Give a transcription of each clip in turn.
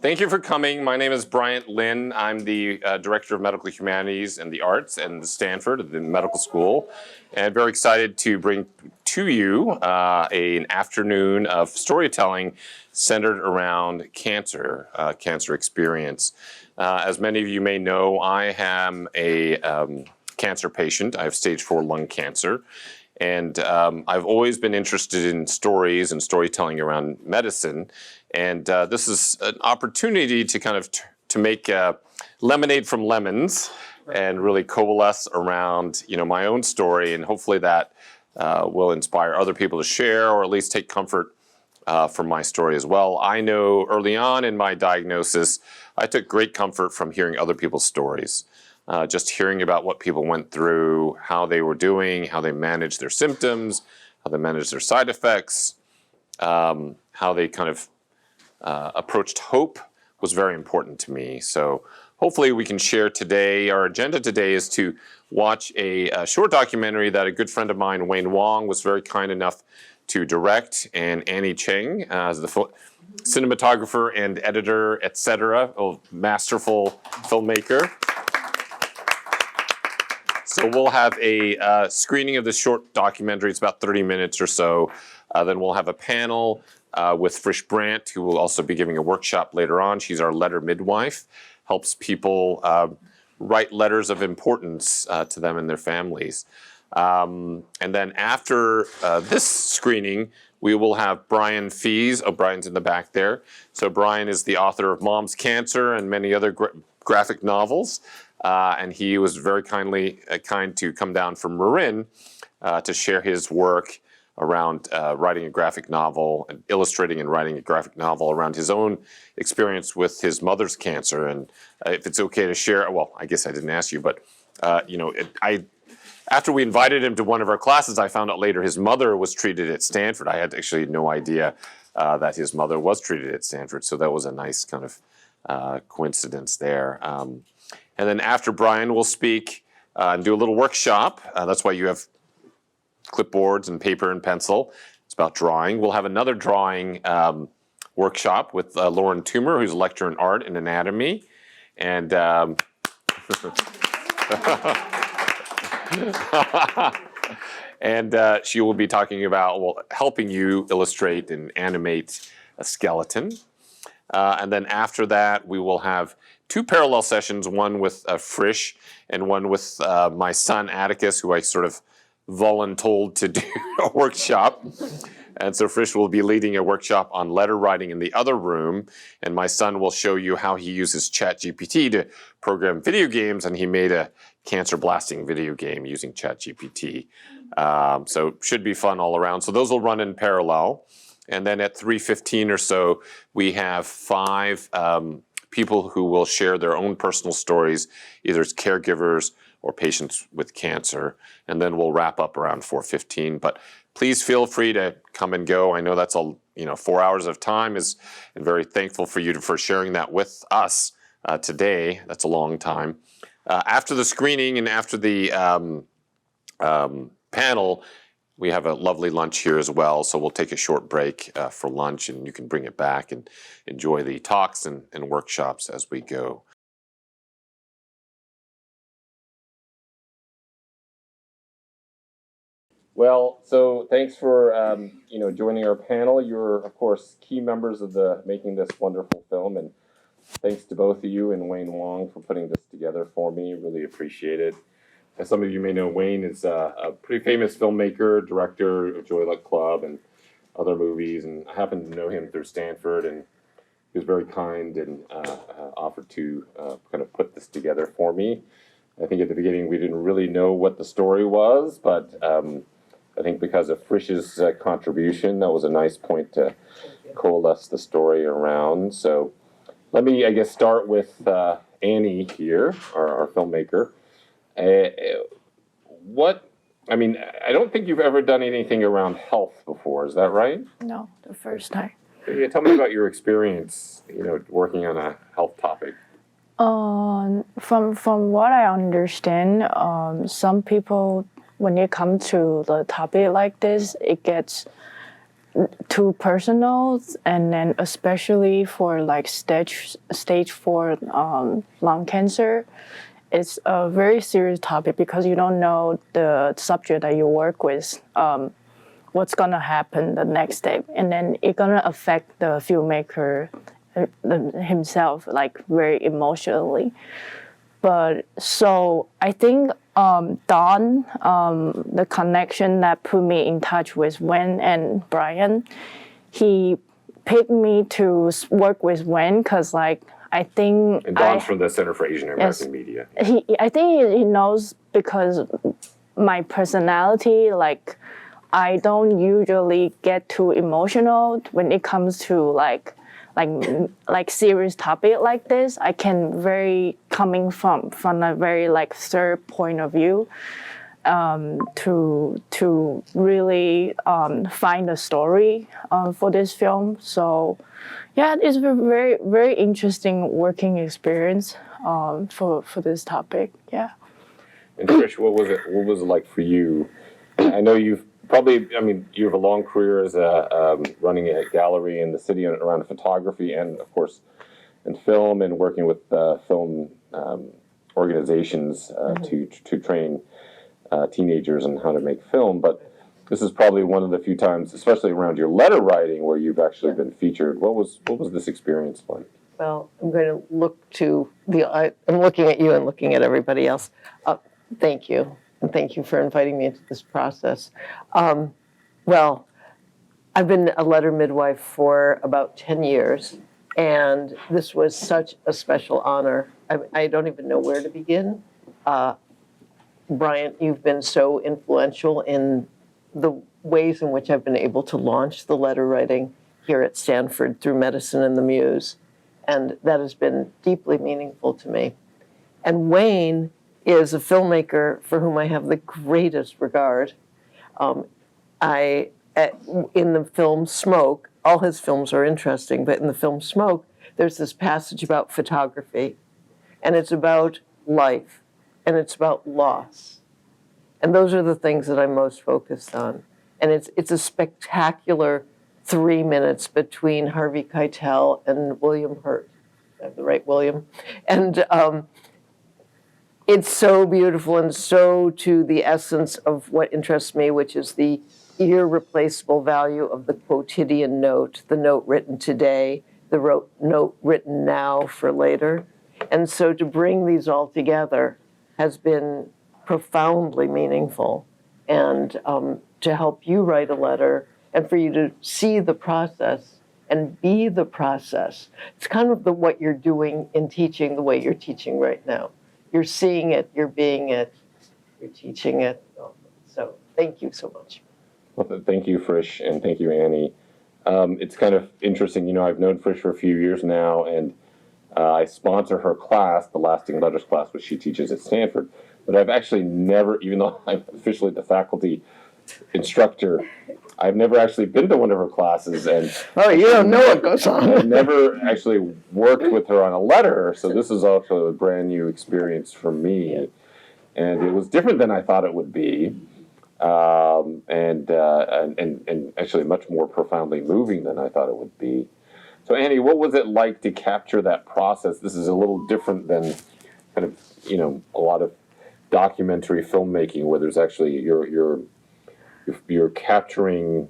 Thank you for coming. My name is Bryant Lin. I'm the Director of Medical Humanities and the Arts at Stanford, the medical school. And very excited to bring to you an afternoon of storytelling centered around cancer, cancer experience. As many of you may know, I am a cancer patient. I have stage 4 lung cancer. And I've always been interested in stories and storytelling around medicine. And this is an opportunity to kind of to make lemonade from lemons and really coalesce around, my own story. And hopefully that will inspire other people to share or at least take comfort from my story as well. I know early on in my diagnosis, I took great comfort from hearing other people's stories. Just hearing about what people went through, how they were doing, how they managed their symptoms, how they managed their side effects, how they kind of approached hope was very important to me. So hopefully we can share today. Our agenda today is to watch a short documentary that a good friend of mine, Wayne Wong, was very kind enough to direct, and Annie Cheng as the cinematographer and editor, etc., a masterful filmmaker. So we'll have a screening of this short documentary. It's about 30 minutes or so. Then we'll have a panel with Bryant, who will also be giving a workshop later on. She's our letter midwife, helps people write letters of importance to them and their families. And then after this screening, we will have Brian Fies. Oh, Brian's in the back there. So Brian is the author of Mom's Cancer and many other graphic novels. And he was very kind to come down from Marin to share his work around writing a graphic novel and illustrating and writing a graphic novel around his own experience with his mother's cancer. And if it's okay to share, well, I guess I didn't ask you, but after we invited him to one of our classes, I found out later his mother was treated at Stanford. I had actually no idea that his mother was treated at Stanford. So that was a nice kind of coincidence there. And then after Brian will speak and do a little workshop. That's why you have clipboards and paper and pencil. It's about drawing. We'll have another drawing workshop with Lauren Toomer, who's a lecturer in art and anatomy. And and she will be talking about, helping you illustrate and animate a skeleton. And then after that, we will have 2 parallel sessions, one with Frisch and one with my son, Atticus, who I sort of voluntold to do a workshop. And so Frisch will be leading a workshop on letter writing in the other room. And my son will show you how he uses ChatGPT to program video games. And he made a cancer blasting video game using ChatGPT. So should be fun all around. So those will run in parallel. And then at 3:15 or so, we have 5 people who will share their own personal stories, either as caregivers or patients with cancer. And then we'll wrap up around 4:15. But please feel free to come and go. I know that's 4 hours of time and very thankful for you for sharing that with us today. That's a long time. After the screening and after the panel, we have a lovely lunch here as well, so we'll take a short break for lunch, and you can bring it back and enjoy the talks and workshops as we go. Well, so thanks for joining our panel. You're, of course, key members of making this wonderful film, and thanks to both of you and Wayne Wong for putting this together for me. Really appreciate it. As some of you may know, Wayne is a pretty famous filmmaker, director of Joy Luck Club and other movies, and I happen to know him through Stanford, and he was very kind and offered to kind of put this together for me. I think at the beginning we didn't really know what the story was, but I think because of Frisch's contribution, that was a nice point to coalesce the story around. So let me, I guess, start with Annie here, our filmmaker. I don't think you've ever done anything around health before. Is that right? No, the first time. Yeah, tell me about your experience, working on a health topic. From what I understand, some people, when you come to the topic like this, it gets too personal, and then especially for like stage 4 lung cancer. It's a very serious topic because you don't know the subject that you work with, what's gonna happen the next day, and then it's gonna affect the filmmaker himself, like very emotionally. But so I think Dawn, the connection that put me in touch with Wen and Bryant, he picked me to work with Wen because like I think And Dawn's from the Center for Asian American Media. I think he knows because my personality, like I don't usually get too emotional when it comes to like serious topic like this. I can very coming from a very like third point of view to really find a story for this film. So yeah, it's a very very interesting working experience for this topic. Yeah. And Trish, what was it like for you? I know you have a long career as running a gallery in the city around photography and, of course, in film and working with film organizations to train teenagers on how to make film. But this is probably one of the few times, especially around your letter writing, where you've actually been featured. What was this experience like? Well, I'm going to look to I'm looking at you and looking at everybody else. Thank you. And thank you for inviting me into this process. Well, I've been a letter midwife for about 10 years, and this was such a special honor. I don't even know where to begin. Bryant, you've been so influential in the ways in which I've been able to launch the letter writing here at Stanford through Medicine and the Muse, and that has been deeply meaningful to me. And Wayne is a filmmaker for whom I have the greatest regard. In the film Smoke, all his films are interesting, but in the film Smoke, there's this passage about photography, and it's about life, and it's about loss. And those are the things that I'm most focused on. And it's a spectacular 3 minutes between Harvey Keitel and William Hurt. I have the right William. And it's so beautiful and so to the essence of what interests me, which is the irreplaceable value of the quotidian note, the note written today, the note written now for later. And so to bring these all together has been profoundly meaningful. And to help you write a letter and for you to see the process and be the process. It's kind of what you're doing in teaching the way you're teaching right now. You're seeing it, you're being it, you're teaching it. So thank you so much. Well, thank you, Frisch, and thank you, Annie. It's kind of interesting, I've known Frisch for a few years now, and I sponsor her class, the Lasting Letters class, which she teaches at Stanford. But I've actually never, even though I'm officially the faculty instructor, I've never actually been to one of her classes. And oh, you don't know what goes on. I've never actually worked with her on a letter, so this is also a brand new experience for me. And it was different than I thought it would be, and actually much more profoundly moving than I thought it would be. So Annie, what was it like to capture that process? This is a little different than kind of, a lot of documentary filmmaking where there's actually you're capturing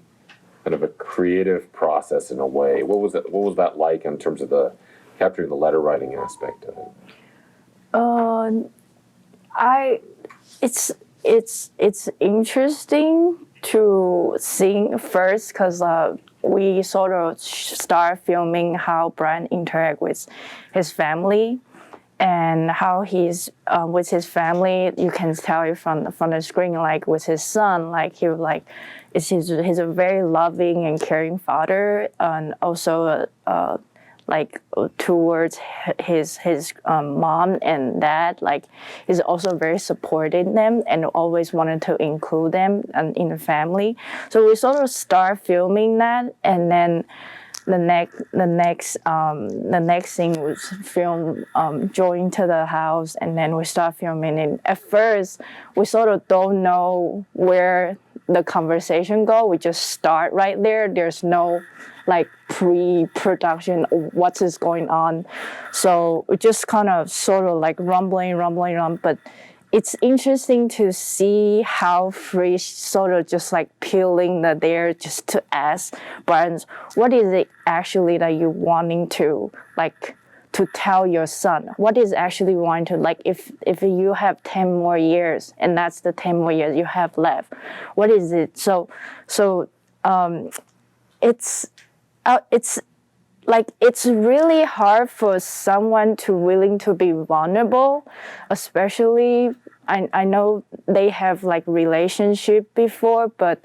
kind of a creative process in a way. What was that like in terms of the capturing the letter writing aspect of it? It's interesting to see first because we sort of start filming how Bryant interact with his family and how he's with his family. You can tell it from the screen, like with his son, like he's a very loving and caring father, and also like towards his mom and dad, like he's also very supporting them and always wanted to include them in the family. So we sort of start filming that, and then the next scene was film join to the house, and then we start filming. And at first, we sort of don't know where the conversation go, we just start right there. There's no like pre-production of what is going on. So we just kind of sort of like rumbling on, but it's interesting to see how Fies sort of just like peeling the there just to ask Bryant, what is it actually that you're wanting to like to tell your son? What is actually wanting to like if you have 10 more years and that's the 10 more years you have left, what is it? So it's like it's really hard for someone to willing to be vulnerable, especially I know they have like relationship before, but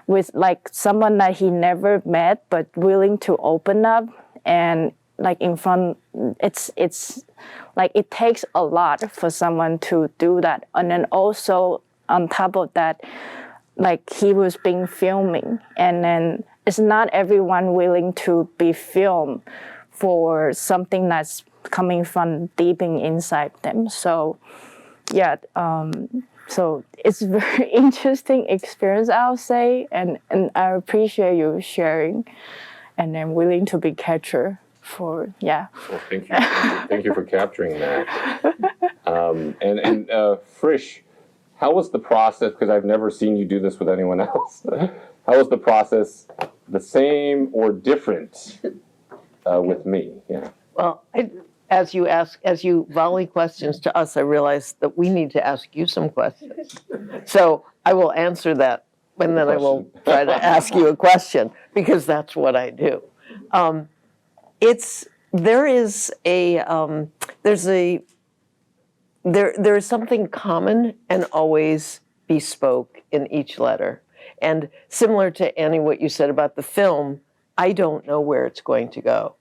with like someone that he never met but willing to open up and like in front, it's like it takes a lot for someone to do that. And then also on top of that, like he was being filming, and then it's not everyone willing to be filmed for something that's coming from deep inside them. So yeah, so it's a very interesting experience, I'll say, and I appreciate you sharing and then willing to be catcher for, yeah. Well, thank you. Thank you for capturing that. Frisch, how was the process? Because I've never seen you do this with anyone else. How was the process the same or different with me? Yeah. Well, as you volley questions to us, I realize that we need to ask you some questions. So I will answer that, and then I will try to ask you a question, because that's what I do. There is something common and always bespoke in each letter. And similar to Annie, what you said about the film, I don't know where it's going to go.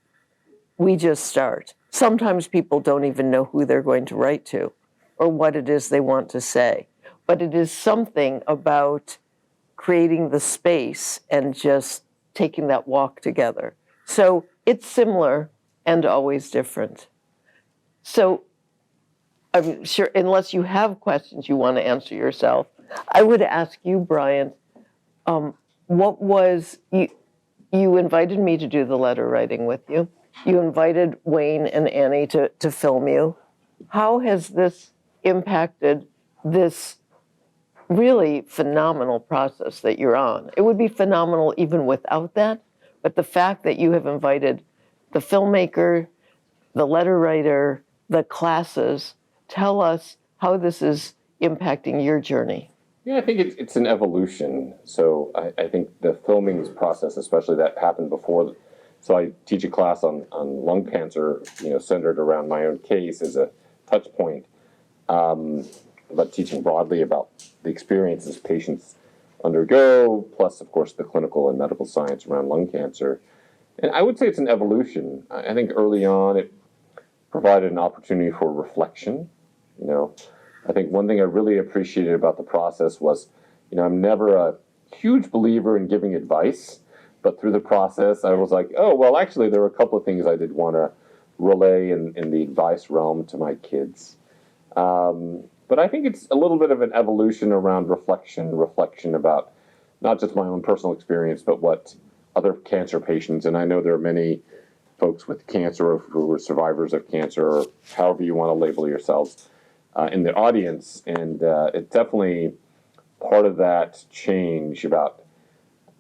We just start. Sometimes people don't even know who they're going to write to or what it is they want to say. But it is something about creating the space and just taking that walk together. So it's similar and always different. So I'm sure, unless you have questions you want to answer yourself, I would ask you, Bryant, what was, you invited me to do the letter writing with you. You invited Wayne and Annie to film you. How has this impacted this really phenomenal process that you're on? It would be phenomenal even without that, but the fact that you have invited the filmmaker, the letter writer, the classes, tell us how this is impacting your journey. Yeah, I think it's an evolution. So I think the filming process, especially that happened before. So I teach a class on lung cancer, centered around my own case as a touch point, but teaching broadly about the experiences patients undergo, plus, of course, the clinical and medical science around lung cancer. And I would say it's an evolution. I think early on it provided an opportunity for reflection. I think one thing I really appreciated about the process was, I'm never a huge believer in giving advice, but through the process I was like, oh, well, actually there were a couple of things I did want to relay in the advice realm to my kids. But I think it's a little bit of an evolution around reflection about not just my own personal experience, but what other cancer patients, and I know there are many folks with cancer who are survivors of cancer, or however you want to label yourselves, in the audience. And it's definitely part of that change about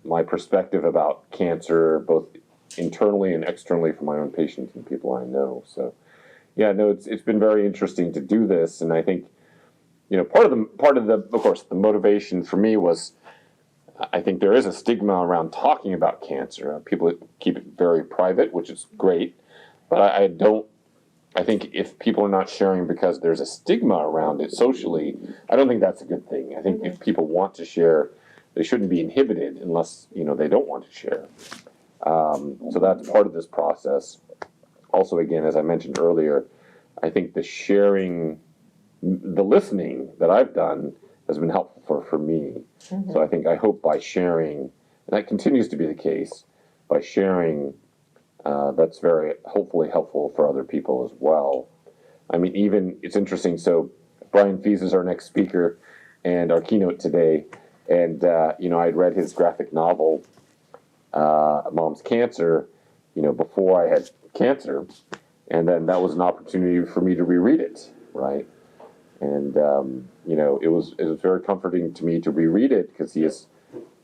my perspective about cancer, both internally and externally for my own patients and people I know. So, yeah, no, it's been very interesting to do this, and I think, part of the, of course, the motivation for me was, I think there is a stigma around talking about cancer. People keep it very private, which is great, but I think if people are not sharing because there's a stigma around it socially, I don't think that's a good thing. I think if people want to share, they shouldn't be inhibited unless, they don't want to share. So that's part of this process. Also, again, as I mentioned earlier, I think the sharing, the listening that I've done has been helpful for me. Mm-hmm. So I hope by sharing, and that continues to be the case, by sharing, that's very hopefully helpful for other people as well. I mean, even, it's interesting, so Brian Fies is our next speaker and our keynote today, And, I'd read his graphic novel, Mom's Cancer, before I had cancer. And then that was an opportunity for me to reread it, right? And, it was very comforting to me to reread it because he has,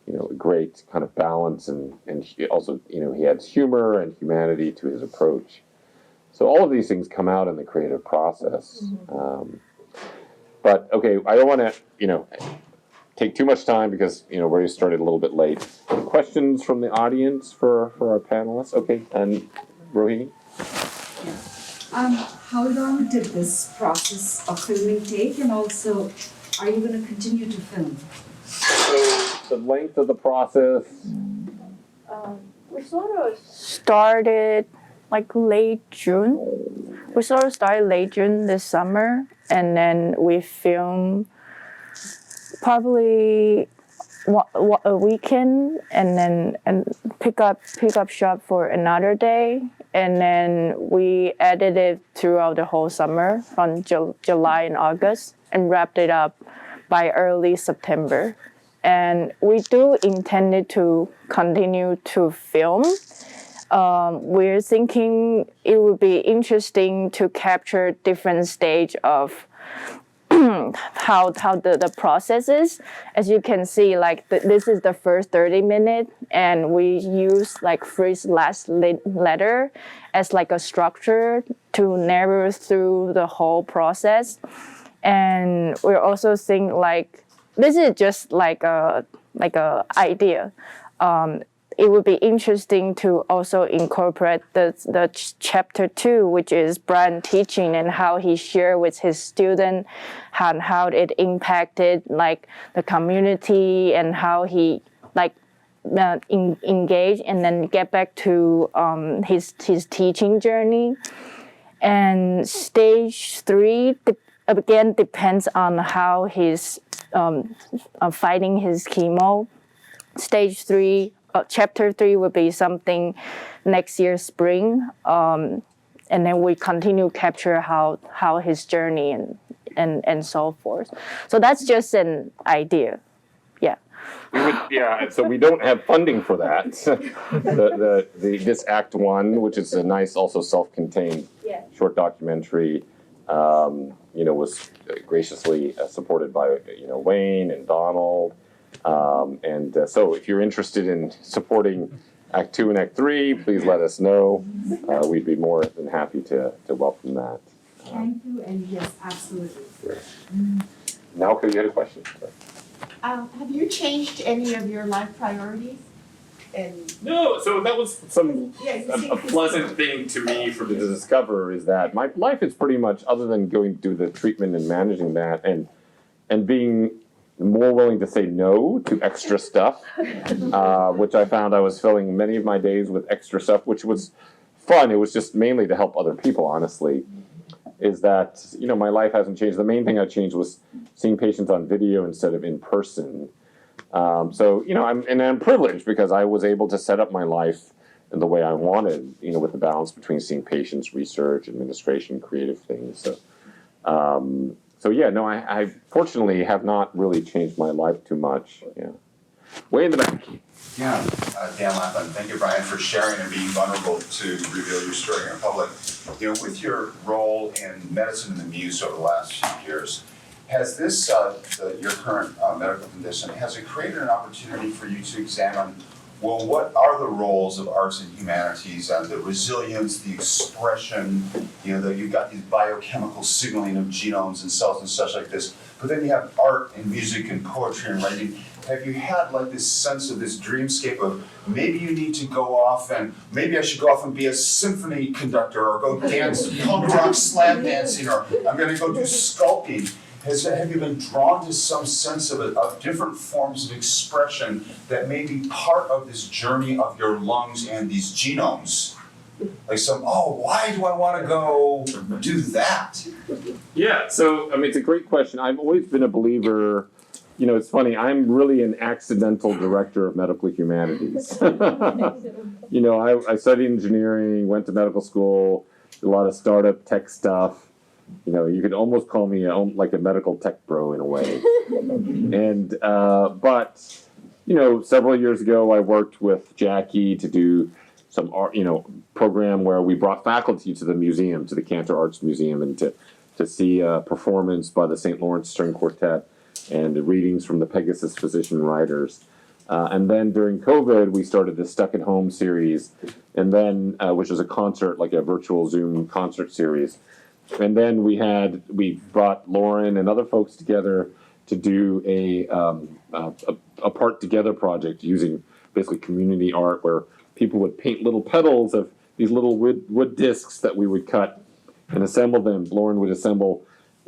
a great kind of balance and he also, he has humor and humanity to his approach. So all of these things come out in the creative process. But okay, I don't want to, take too much time because, we already started a little bit late. Questions from the audience for our panelists? Okay, and Rohini? How long did this process of filming take, and also, are you going to continue to film? So the length of the process. We sort of started like late June. We sort of started late June this summer, and then we filmed probably a weekend, and then pick up shop for another day, and then we edited throughout the whole summer from July and August, and wrapped it up by early September. And we do intend to continue to film. We're thinking it would be interesting to capture different stage of how the process is. As you can see, like this is the first 30 minutes, and we use like first last letter as like a structure to narrow through the whole process. And we're also thinking like this is just like a idea. It would be interesting to also incorporate the chapter 2, which is Bryant teaching and how he shared with his student, how it impacted like the community and how he like engage and then get back to his teaching journey. And stage 3 again depends on how he's fighting his chemo. Stage 3. Chapter 3 will be something next year spring, and then we continue capture how his journey and so forth. So that's just an idea. So we don't have funding for that. This Act 1, which is a nice, also self-contained short documentary, was graciously supported by Wayne and Donald. So if you're interested in supporting Act 2 and Act 3, please let us know. We'd be more than happy to welcome that. Thank you, and yes, absolutely. Now, you had a question? Have you changed any of your life priorities? No, so that was a pleasant thing to me to discover is that my life is pretty much, other than going through the treatment and managing that and being more willing to say no to extra stuff, which I found I was filling many of my days with extra stuff, which was fun. It was just mainly to help other people, honestly, is that, my life hasn't changed. The main thing I changed was seeing patients on video instead of in person. I'm privileged because I was able to set up my life in the way I wanted, with the balance between seeing patients, research, administration, creative things. I fortunately have not really changed my life too much. Yeah. Way in the back. Yeah, Dan Lapham, thank you, Brian, for sharing and being vulnerable to reveal your story in public. With your role in medicine and the muse over the last few years, has this, your current medical condition, has it created an opportunity for you to examine, well, what are the roles of arts and humanities and the resilience, the expression, that you've got these biochemical signaling of genomes and cells and such like this, but then you have art and music and poetry and writing. Have you had like this sense of this dreamscape of maybe you need to go off and maybe I should go off and be a symphony conductor or go dance, punk rock slam dancing, or I'm gonna go do sculpting? Have you been drawn to some sense of different forms of expression that may be part of this journey of your lungs and these genomes? Like why do I want to go do that? Yeah, so, it's a great question. I've always been a believer, it's funny, I'm really an accidental director of medical humanities. I studied engineering, went to medical school, did a lot of startup tech stuff. you could almost call me like a medical tech bro in a way. And but several years ago, I worked with Jackie to do some art, program where we brought faculty to the museum, to the Cantor Arts Museum, and to see a performance by the St. Lawrence String Quartet and the readings from the Pegasus Physician Writers. And then during COVID, we started the Stuck at Home series, and then which was a concert, like a virtual Zoom concert series. And then we brought Lauren and other folks together to do a part together project using basically community art, where people would paint little petals of these little wood discs that we would cut and assemble them. Lauren would assemble,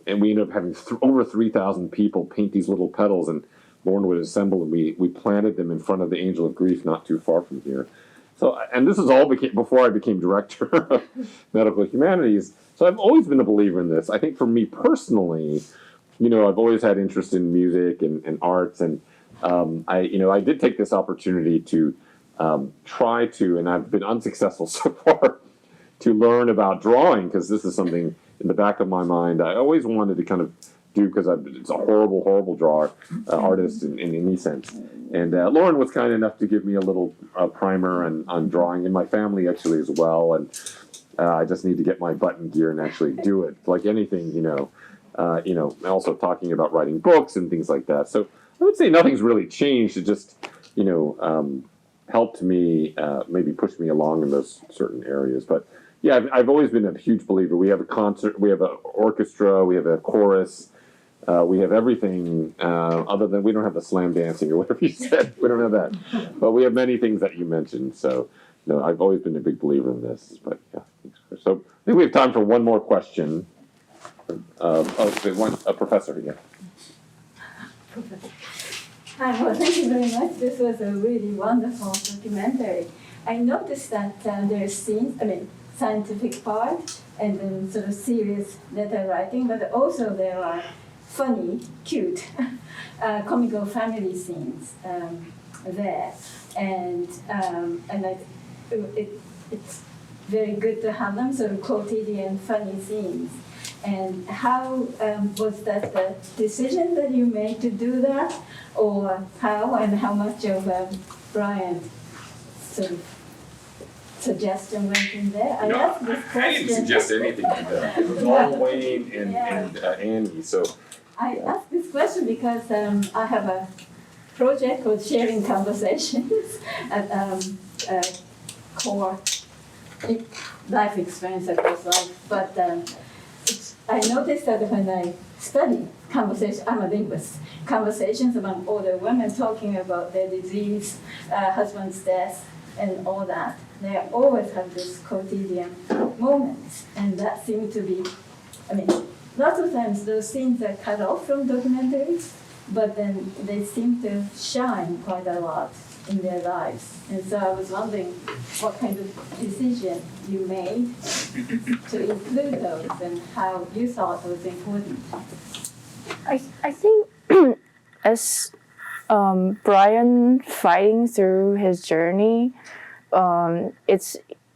and we ended up having over 3,000 people paint these little petals, and Lauren would assemble, and we planted them in front of the Angel of Grief not too far from here. So, and this is all before I became director of medical humanities. So I've always been a believer in this. I think for me personally, I've always had interest in music and arts, and I did take this opportunity to try to, and I've been unsuccessful so far, to learn about drawing, because this is something in the back of my mind I always wanted to kind of do, because it's a horrible drawer, artist in any sense. And Lauren was kind enough to give me a little primer on drawing, and my family actually as well. And I just need to get my butt in gear and actually do it. Like anything, also talking about writing books and things like that. So I would say nothing's really changed. It just, helped me, maybe push me along in those certain areas. But yeah, I've always been a huge believer. We have a concert, we have an orchestra, we have a chorus, we have everything other than we don't have the slam dancing or whatever you said. We don't have that. But we have many things that you mentioned. So, I've always been a big believer in this. But yeah, so I think we have time for one more question. A professor again. Hi, well, thank you very much. This was a really wonderful documentary. I noticed that there's scenes, scientific part, and then sort of serious letter writing, but also there are funny, cute, comical family scenes there. And it's very good to have them, sort of quotidian, funny scenes. And how was that the decision that you made to do that, or how and how much of Bryant's sort of suggestion went in there? I asked this question. I didn't suggest anything to that. It was all Wayne and Annie. So I asked this question because I have a project called Sharing Conversations at core life experience across life, but I noticed that when I study conversation, I'm a linguist, conversations among older women talking about their disease, husband's death, and all that, they always have this quotidian moments, and that seemed to be, lots of times those scenes are cut off from documentaries, but then they seem to shine quite a lot in their lives. And so I was wondering what kind of decision you made to include those and how you thought it was important. I think as Brian fighting through his journey, they're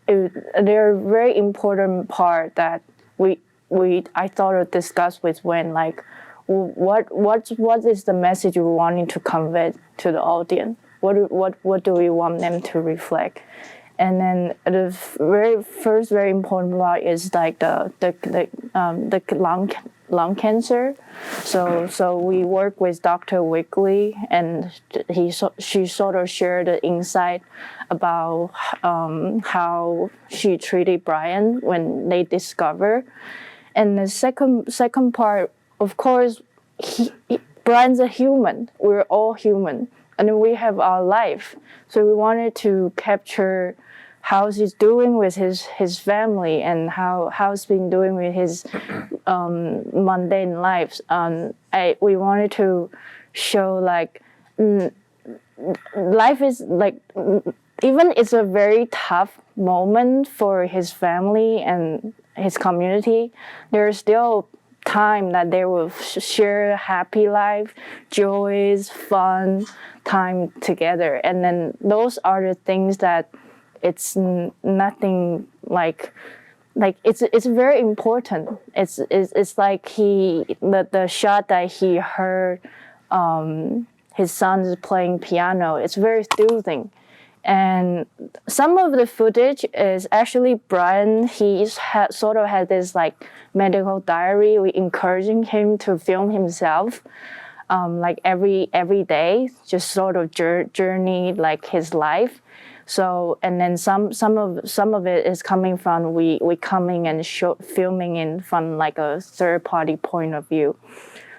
a very important part that I thought of discuss with Wen, like what is the message we're wanting to convey to the audience? What do we want them to reflect? And then the very important part is like the lung cancer. So we work with Dr. Wigley, and she sort of shared the insight about how she treated Brian when they discovered. And the second part, of course, Brian's a human. We're all human. And we have our life. So we wanted to capture how he's doing with his family and how he's been doing with his mundane lives. We wanted to show like life is like, even it's a very tough moment for his family and his community, there's still time that they will share a happy life, joys, fun, time together. And then those are the things that it's nothing like like it's very important. It's like the shot that he heard his son's playing piano. It's very soothing. And some of the footage is actually Brian. Sort of had this like medical diary. We encouraging him to film himself, like every day, just sort of journey like his life. So and then some of it is coming from we coming and filming in from like a third party point of view.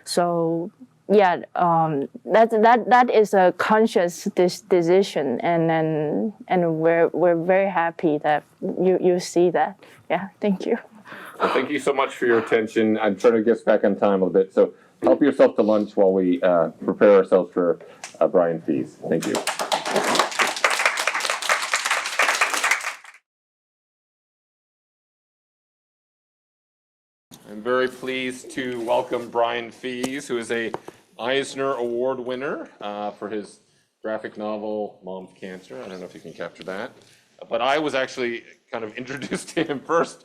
So yeah, that is a conscious decision, and we're very happy that you see that. Yeah, thank you. Well, thank you so much for your attention. I'm trying to get us back on time a little bit, so help yourself to lunch while we prepare ourselves for Brian Fies. Thank you. I'm very pleased to welcome Brian Fies, who is a Eisner Award winner for his graphic novel, Mom's Cancer. I don't know if you can capture that. But I was actually kind of introduced to him first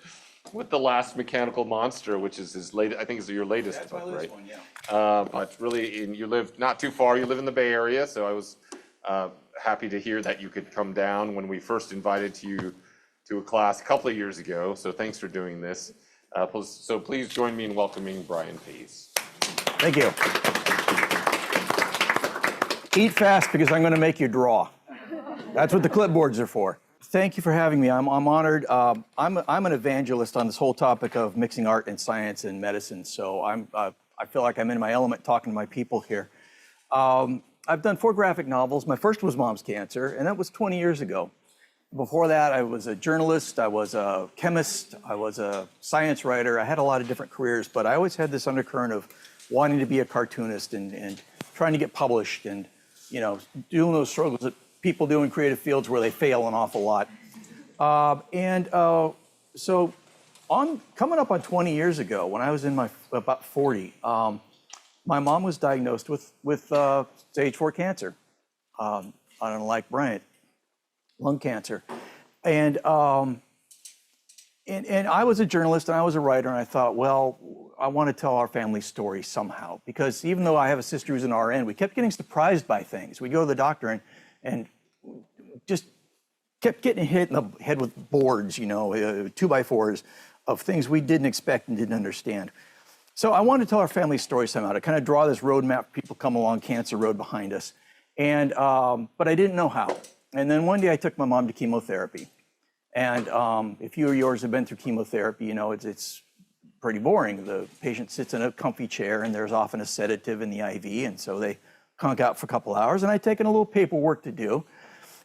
with The Last Mechanical Monster, which is his latest, I think is your latest book, right? One, yeah. But really, you live not too far, you live in the Bay Area, so I was happy to hear that you could come down when we first invited you to a class a couple of years ago, so thanks for doing this. So please join me in welcoming Brian Fies. Thank you. Eat fast because I'm going to make you draw. That's what the clipboards are for. Thank you for having me. I'm honored. I'm an evangelist on this whole topic of mixing art and science and medicine. So I feel like I'm in my element talking to my people here. I've done 4 graphic novels. My first was Mom's Cancer, and that was 20 years ago. Before that, I was a journalist, I was a chemist, I was a science writer. I had a lot of different careers, but I always had this undercurrent of wanting to be a cartoonist and trying to get published and, you know, doing those struggles that people do in creative fields where they fail an awful lot. So coming up on 20 years ago, when I was in about 40, my mom was diagnosed with stage 4 cancer, unlike Bryant. Lung cancer. And I was a journalist and I was a writer, and I thought, well, I want to tell our family story somehow, because even though I have a sister who's an RN, we kept getting surprised by things. We'd go to the doctor and just kept getting hit in the head with boards, 2x4s of things we didn't expect and didn't understand. So I wanted to tell our family story somehow, to kind of draw this roadmap. People come along Cancer Road behind us. And, but I didn't know how. And then one day I took my mom to chemotherapy. And if you or yours have been through chemotherapy, you know it's pretty boring. The patient sits in a comfy chair and there's often a sedative in the IV. And so they conk out for a couple hours, and I'd taken a little paperwork to do.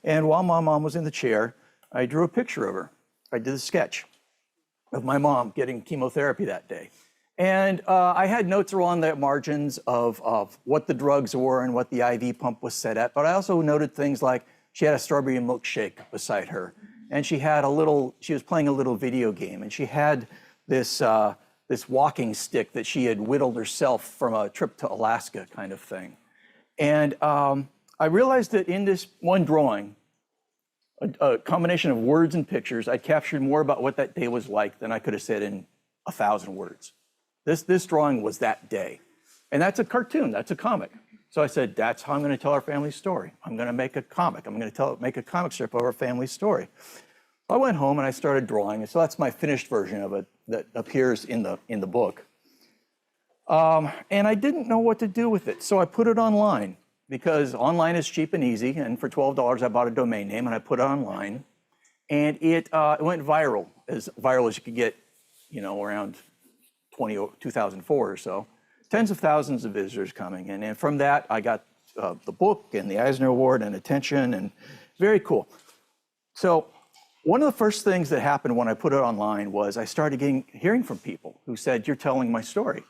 And while my mom was in the chair, I drew a picture of her. I did a sketch of my mom getting chemotherapy that day. And I had notes along the margins of what the drugs were and what the IV pump was set at. But I also noted things like she had a strawberry milkshake beside her, and she was playing a little video game, and she had this walking stick that she had whittled herself from a trip to Alaska kind of thing. And I realized that in this one drawing, a combination of words and pictures, I captured more about what that day was like than I could have said in 1,000 words. This drawing was that day. And that's a cartoon, that's a comic. So I said, that's how I'm going to tell our family story. I'm going to make a comic. I'm going to make a comic strip of our family story. I went home and I started drawing. And so that's my finished version of it that appears in the book. And I didn't know what to do with it. So I put it online, because online is cheap and easy. And for $12, I bought a domain name and I put it online. And it went viral as you could get, around 2004 or so. Tens of thousands of visitors coming. And from that, I got the book and the Eisner Award and attention, and very cool. So one of the first things that happened when I put it online was I started hearing from people who said, you're telling my story.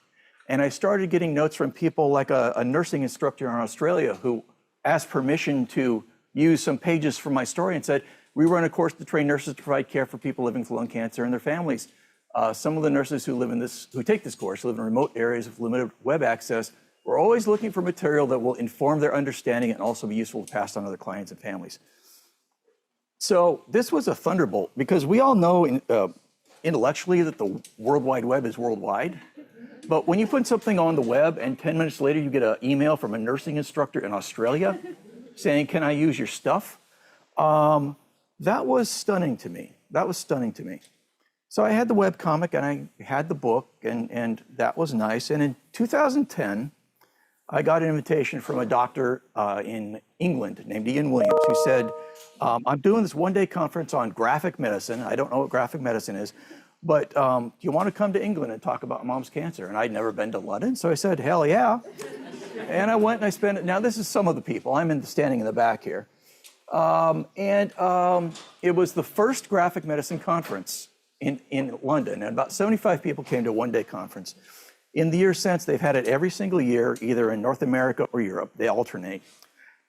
And I started getting notes from people like a nursing instructor in Australia who asked permission to use some pages from my story and said, we run a course to train nurses to provide care for people living with lung cancer and their families. Some of the nurses who take this course live in remote areas with limited web access. We're always looking for material that will inform their understanding and also be useful to pass on to their clients and families. So this was a thunderbolt, because we all know intellectually that the World Wide Web is worldwide. But when you put something on the web and 10 minutes later you get an email from a nursing instructor in Australia saying, can I use your stuff? That was stunning to me. That was stunning to me. So I had the webcomic and I had the book, and that was nice. And in 2010, I got an invitation from a doctor in England named Ian Williams, who said, I'm doing this one-day conference on graphic medicine. I don't know what graphic medicine is, but do you want to come to England and talk about mom's cancer? And I'd never been to London, so I said, hell yeah. And I went and I spent it. Now, this is some of the people. I'm standing in the back here. It was the first graphic medicine conference in London, and about 75 people came to a one-day conference. In the years since, they've had it every single year, either in North America or Europe. They alternate.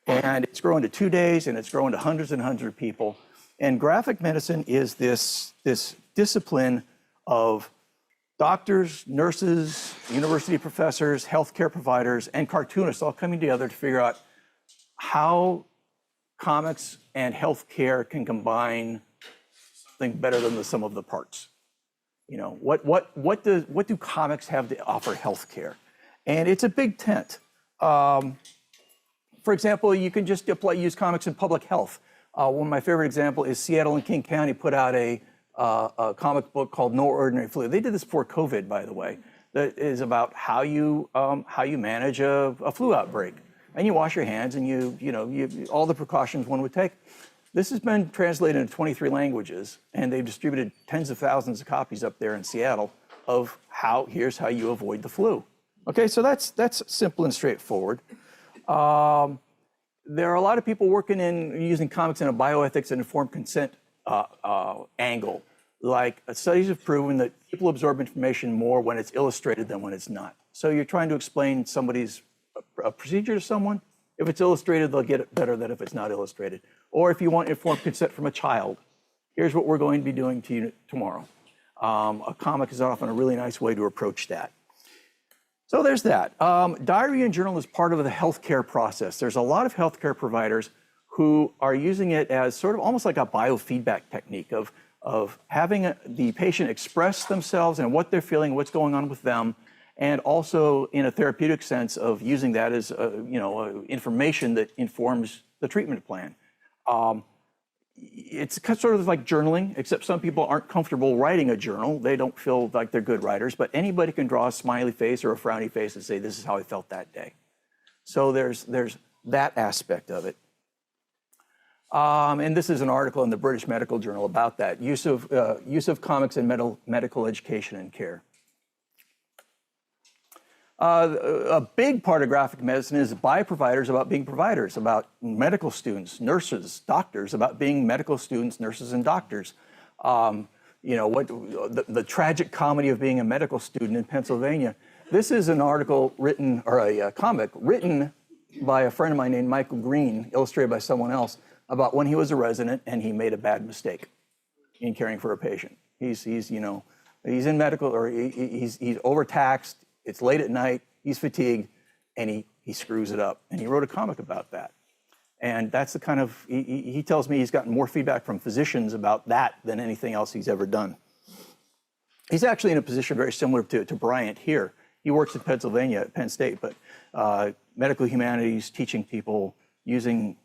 And it's grown to 2 days, and it's grown to hundreds and hundreds of people. And graphic medicine is this discipline of doctors, nurses, university professors, healthcare providers, and cartoonists all coming together to figure out how comics and healthcare can combine something better than the sum of the parts. You know, what do comics have to offer healthcare? And it's a big tent. For example, you can just use comics in public health. One of my favorite examples is Seattle and King County put out a comic book called No Ordinary Flu. They did this before COVID, by the way. That is about how you manage a flu outbreak. And you wash your hands, and you all the precautions one would take. This has been translated into 23 languages, and they've distributed tens of thousands of copies up there in Seattle of here's how you avoid the flu. Okay, so that's simple and straightforward. There are a lot of people working using comics in a bioethics and informed consent angle. Like studies have proven that people absorb information more when it's illustrated than when it's not. So you're trying to explain somebody's a procedure to someone. If it's illustrated, they'll get it better than if it's not illustrated. Or if you want informed consent from a child, here's what we're going to be doing to you tomorrow. A comic is often a really nice way to approach that. So there's that. Diary and journal is part of the healthcare process. There's a lot of healthcare providers who are using it as sort of almost like a biofeedback technique of having the patient express themselves and what they're feeling, what's going on with them, and also in a therapeutic sense of using that as information that informs the treatment plan. It's sort of like journaling, except some people aren't comfortable writing a journal. They don't feel like they're good writers, but anybody can draw a smiley face or a frowny face and say, this is how I felt that day. So there's that aspect of it. And this is an article in the British Medical Journal about that, use of comics in medical education and care. A big part of graphic medicine is by providers about being providers, about medical students, nurses, doctors, about being medical students, nurses, and doctors. The tragic comedy of being a medical student in Pennsylvania. This is an article written, or a comic written by a friend of mine named Michael Green, illustrated by someone else, about when he was a resident and he made a bad mistake in caring for a patient. He's in medical, or he's overtaxed. It's late at night, he's fatigued, and he screws it up. And he wrote a comic about that. And that's the kind of, he tells me he's gotten more feedback from physicians about that than anything else he's ever done. He's actually in a position very similar to Bryant here. He works in Pennsylvania at Penn State, but medical humanities, teaching people, using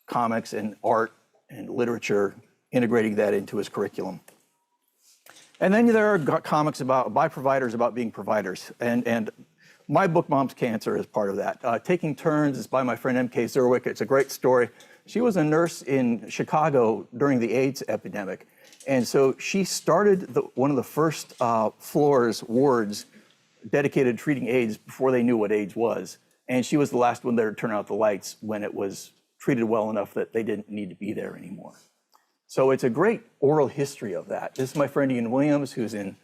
comics and art and literature, integrating that into his curriculum. And then there are comics by providers about being providers. And my book, Mom's Cancer, is part of that. Taking Turns is by my friend M.K. Zerwick. It's a great story. She was a nurse in Chicago during the AIDS epidemic. And so she started one of the first wards dedicated to treating AIDS before they knew what AIDS was. And she was the last one there to turn out the lights when it was treated well enough that they didn't need to be there anymore. So it's a great oral history of that. This is my friend Ian Williams, who's in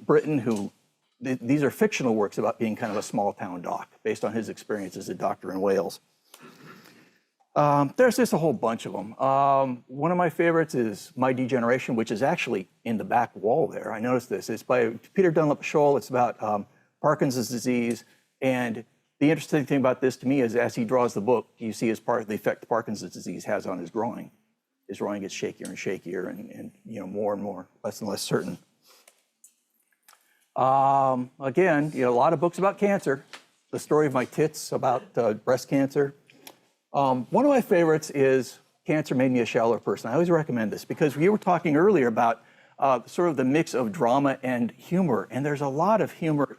Britain, these are fictional works about being kind of a small town doc, based on his experience as a doctor in Wales. There's just a whole bunch of them. One of my favorites is My Degeneration, which is actually in the back wall there. I noticed this. It's by Peter Dunlop Scholl. It's about Parkinson's disease. And the interesting thing about this to me is as he draws the book, you see the effect Parkinson's disease has on his drawing. His drawing gets shakier and shakier and more and more, less and less certain. Again, a lot of books about cancer. The Story of My Tits about breast cancer. One of my favorites is Cancer Made Me a Shallower Person. I always recommend this because we were talking earlier about sort of the mix of drama and humor. And there's a lot of humor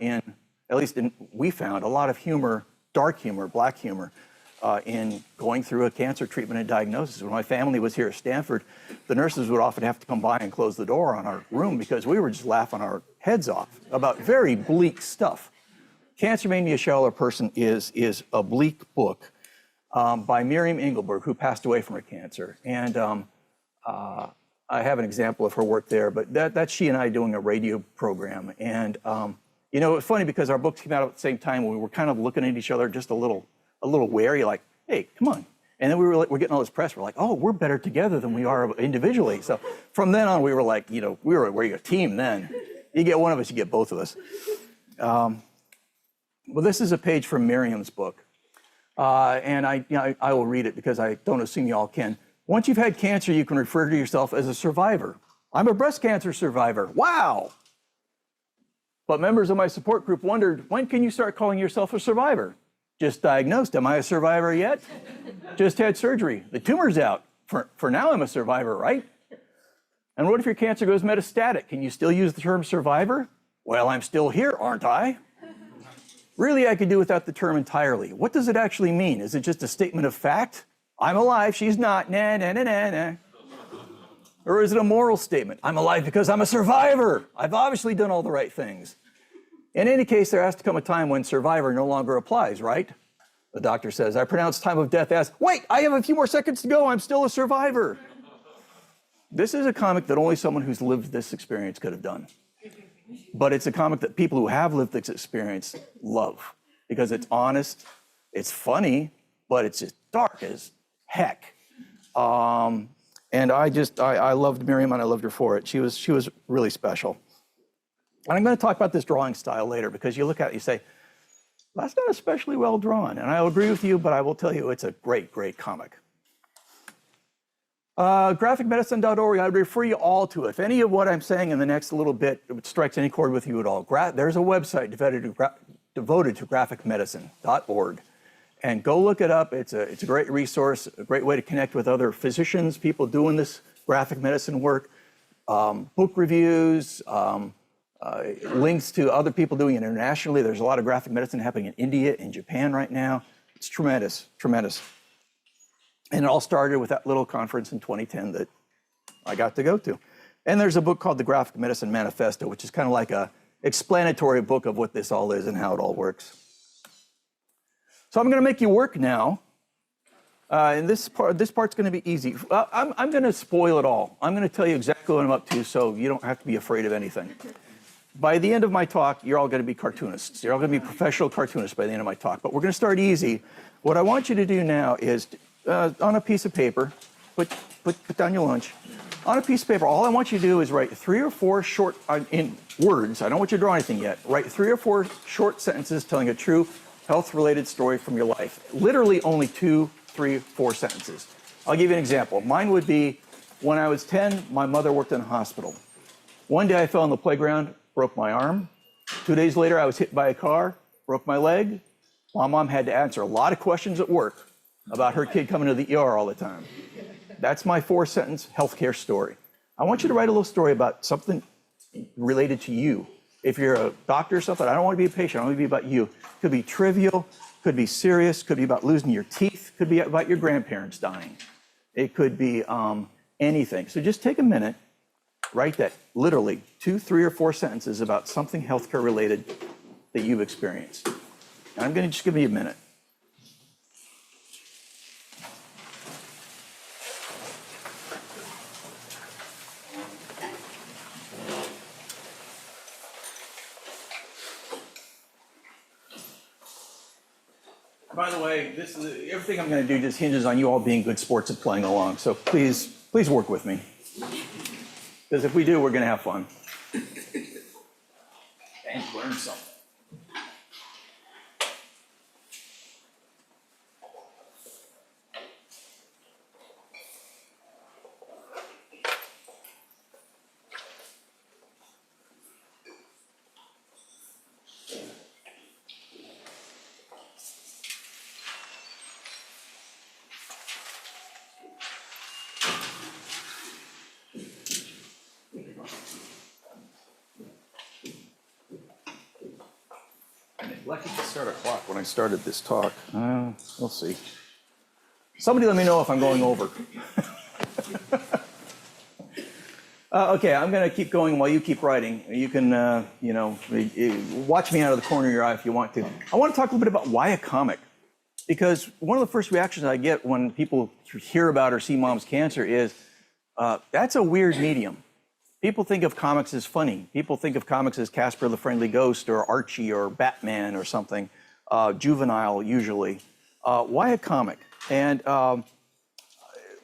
we found a lot of humor, dark humor, black humor, in going through a cancer treatment and diagnosis. When my family was here at Stanford, the nurses would often have to come by and close the door on our room because we were just laughing our heads off about very bleak stuff. Cancer Made Me a Shallower Person is a bleak book by Miriam Engelberg, who passed away from her cancer. And I have an example of her work there, but that's she and I doing a radio program. And it's funny because our books came out at the same time. We were kind of looking at each other just a little wary, like, hey, come on. And then we're getting all this press. We're like, oh, we're better together than we are individually. So from then on, we were like, we're a team then. You get one of us, you get both of us. Well, this is a page from Miriam's book. And I will read it because I don't assume you all can. Once you've had cancer, you can refer to yourself as a survivor. I'm a breast cancer survivor. Wow. But members of my support group wondered, when can you start calling yourself a survivor? Just diagnosed. Am I a survivor yet? Just had surgery. The tumor's out. For now, I'm a survivor, right? And what if your cancer goes metastatic? Can you still use the term survivor? Well, I'm still here, aren't I? Really, I could do without the term entirely. What does it actually mean? Is it just a statement of fact? I'm alive, she's not, nah, nah, nah, nah, nah. Or is it a moral statement? I'm alive because I'm a survivor. I've obviously done all the right things. In any case, there has to come a time when survivor no longer applies, right? The doctor says, I pronounce time of death as, wait, I have a few more seconds to go, I'm still a survivor. This is a comic that only someone who's lived this experience could have done. But it's a comic that people who have lived this experience love because it's honest, it's funny, but it's just dark as heck. And I loved Miriam and I loved her for it. She was really special. And I'm going to talk about this drawing style later because you look at it, you say, that's not especially well drawn. And I'll agree with you, but I will tell you it's a great, great comic. Graphicmedicine.org, I would refer you all to it. If any of what I'm saying in the next little bit strikes any chord with you at all, there's a website devoted to graphicmedicine.org. And go look it up. It's a great resource, a great way to connect with other physicians, people doing this graphic medicine work, book reviews, links to other people doing it internationally. There's a lot of graphic medicine happening in India and Japan right now. It's tremendous, tremendous. And it all started with that little conference in 2010 that I got to go to. And there's a book called The Graphic Medicine Manifesto, which is kind of like a explanatory book of what this all is and how it all works. So I'm going to make you work now. And this part's going to be easy. I'm going to spoil it all. I'm going to tell you exactly what I'm up to so you don't have to be afraid of anything. By the end of my talk, you're all going to be cartoonists. You're all going to be professional cartoonists by the end of my talk. But we're going to start easy. What I want you to do now is, on a piece of paper, put down your lunch. On a piece of paper, all I want you to do is write 3 or 4 short, in words, I don't want you to draw anything yet, write 3 or 4 short sentences telling a true health-related story from your life. Literally only 2, 3, 4 sentences. I'll give you an example. Mine would be, when I was 10, my mother worked in a hospital. One day I fell on the playground, broke my arm. 2 days later, I was hit by a car, broke my leg. My mom had to answer a lot of questions at work about her kid coming to the ER all the time. That's my 4-sentence healthcare story. I want you to write a little story about something related to you. If you're a doctor or something, I don't want to be a patient, I want to be about you. It could be trivial, could be serious, could be about losing your teeth, could be about your grandparents dying. It could be anything. So just take a minute, write that literally 2, 3, or 4 sentences about something healthcare related that you've experienced. And I'm going to just give you a minute. By the way, everything I'm going to do just hinges on you all being good sports and playing along. So please work with me. Because if we do, we're going to have fun. And learn something. elected to start a clock when I started this talk. We'll see. Somebody let me know if I'm going over. Okay, I'm going to keep going while you keep writing. You can, watch me out of the corner of your eye if you want to. I want to talk a little bit about why a comic. Because one of the first reactions I get when people hear about or see mom's cancer is, that's a weird medium. People think of comics as funny. People think of comics as Casper the Friendly Ghost or Archie or Batman or something, juvenile usually. Why a comic? And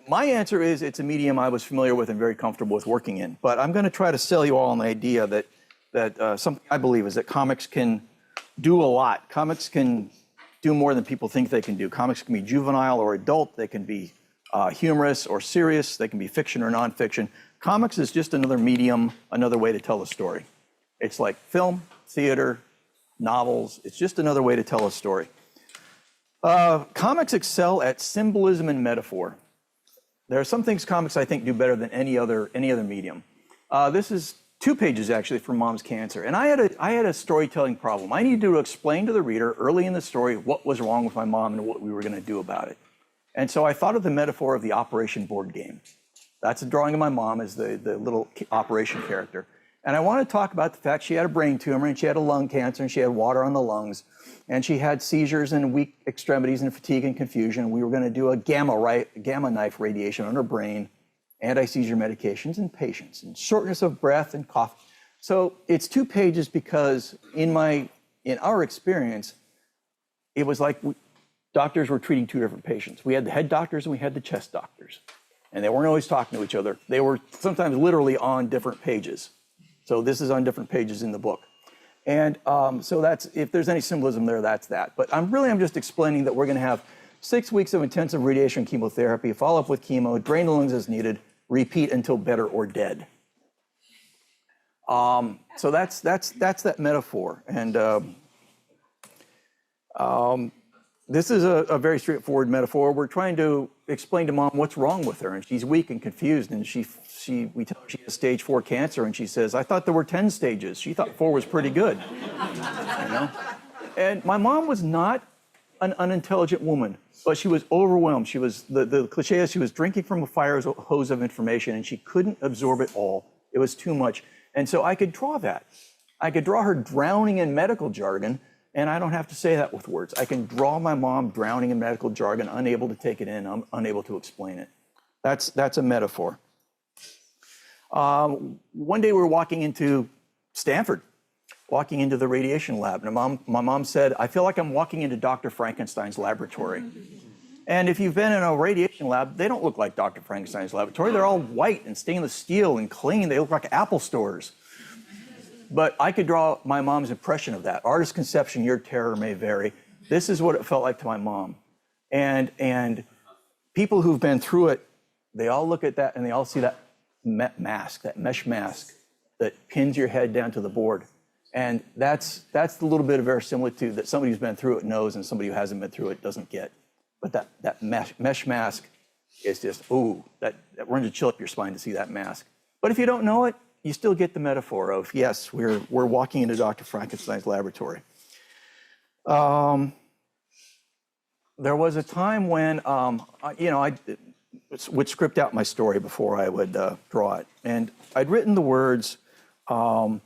my answer is it's a medium I was familiar with and very comfortable with working in. But I'm going to try to sell you all an idea that something I believe is that comics can do a lot. Comics can do more than people think they can do. Comics can be juvenile or adult. They can be humorous or serious. They can be fiction or nonfiction. Comics is just another medium, another way to tell a story. It's like film, theater, novels. It's just another way to tell a story. Comics excel at symbolism and metaphor. There are some things comics I think do better than any other medium. This is 2 pages actually from Mom's Cancer, and I had a storytelling problem. I needed to explain to the reader early in the story what was wrong with my mom and what we were going to do about it. And so I thought of the metaphor of the Operation board game. That's a drawing of my mom as the little Operation character. And I want to talk about the fact she had a brain tumor and she had a lung cancer and she had water on the lungs and she had seizures and weak extremities and fatigue and confusion. We were going to do a gamma knife radiation on her brain, anti-seizure medications and patience, and shortness of breath and cough. So it's 2 pages because in our experience, it was like doctors were treating 2 different patients. We had the head doctors and we had the chest doctors. And they weren't always talking to each other. They were sometimes literally on different pages. So this is on different pages in the book. And so that's, if there's any symbolism there, that's that. But I'm just explaining that we're going to have 6 weeks of intensive radiation chemotherapy, follow up with chemo, drain the lungs as needed, repeat until better or dead. So that's that metaphor. And this is a very straightforward metaphor. We're trying to explain to Mom what's wrong with her, and she's weak and confused, and we tell her she has stage 4 cancer, and she says, I thought there were 10 stages. She thought 4 was pretty good, you know? And my mom was not an unintelligent woman, but she was overwhelmed. She was, the cliche is she was drinking from a fire hose of information, and she couldn't absorb it all. It was too much. And so I could draw that. I could draw her drowning in medical jargon, and I don't have to say that with words. I can draw my mom drowning in medical jargon, unable to take it in, unable to explain it. That's a metaphor. One day we were walking into Stanford, walking into the radiation lab, and my mom said, I feel like I'm walking into Dr. Frankenstein's laboratory. And if you've been in a radiation lab, they don't look like Dr. Frankenstein's laboratory. They're all white and stainless steel and clean. They look like Apple stores. But I could draw my mom's impression of that. Artist's conception, your terror may vary. This is what it felt like to my mom. And people who've been through it, they all look at that and they all see that mask, that mesh mask that pins your head down to the board. And that's the little bit of verisimilitude that somebody who's been through it knows and somebody who hasn't been through it doesn't get. But that mesh mask is just, ooh, that runs a chill up your spine to see that mask. But if you don't know it, you still get the metaphor of, yes, we're walking into Dr. Frankenstein's laboratory. There was a time when, I would script out my story before I would draw it. And I'd written the words, balancing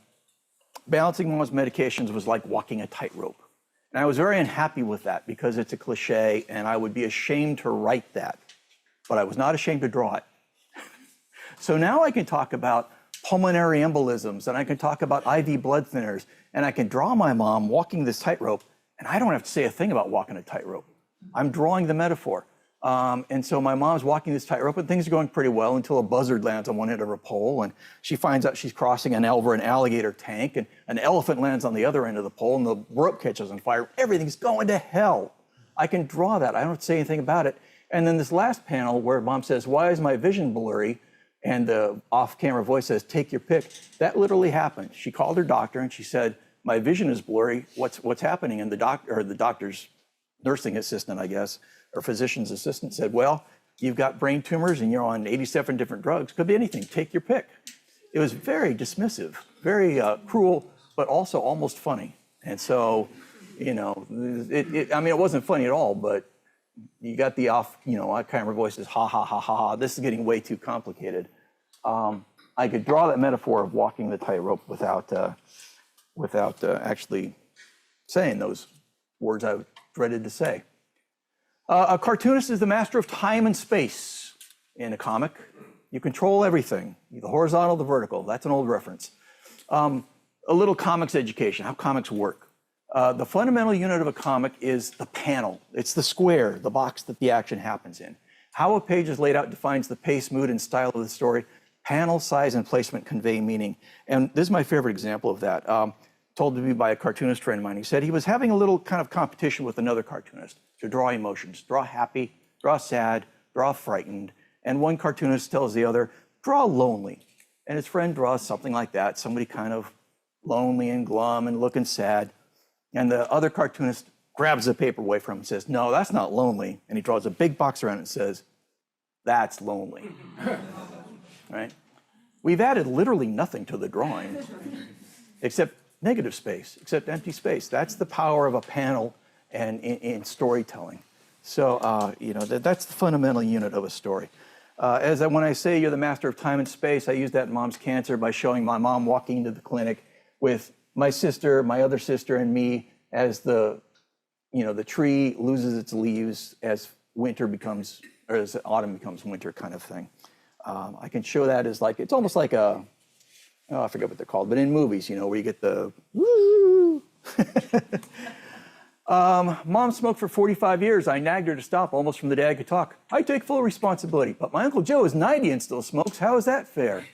Mom's medications was like walking a tightrope. And I was very unhappy with that because it's a cliche and I would be ashamed to write that. But I was not ashamed to draw it. So now I can talk about pulmonary embolisms, and I can talk about IV blood thinners, and I can draw my mom walking this tightrope, and I don't have to say a thing about walking a tightrope. I'm drawing the metaphor. And so my mom's walking this tightrope, and things are going pretty well until a buzzard lands on one end of her pole, and she finds out she's crossing an alligator tank, and an elephant lands on the other end of the pole, and the rope catches on fire. Everything's going to hell. I can draw that. I don't have to say anything about it. And then this last panel where Mom says, why is my vision blurry? And the off-camera voice says, take your pick. That literally happened. She called her doctor and she said, my vision is blurry. What's happening? And the doctor's nursing assistant, I guess, or physician's assistant said, well, you've got brain tumors and you're on 87 different drugs. Could be anything. Take your pick. It was very dismissive, very cruel, but also almost funny. And so You know, I mean, it wasn't funny at all, but you got the camera voices, ha, ha, ha, ha, ha. This is getting way too complicated. I could draw that metaphor of walking the tightrope without actually saying those words I dreaded to say. A cartoonist is the master of time and space. In a comic, you control everything, the horizontal, the vertical. That's an old reference. A little comics education, how comics work. The fundamental unit of a comic is the panel. It's the square, the box that the action happens in. How a page is laid out defines the pace, mood, and style of the story. Panel, size, and placement convey meaning. And this is my favorite example of that. Told to me by a cartoonist friend of mine. He said he was having a little kind of competition with another cartoonist to draw emotions. Draw happy, draw sad, draw frightened. And one cartoonist tells the other, draw lonely. And his friend draws something like that, somebody kind of lonely and glum and looking sad. And the other cartoonist grabs the paper away from him and says, no, that's not lonely. And he draws a big box around it and says, that's lonely. Right? We've added literally nothing to the drawing except negative space, except empty space. That's the power of a panel and in storytelling. So, that's the fundamental unit of a story. When I say you're the master of time and space, I use that in Mom's Cancer by showing my mom walking into the clinic with my sister, my other sister, and me as the tree loses its leaves as as autumn becomes winter kind of thing. I can show that as it's almost like I forget what they're called, but in movies, where you get the woo. Mom smoked for 45 years. I nagged her to stop almost from the day I could talk. I take full responsibility, but my Uncle Joe is 90 and still smokes. How is that fair?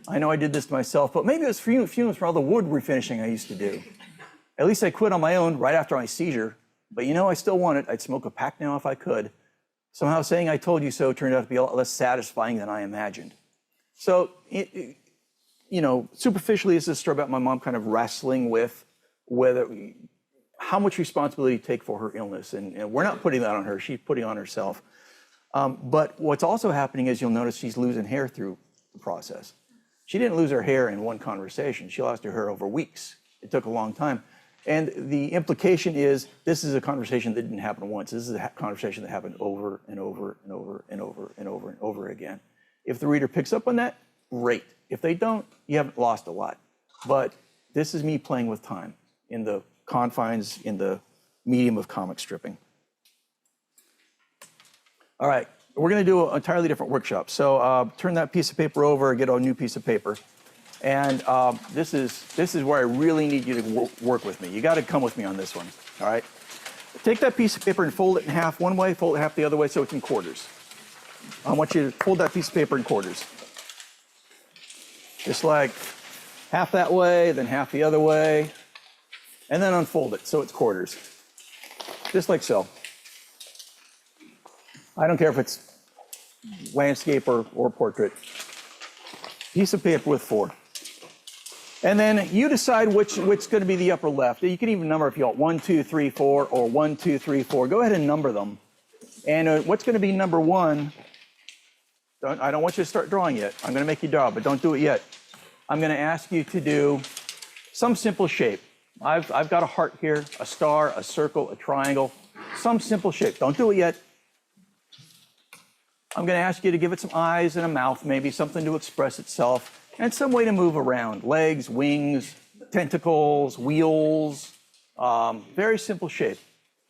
I know I did this to myself, but maybe it was fumes from all the wood refinishing I used to do. At least I quit on my own right after my seizure, but I still want it. I'd smoke a pack now if I could. Somehow saying I told you so turned out to be a lot less satisfying than I imagined. So, superficially, it's a story about my mom kind of wrestling with how much responsibility to take for her illness. And we're not putting that on her, she's putting it on herself. But what's also happening is you'll notice she's losing hair through the process. She didn't lose her hair in one conversation. She lost her hair over weeks. It took a long time. And the implication is this is a conversation that didn't happen once. This is a conversation that happened over and over and over and over and over and over again. If the reader picks up on that, great. If they don't, you haven't lost a lot. But this is me playing with time in the confines, in the medium of comic stripping. All right, we're going to do an entirely different workshop. So turn that piece of paper over, get a new piece of paper. And this is where I really need you to work with me. You got to come with me on this one, all right? Take that piece of paper and fold it in half one way, fold it half the other way so it's in quarters. I want you to fold that piece of paper in quarters. Just like half that way, then half the other way, and then unfold it so it's quarters. Just like so. I don't care if it's landscape or portrait. Piece of paper with 4. And then you decide which going to be the upper left. You can even number if you want 1, 2, 3, 4, or 1, 2, 3, 4. Go ahead and number them. And what's going to be number 1? I don't want you to start drawing yet. I'm going to make you draw, but don't do it yet. I'm going to ask you to do some simple shape. I've got a heart here, a star, a circle, a triangle, some simple shape. Don't do it yet. I'm going to ask you to give it some eyes and a mouth, maybe something to express itself, and some way to move around. Legs, wings, tentacles, wheels, very simple shape,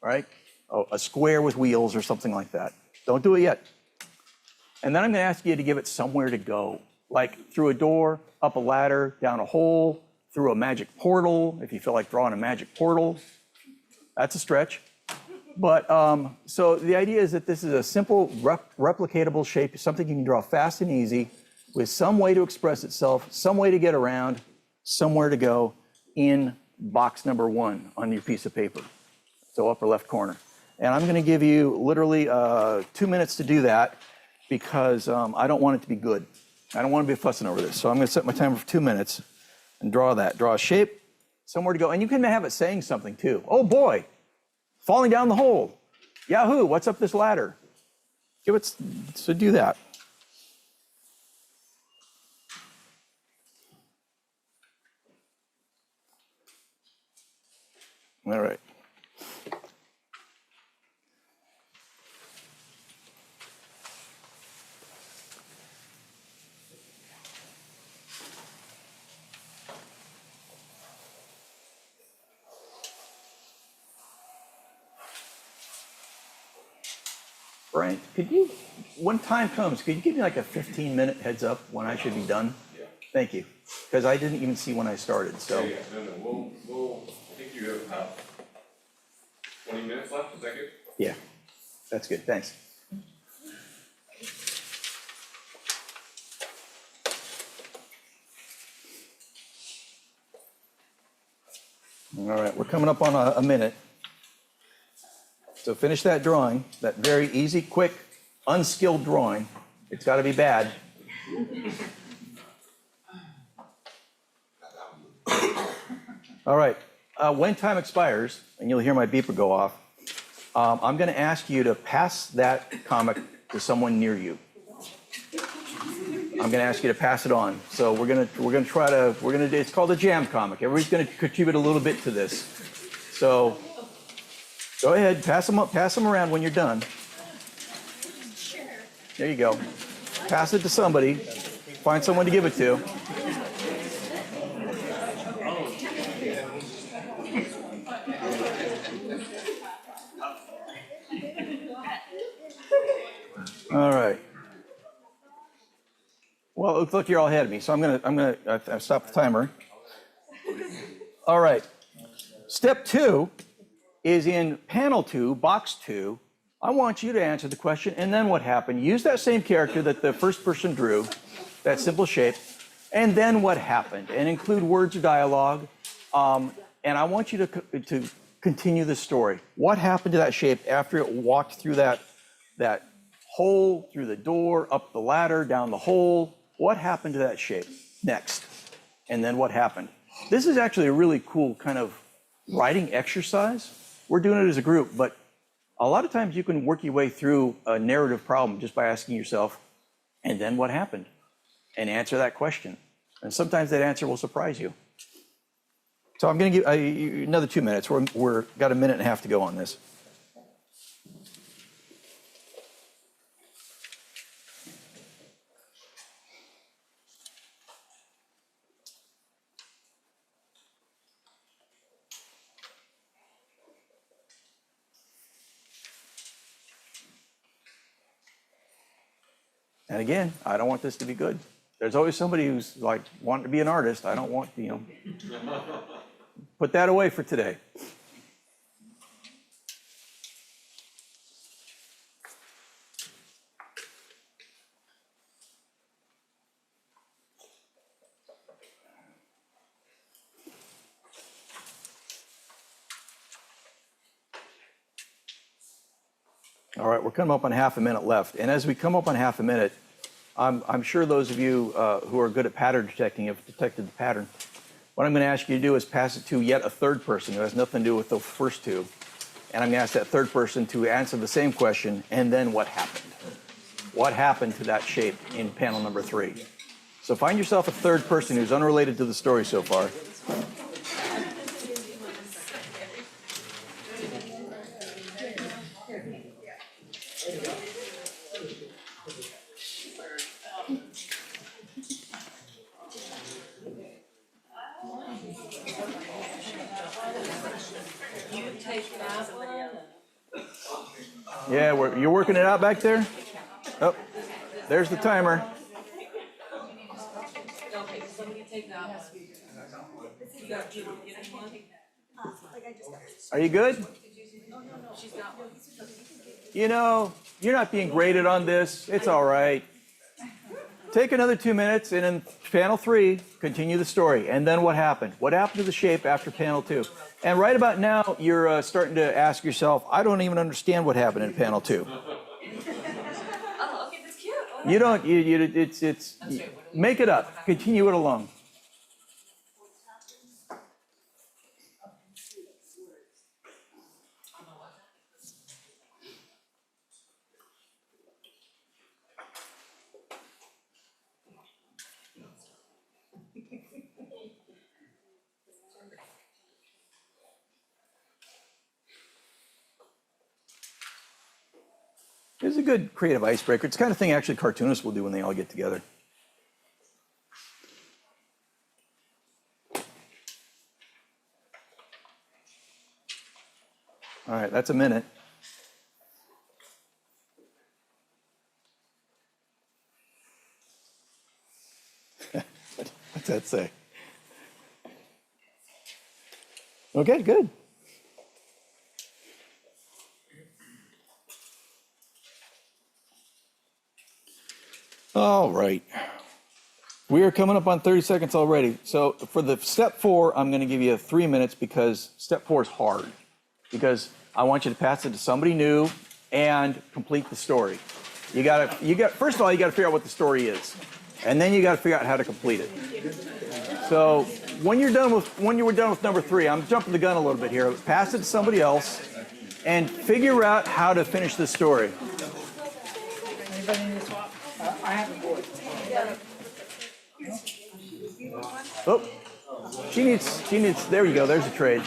right? Oh, a square with wheels or something like that. Don't do it yet. And then I'm going to ask you to give it somewhere to go, like through a door, up a ladder, down a hole, through a magic portal, if you feel like drawing a magic portal. That's a stretch. But so the idea is that this is a simple, replicatable shape, something you can draw fast and easy, with some way to express itself, some way to get around, somewhere to go in box number 1 on your piece of paper. So upper left corner. And I'm going to give you literally 2 minutes to do that because I don't want it to be good. I don't want to be fussing over this. So I'm going to set my timer for 2 minutes and draw that. Draw a shape, somewhere to go. And you can have it saying something too. Oh boy, falling down the hole. Yahoo, what's up this ladder? So do that. All right. Bryant, could you, when time comes, could you give me like a 15-minute heads up when I should be done? Yeah. Thank you, because I didn't even see when I started, so. No, I think you have about 20 minutes left, is that good? Yeah, that's good, thanks. All right, we're coming up on a minute. So finish that drawing, that very easy, quick, unskilled drawing. It's got to be bad. All right, when time expires, and you'll hear my beeper go off, I'm going to ask you to pass that comic to someone near you. I'm going to ask you to pass it on. So we're going to try to, it's called a jam comic. Everybody's going to contribute a little bit to this. So go ahead, pass them around when you're done. There you go. Pass it to somebody. Find someone to give it to. All right. Well, it looks like you're all ahead of me, so I'm gonna stop the timer. All right. Step 2 is in panel 2, box 2. I want you to answer the question, and then what happened? Use that same character that the first person drew, that simple shape, and then what happened, and include words or dialogue. And I want you to continue the story. What happened to that shape after it walked through that hole, through the door, up the ladder, down the hole? What happened to that shape next? And then what happened? This is actually a really cool kind of writing exercise. We're doing it as a group, but a lot of times you can work your way through a narrative problem just by asking yourself, and then what happened? And answer that question. And sometimes that answer will surprise you. So I'm going to give you another 2 minutes. We're got a minute and a half to go on this. And again, I don't want this to be good. There's always somebody who's like wanting to be an artist. I don't want, put that away for today. All right, we're coming up on half a minute left. And as we come up on half a minute, I'm sure those of you who are good at pattern detecting have detected the pattern. What I'm going to ask you to do is pass it to yet a third person who has nothing to do with the first two. And I'm going to ask that third person to answer the same question, and then what happened? What happened to that shape in panel number 3? So find yourself a third person who's unrelated to the story so far. Yeah, you're working it out back there? Oh, there's the timer. Are you good? You're not being graded on this. It's all right. Take another 2 minutes, and in panel 3, continue the story. And then what happened? What happened to the shape after panel 2? And right about now, you're starting to ask yourself, I don't even understand what happened in panel 2. Oh, okay, that's cute. You don't, make it up. Continue it along. It's a good creative icebreaker. It's the kind of thing actually cartoonists will do when they all get together. All right, that's a minute. What's that say? Okay, good. All right. We are coming up on 30 seconds already. So for the step 4, I'm going to give you 3 minutes because step 4 is hard. Because I want you to pass it to somebody new and complete the story. First of all, you got to figure out what the story is, and then you got to figure out how to complete it. So when you were done with number 3, I'm jumping the gun a little bit here. Pass it to somebody else and figure out how to finish the story. Anybody need to swap? I have a board. Oh, she needs, there you go, there's a trade.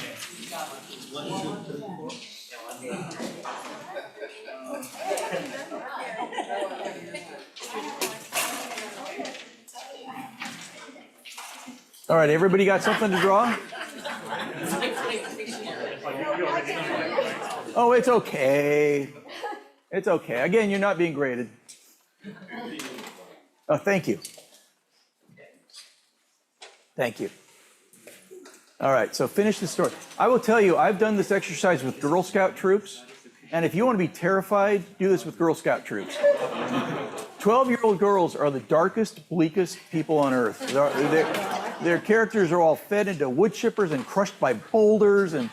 All right, everybody got something to draw? Oh, it's okay. It's okay. Again, you're not being graded. Oh, thank you. Thank you. All right, so finish the story. I will tell you, I've done this exercise with Girl Scout troops, and if you want to be terrified, do this with Girl Scout troops. 12-year-old girls are the darkest, bleakest people on earth. Their characters are all fed into wood chippers and crushed by boulders, and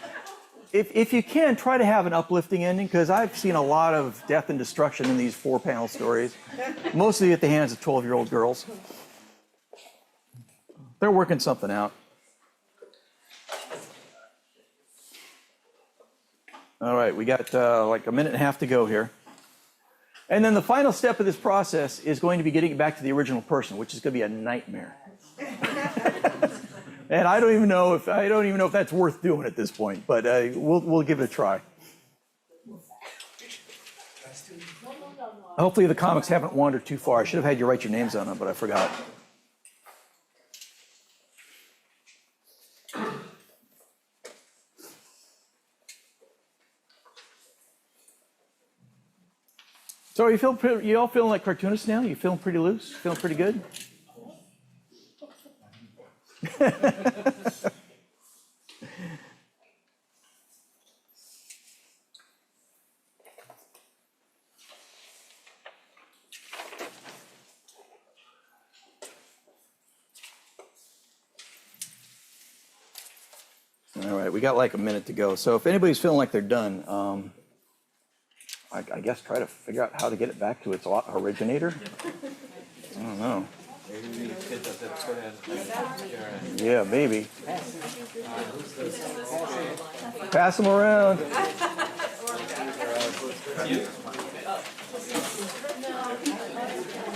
if you can, try to have an uplifting ending, because I've seen a lot of death and destruction in these 4-panel stories, mostly at the hands of 12-year-old girls. They're working something out. All right, we got like a minute and a half to go here. And then the final step of this process is going to be getting it back to the original person, which is going to be a nightmare. And I don't even know if that's worth doing at this point, but we'll give it a try. Hopefully the comics haven't wandered too far. I should have had you write your names on them, but I forgot. So you all feeling like cartoonists now? You feeling pretty loose? Feeling pretty good? All right, we got like a minute to go. So if anybody's feeling like they're done, I guess try to figure out how to get it back to its originator. I don't know. Yeah, maybe. Pass them around.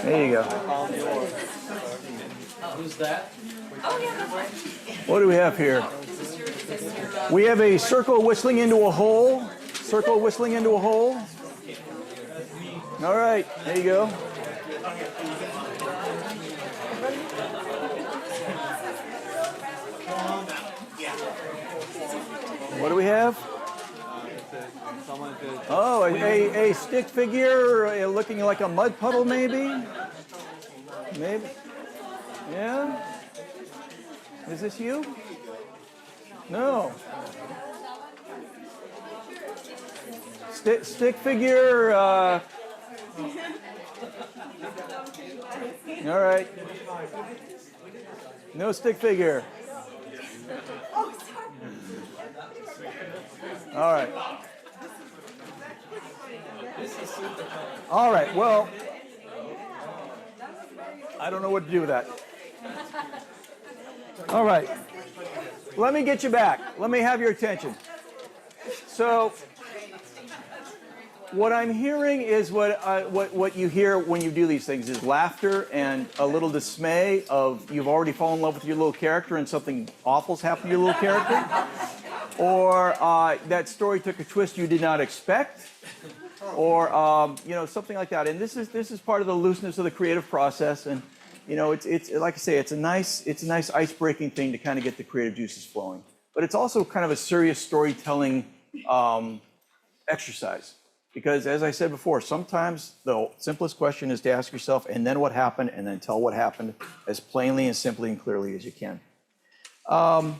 There you go. Who's that? What do we have here? We have a circle whistling into a hole. Circle whistling into a hole. All right, there you go. What do we have? Oh, a stick figure looking like a mud puddle, maybe? Maybe. Yeah? Is this you? No. Stick figure. All right. No stick figure. All right. All right, well, I don't know what to do with that. All right. Let me get you back. Let me have your attention. So, what I'm hearing is what you hear when you do these things is laughter and a little dismay of you've already fallen in love with your little character and something awful's happened to your little character. Or that story took a twist you did not expect. Or something like that. And this is part of the looseness of the creative process. And it's like I say, it's a nice ice-breaking thing to kind of get the creative juices flowing. But it's also kind of a serious storytelling exercise. Because as I said before, sometimes the simplest question is to ask yourself, and then what happened, and then tell what happened as plainly and simply and clearly as you can. I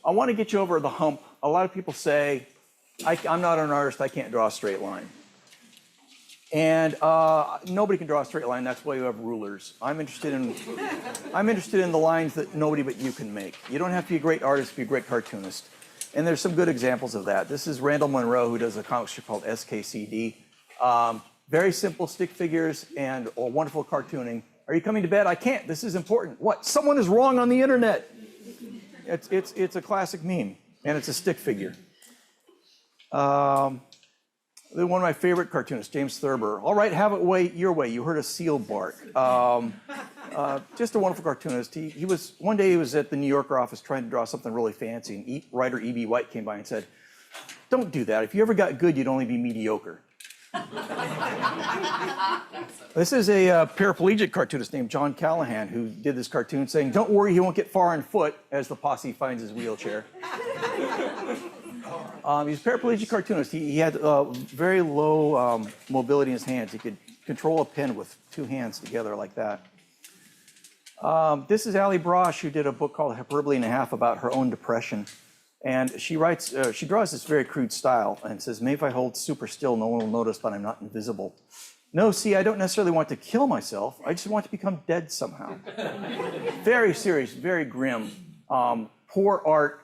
want to get you over the hump. A lot of people say, I'm not an artist, I can't draw a straight line. And nobody can draw a straight line, that's why you have rulers. I'm interested in the lines that nobody but you can make. You don't have to be a great artist to be a great cartoonist. And there's some good examples of that. This is Randall Munroe, who does a comic strip called SKCD. Very simple stick figures and wonderful cartooning. Are you coming to bed? I can't, this is important. What, someone is wrong on the internet. It's a classic meme, and it's a stick figure. One of my favorite cartoonists, James Thurber. All right, have it your way. You heard a seal bark. Just a wonderful cartoonist. One day he was at the New Yorker office trying to draw something really fancy, and writer E.B. White came by and said, "Don't do that. If you ever got good, you'd only be mediocre." This is a paraplegic cartoonist named John Callahan who did this cartoon saying, "Don't worry, he won't get far on foot," as the posse finds his wheelchair. He's a paraplegic cartoonist. He had very low mobility in his hands. He could control a pen with two hands together like that. This is Ali Brosh, who did a book called Hyperbole and a Half about her own depression. And she draws this very crude style and says, "Maybe if I hold super still, no one will notice that I'm not invisible. No, see, I don't necessarily want to kill myself. I just want to become dead somehow." Very serious, very grim. Poor art,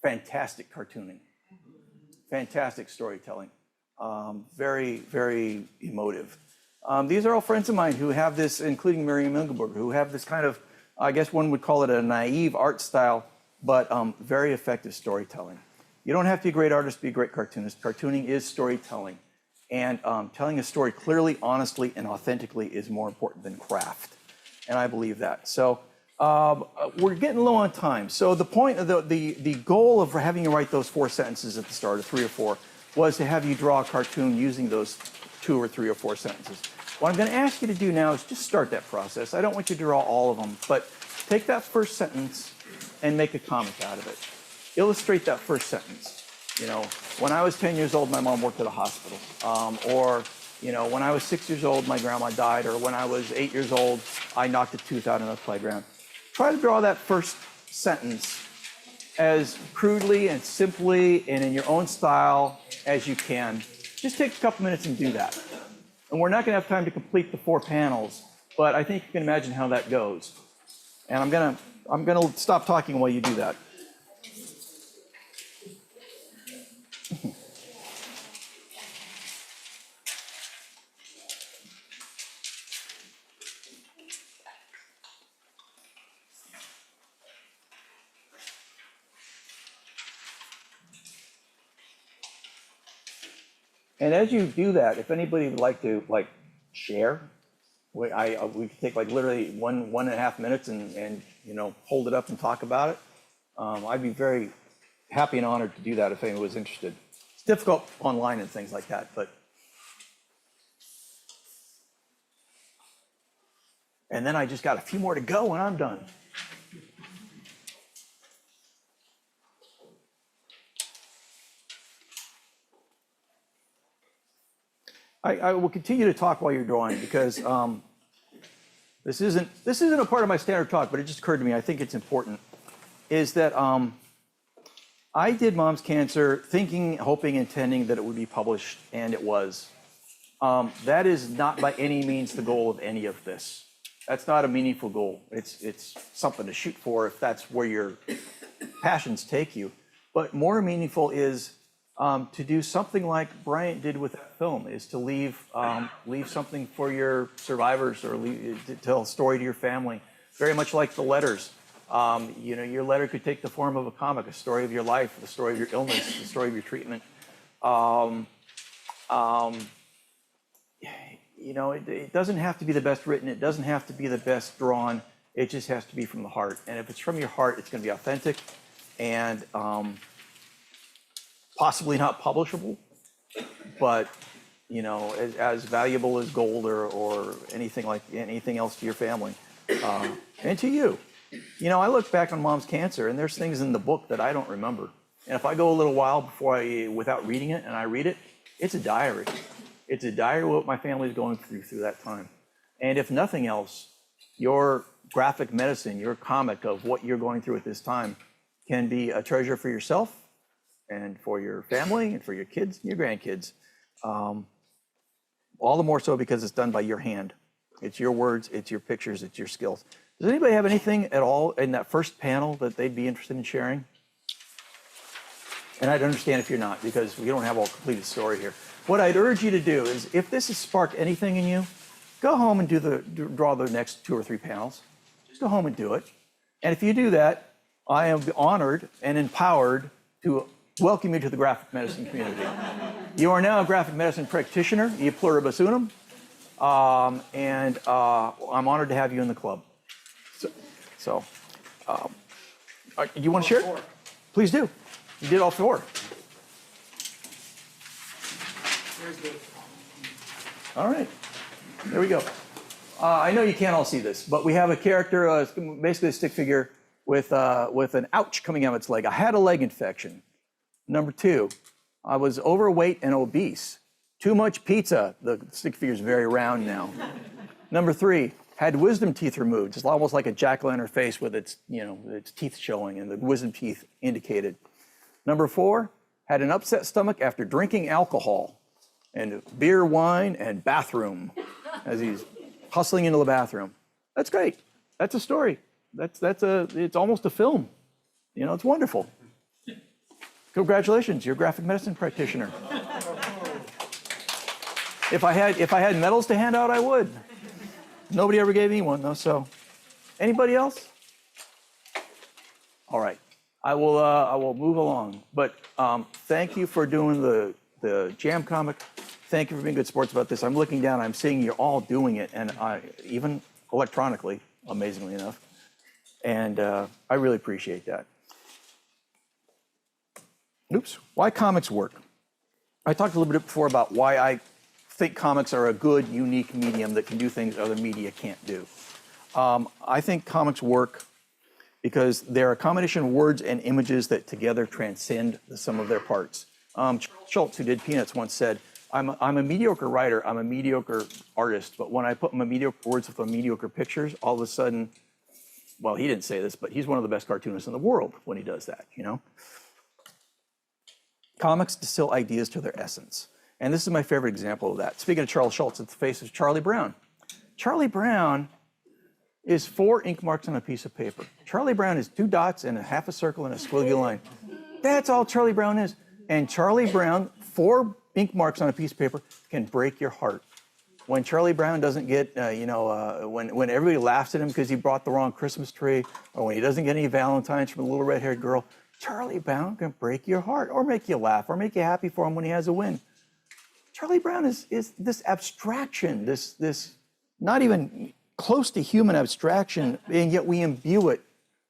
fantastic cartooning. Fantastic storytelling. Very, very emotive. These are all friends of mine who have this, including Miriam Engelberg, who have this kind of, I guess one would call it a naive art style, but very effective storytelling. You don't have to be a great artist to be a great cartoonist. Cartooning is storytelling. And telling a story clearly, honestly, and authentically is more important than craft. And I believe that. So we're getting low on time. So the point of the goal of having you write those 4 sentences at the start, or 3 or 4, was to have you draw a cartoon using those 2 or 3 or 4 sentences. What I'm going to ask you to do now is just start that process. I don't want you to draw all of them, but take that first sentence and make a comic out of it. Illustrate that first sentence. You know, when I was 10 years old, my mom worked at a hospital. Or, you know, when I was 6 years old, my grandma died. Or when I was 8 years old, I knocked a tooth out on a playground. Try to draw that first sentence as crudely and simply and in your own style as you can. Just take a couple minutes and do that. And we're not going to have time to complete the 4 panels, but I think you can imagine how that goes. And I'm gonna stop talking while you do that. And as you do that, if anybody would like to share, we could take literally one and a half minutes and you know, hold it up and talk about it. I'd be very happy and honored to do that if anyone was interested. It's difficult online and things like that, but. And then I just got a few more to go and I'm done. I will continue to talk while you're drawing because this isn't a part of my standard talk, but it just occurred to me, I think it's important, is that I did Mom's Cancer thinking, hoping, intending that it would be published, and it was. That is not by any means the goal of any of this. That's not a meaningful goal. It's something to shoot for if that's where your passions take you. But more meaningful is to do something like Bryant did with that film, is to leave something for your survivors, or to tell a story to your family, very much like the letters. You know, your letter could take the form of a comic, a story of your life, the story of your illness, the story of your treatment. You know, it doesn't have to be the best written, it doesn't have to be the best drawn, it just has to be from the heart. And if it's from your heart, it's going to be authentic and possibly not publishable, but you know, as valuable as gold or anything else to your family and to you. You know, I look back on Mom's Cancer, and there's things in the book that I don't remember. And if I go a little while without reading it, and I read it, it's a diary. It's a diary of what my family's going through that time. And if nothing else, your graphic medicine, your comic of what you're going through at this time can be a treasure for yourself and for your family and for your kids and your grandkids. All the more so because it's done by your hand. It's your words, it's your pictures, it's your skills. Does anybody have anything at all in that first panel that they'd be interested in sharing? And I'd understand if you're not, because we don't have a completed story here. What I'd urge you to do is, if this has sparked anything in you, go home and draw the next 2 or 3 panels. Just go home and do it. And if you do that, I am honored and empowered to welcome you to the graphic medicine community. You are now a graphic medicine practitioner, e pluribus unum, and I'm honored to have you in the club. So, you want to share? Please do. You did all 4. All right, there we go. I know you can't all see this, but we have a character, basically a stick figure with an ouch coming out of its leg. I had a leg infection. Number 2, I was overweight and obese. Too much pizza. The stick figure is very round now. Number 3, had wisdom teeth removed. It's almost like a jack-o'-lantern face with its teeth showing and the wisdom teeth indicated. Number 4, had an upset stomach after drinking alcohol and beer, wine, and bathroom as he's hustling into the bathroom. That's great. That's a story. It's almost a film. It's wonderful. Congratulations, you're a graphic medicine practitioner. If I had medals to hand out, I would. Nobody ever gave me one though, so. Anybody else? All right, I will move along. But thank you for doing the jam comic. Thank you for being good sports about this. I'm looking down, I'm seeing you're all doing it, and even electronically, amazingly enough. And I really appreciate that. Oops, why comics work. I talked a little bit before about why I think comics are a good, unique medium that can do things other media can't do. I think comics work because they're a combination of words and images that together transcend the sum of their parts. Charles Schulz, who did Peanuts, once said, I'm a mediocre writer, I'm a mediocre artist, but when I put my mediocre words with my mediocre pictures, all of a sudden, well, he didn't say this, but he's one of the best cartoonists in the world when he does that, Comics distill ideas to their essence. And this is my favorite example of that. Speaking of Charles Schulz, it's the face of Charlie Brown. Charlie Brown is 4 ink marks on a piece of paper. Charlie Brown is 2 dots and a half a circle and a squiggly line. That's all Charlie Brown is. And Charlie Brown, 4 ink marks on a piece of paper can break your heart. When Charlie Brown doesn't get, when everybody laughs at him because he brought the wrong Christmas tree, or when he doesn't get any Valentines from a little red-haired girl, Charlie Brown can break your heart or make you laugh or make you happy for him when he has a win. Charlie Brown is this abstraction, this not even close to human abstraction, and yet we imbue it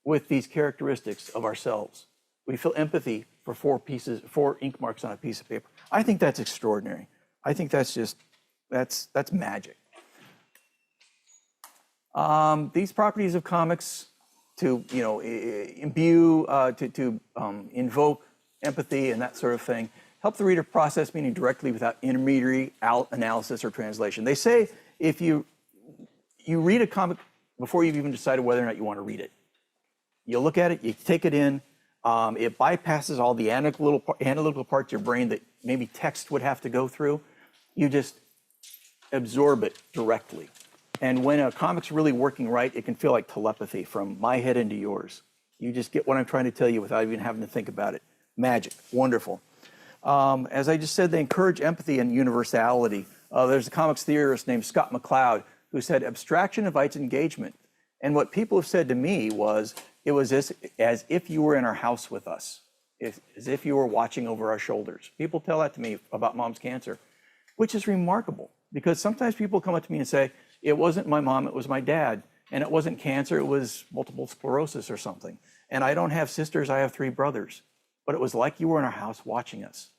with these characteristics of ourselves. We feel empathy for 4 ink marks on a piece of paper. I think that's extraordinary. I think that's magic. These properties of comics to imbue, to invoke empathy and that sort of thing, help the reader process meaning directly without intermediary analysis or translation. They say if you read a comic before you've even decided whether or not you want to read it. You look at it, you take it in, it bypasses all the analytical parts of your brain that maybe text would have to go through. You just absorb it directly. And when a comic's really working right, it can feel like telepathy from my head into yours. You just get what I'm trying to tell you without even having to think about it. Magic, wonderful. As I just said, they encourage empathy and universality. There's a comics theorist named Scott McCloud who said abstraction invites engagement. And what people have said to me was, it was as if you were in our house with us, as if you were watching over our shoulders. People tell that to me about mom's cancer, which is remarkable because sometimes people come up to me and say, it wasn't my mom, it was my dad. And it wasn't cancer, it was multiple sclerosis or something. And I don't have sisters, I have 3 brothers. But it was like you were in our house watching us.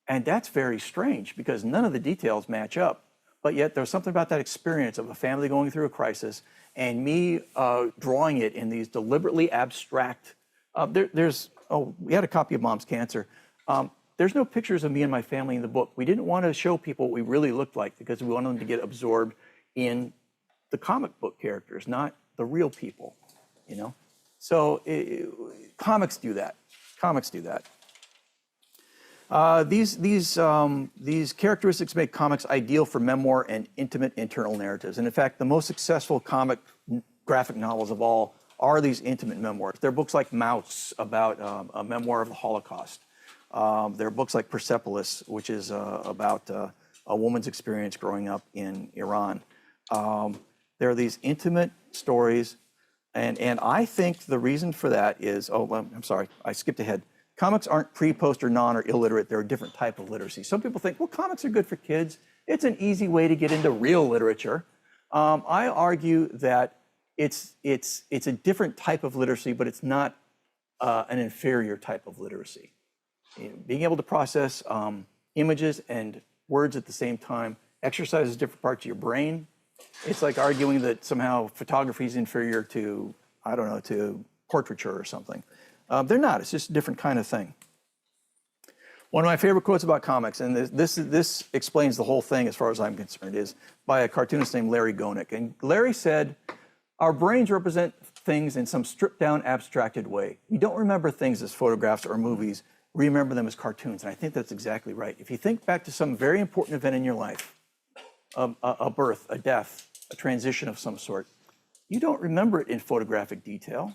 And that's very strange because none of the details match up. But yet there's something about that experience of a family going through a crisis and me drawing it in these deliberately abstract, we had a copy of Mom's Cancer. there's no pictures of me and my family in the book. We didn't want to show people what we really looked like because we wanted them to get absorbed in the comic book characters, not the real people, you know? So comics do that. Comics do that. These characteristics make comics ideal for memoir and intimate internal narratives. And in fact, the most successful comic graphic novels of all are these intimate memoirs. There are books like Mouse about a memoir of the Holocaust. There are books like Persepolis, which is about a woman's experience growing up in Iran. There are these intimate stories, and I think the reason for that is, I'm sorry, I skipped ahead. Comics aren't pre, post, or non, or illiterate. They're a different type of literacy. Some people think, well, comics are good for kids. It's an easy way to get into real literature. I argue that it's a different type of literacy, but it's not an inferior type of literacy. You know, being able to process images and words at the same time exercises different parts of your brain. It's like arguing that somehow photography is inferior to, I don't know, to portraiture or something. They're not. It's just a different kind of thing. One of my favorite quotes about comics, and this explains the whole thing as far as I'm concerned, is by a cartoonist named Larry Gonick. And Larry said, our brains represent things in some stripped down, abstracted way. We don't remember things as photographs or movies. We remember them as cartoons. And I think that's exactly right. If you think back to some very important event in your life, a birth, a death, a transition of some sort, you don't remember it in photographic detail.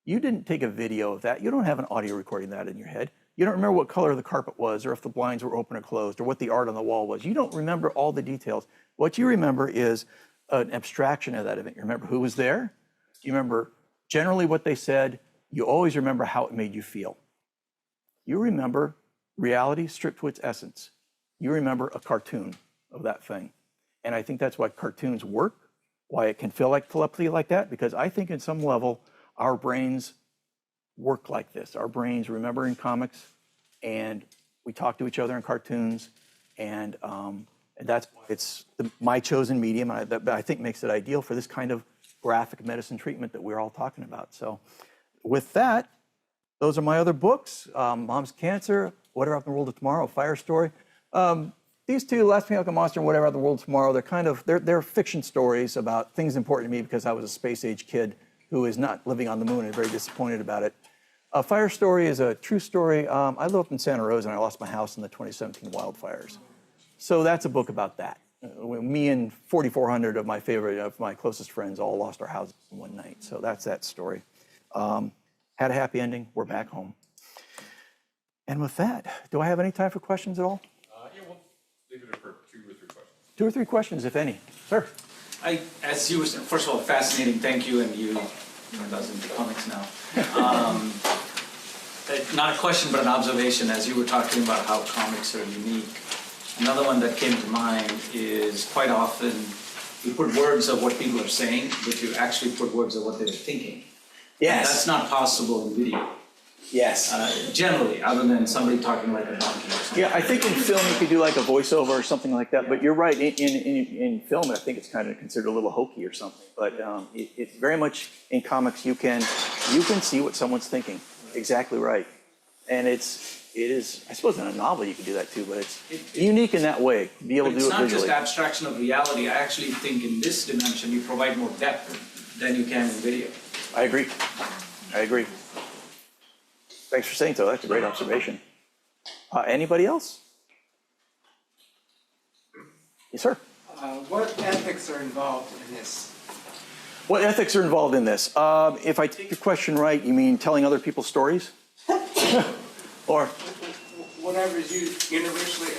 You didn't take a video of that. You don't have an audio recording of that in your head. You don't remember what color the carpet was, or if the blinds were open or closed, or what the art on the wall was. You don't remember all the details. What you remember is an abstraction of that event. You remember who was there. You remember generally what they said. You always remember how it made you feel. You remember reality stripped to its essence. You remember a cartoon of that thing. And I think that's why cartoons work, why it can feel like telepathy like that, because I think in some level, our brains work like this. Our brains remember in comics, and we talk to each other in cartoons, and that's it's my chosen medium. That I think makes it ideal for this kind of graphic medicine treatment that we're all talking about. So, with that, those are my other books: Mom's Cancer, Whatever Happened in the World of Tomorrow, Fire Story. These two, Last Me Like a Monster and Whatever Happened in the World of Tomorrow, they're fiction stories about things important to me because I was a space-age kid who is not living on the moon and very disappointed about it. Fire Story is a true story. I live up in Santa Rosa and I lost my house in the 2017 wildfires. So that's a book about that. Me and 4,400 of my closest friends all lost our houses in one night. So that's that story. Had a happy ending. We're back home. And with that, do I have any time for questions at all? Yeah, we'll leave it for 2 or 3 questions. 2 or 3 questions, if any. Sir. As you were, first of all, fascinating, thank you, and you turned us into comics now. Not a question, but an observation, as you were talking about how comics are unique. Another one that came to mind is quite often you put words of what people are saying, but you actually put words of what they're thinking. Yes. And that's not possible in video. Yes. Generally, other than somebody talking like a donkey or something. Yeah, I think in film you could do like a voiceover or something like that, but you're right, in film I think it's kind of considered a little hokey or something, but it's very much in comics you can see what someone's thinking, exactly right. And it is, I suppose in a novel you can do that too, but it's unique in that way, to be able to do it visually. It's not just abstraction of reality. I actually think in this dimension you provide more depth than you can in video. I agree. Thanks for saying so. That's a great observation. Anybody else? Yes, sir. What ethics are involved in this? What ethics are involved in this? If I take your question right, you mean telling other people's stories? Or? Whatever is universally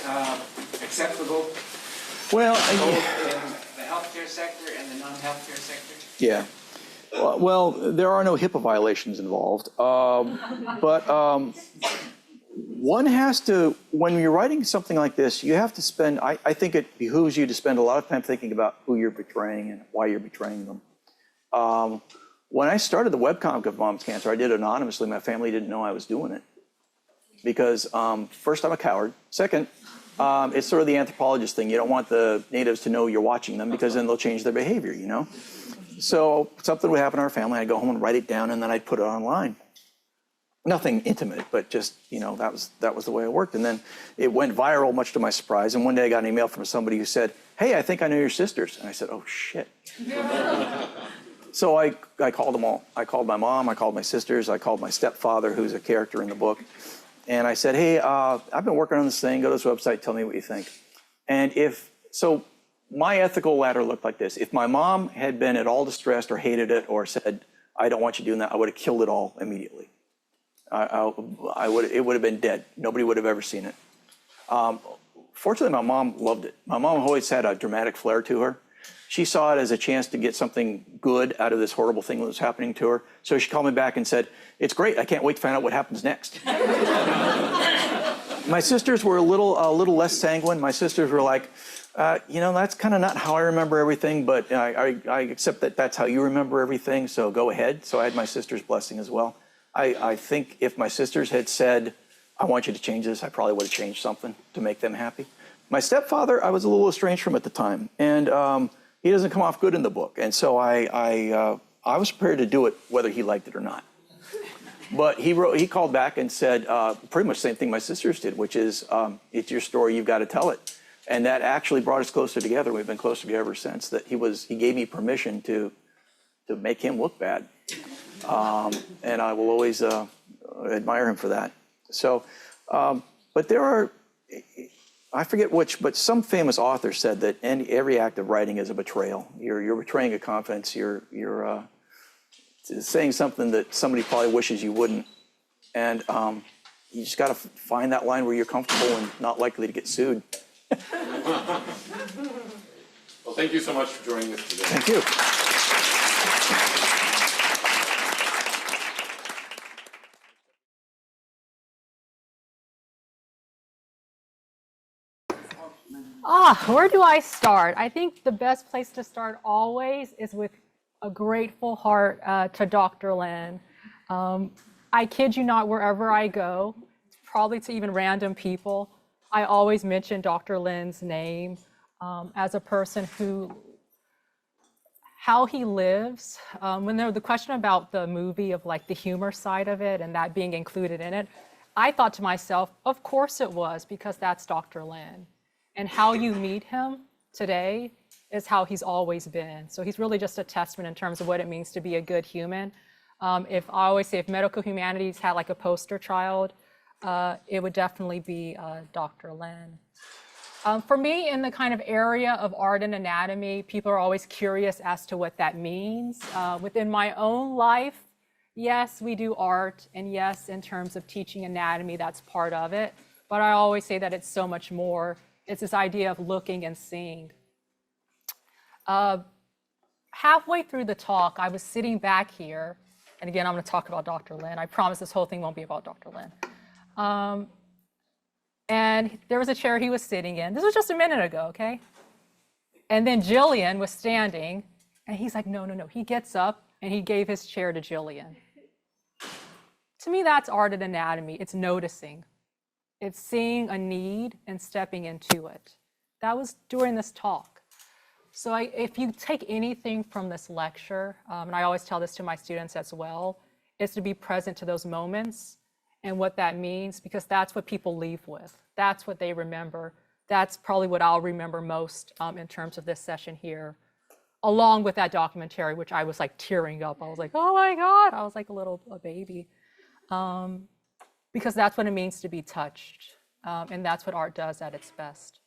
acceptable. Well, both in the healthcare sector and the non-healthcare sector. Yeah. Well, there are no HIPAA violations involved, but one has to, when you're writing something like this, you have to spend, I think it behooves you to spend a lot of time thinking about who you're betraying and why you're betraying them. When I started the webcomic of Mom's Cancer, I did it anonymously. My family didn't know I was doing it. Because first, I'm a coward. Second, it's sort of the anthropologist thing. You don't want the natives to know you're watching them because then they'll change their behavior, you know? So something would happen in our family, I'd go home and write it down, and then I'd put it online. Nothing intimate, but just, that was the way it worked. And then it went viral, much to my surprise. And one day I got an email from somebody who said, "Hey, I think I know your sisters." And I said, "Oh, shit." So I called them all. I called my mom, I called my sisters, I called my stepfather, who's a character in the book. And I said, "Hey, I've been working on this thing. Go to this website, tell me what you think." And so my ethical ladder looked like this. If my mom had been at all distressed or hated it or said, "I don't want you doing that," I would have killed it all immediately. It would have been dead. Nobody would have ever seen it. Fortunately, my mom loved it. My mom always had a dramatic flair to her. She saw it as a chance to get something good out of this horrible thing that was happening to her. So she called me back and said, "It's great. I can't wait to find out what happens next." My sisters were a little less sanguine. My sisters were like, "That's kind of not how I remember everything, but I accept that that's how you remember everything, so go ahead." So I had my sister's blessing as well. I think if my sisters had said, "I want you to change this," I probably would have changed something to make them happy. My stepfather, I was a little estranged from at the time, and he doesn't come off good in the book. And so I was prepared to do it whether he liked it or not. But he called back and said pretty much the same thing my sisters did, which is, "It's your story, you've got to tell it." And that actually brought us closer together. We've been closer together ever since. That he gave me permission to make him look bad. And I will always admire him for that. So, but there are, I forget which, but some famous author said that every act of writing is a betrayal. You're betraying a confidence. You're saying something that somebody probably wishes you wouldn't. And you just got to find that line where you're comfortable and not likely to get sued. Well, thank you so much for joining us today. Thank you. Where do I start? I think the best place to start always is with a grateful heart to Dr. Lin. I kid you not, wherever I go, probably to even random people, I always mention Dr. Lin's name as a person how he lives. When there was the question about the movie of like the humor side of it and that being included in it, I thought to myself, of course it was, because that's Dr. Lin. And how you meet him today is how he's always been. So he's really just a testament in terms of what it means to be a good human. I always say if medical humanities had like a poster child, it would definitely be Dr. Lin. For me, in the kind of area of art and anatomy, people are always curious as to what that means. Within my own life, yes, we do art, and yes, in terms of teaching anatomy, that's part of it. But I always say that it's so much more. It's this idea of looking and seeing. Halfway through the talk, I was sitting back here, and again, I'm going to talk about Dr. Lin. I promise this whole thing won't be about Dr. Lin. And there was a chair he was sitting in. This was just a minute ago, okay? And then Jillian was standing, and he's like, no. He gets up, and he gave his chair to Jillian. To me, that's art and anatomy. It's noticing. It's seeing a need and stepping into it. That was during this talk. So if you take anything from this lecture, and I always tell this to my students as well, is to be present to those moments and what that means, because that's what people leave with. That's what they remember. That's probably what I'll remember most in terms of this session here, along with that documentary, which I was like tearing up. I was like, oh my God, I was like a baby. Because that's what it means to be touched. And that's what art does at its best.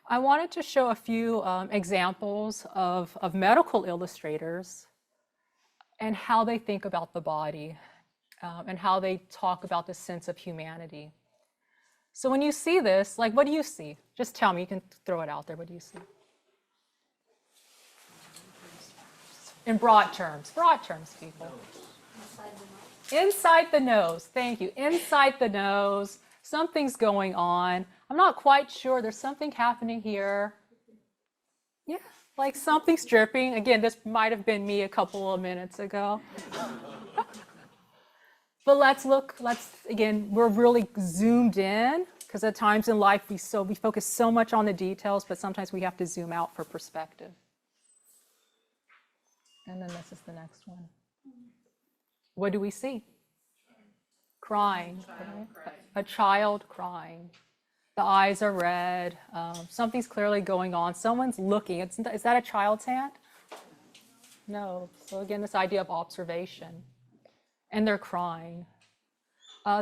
I wanted to show a few examples of medical illustrators and how they think about the body and how they talk about the sense of humanity. So when you see this, like, what do you see? Just tell me, you can throw it out there. What do you see? In broad terms, people. Inside the nose, thank you. Inside the nose, something's going on. I'm not quite sure, there's something happening here. Yeah, like something's dripping. Again, this might have been me a couple of minutes ago. But again, we're really zoomed in, because at times in life we focus so much on the details, but sometimes we have to zoom out for perspective. And then this is the next one. What do we see? crying, a child crying. The eyes are red, something's clearly going on, someone's looking. Is that a child's hand? No. So again, this idea of observation. And they're crying.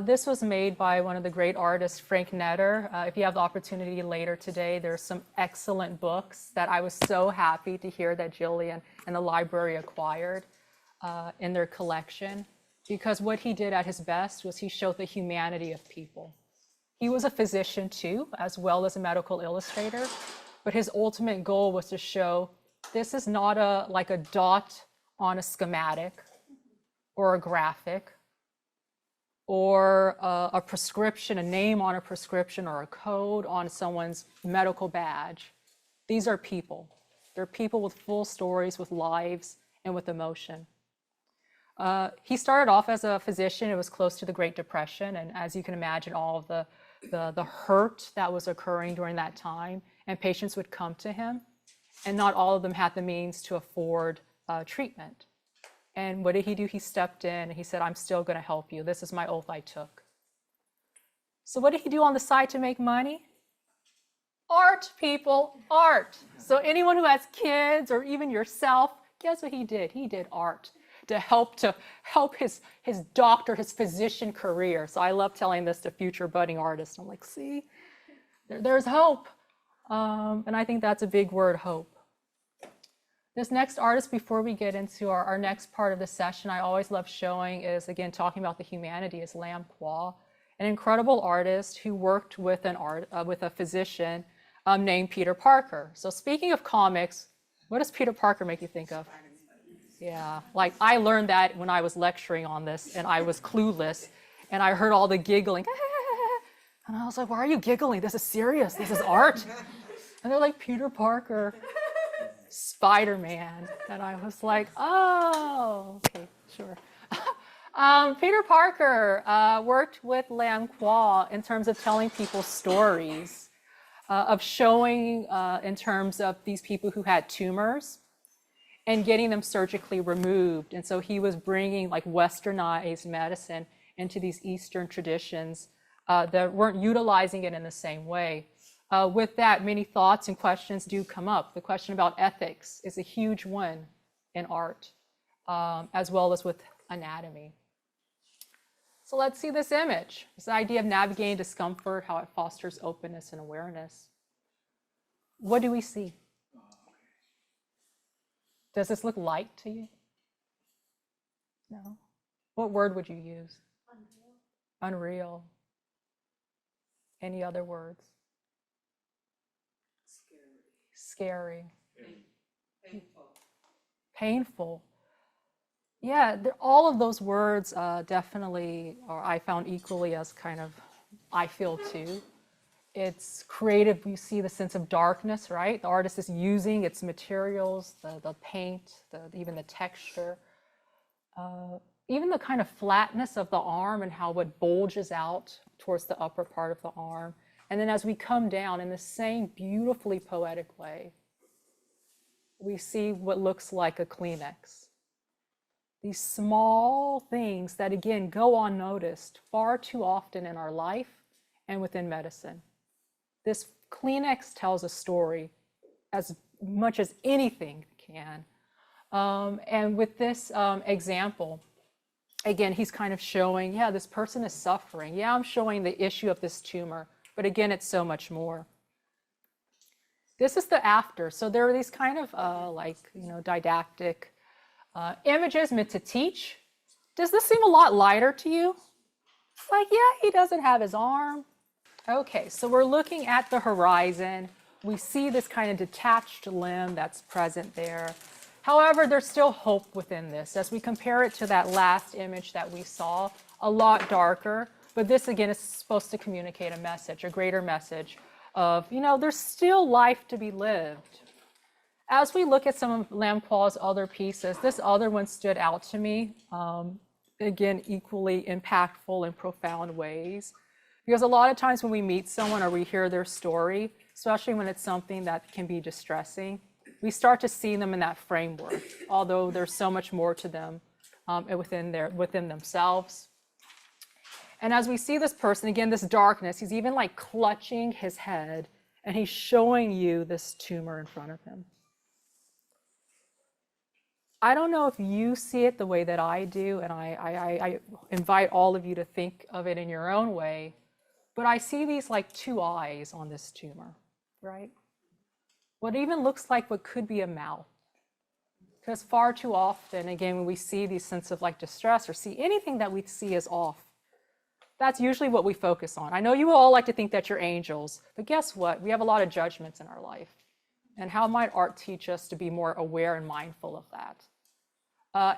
This was made by one of the great artists, Frank Netter. If you have the opportunity later today, there's some excellent books that I was so happy to hear that Jillian and the library acquired in their collection. Because what he did at his best was he showed the humanity of people. He was a physician too, as well as a medical illustrator, but his ultimate goal was to show this is not like a dot on a schematic or a graphic or a prescription, a name on a prescription or a code on someone's medical badge. These are people. They're people with full stories, with lives, and with emotion. He started off as a physician. It was close to the Great Depression, and as you can imagine, all of the hurt that was occurring during that time, and patients would come to him, and not all of them had the means to afford treatment. And what did he do? He stepped in and he said, I'm still going to help you. This is my oath I took. So what did he do on the side to make money? Art, people, art. So anyone who has kids or even yourself, guess what he did? He did art to help his doctor, his physician career. So I love telling this to future budding artists. I'm like, see, there's hope. And I think that's a big word, hope. This next artist, before we get into our next part of the session, I always love showing is, again, talking about the humanity, is Lam Qua, an incredible artist who worked with a physician named Peter Parker. So speaking of comics, what does Peter Parker make you think of? Yeah, like I learned that when I was lecturing on this and I was clueless and I heard all the giggling. And I was like, why are you giggling? This is serious, this is art. And they're like, Peter Parker. Spider-Man, and I was like, oh, okay, sure. Peter Parker worked with Lam Qua in terms of telling people stories, of showing in terms of these people who had tumors and getting them surgically removed. And so he was bringing like westernized medicine into these Eastern traditions that weren't utilizing it in the same way. With that, many thoughts and questions do come up. The question about ethics is a huge one in art, as well as with anatomy. So let's see this image. This idea of navigating discomfort, how it fosters openness and awareness. What do we see? Does this look light to you? No. What word would you use? Unreal. Unreal. Any other words? Scary. Painful. Painful. Yeah, all of those words definitely are, I found equally as kind of, I feel too. It's creative. You see the sense of darkness, right? The artist is using its materials, the paint, even the texture. Even the kind of flatness of the arm and how it bulges out towards the upper part of the arm. And then as we come down in the same beautifully poetic way, we see what looks like a Kleenex. These small things that, again, go unnoticed far too often in our life and within medicine. This Kleenex tells a story as much as anything can. And with this example, again, he's kind of showing, yeah, this person is suffering. Yeah, I'm showing the issue of this tumor. But again, it's so much more. This is the after. So there are these kind of didactic images meant to teach. Does this seem a lot lighter to you? Like, yeah, he doesn't have his arm. Okay, so we're looking at the horizon. We see this kind of detached limb that's present there. However, there's still hope within this. As we compare it to that last image that we saw, a lot darker. But this, again, is supposed to communicate a message, a greater message of, there's still life to be lived. As we look at some of Lam Qua's other pieces, this other one stood out to me, again, equally impactful in profound ways. Because a lot of times when we meet someone or we hear their story, especially when it's something that can be distressing, we start to see them in that framework, although there's so much more to them within themselves. And as we see this person, again, this darkness, he's even like clutching his head and he's showing you this tumor in front of him. I don't know if you see it the way that I do, and I invite all of you to think of it in your own way, but I see these like two eyes on this tumor, right? What even looks like what could be a mouth. Because far too often, again, when we see these sense of like distress or see anything that we see as off, that's usually what we focus on. I know you all like to think that you're angels, but guess what? We have a lot of judgments in our life. And how might art teach us to be more aware and mindful of that?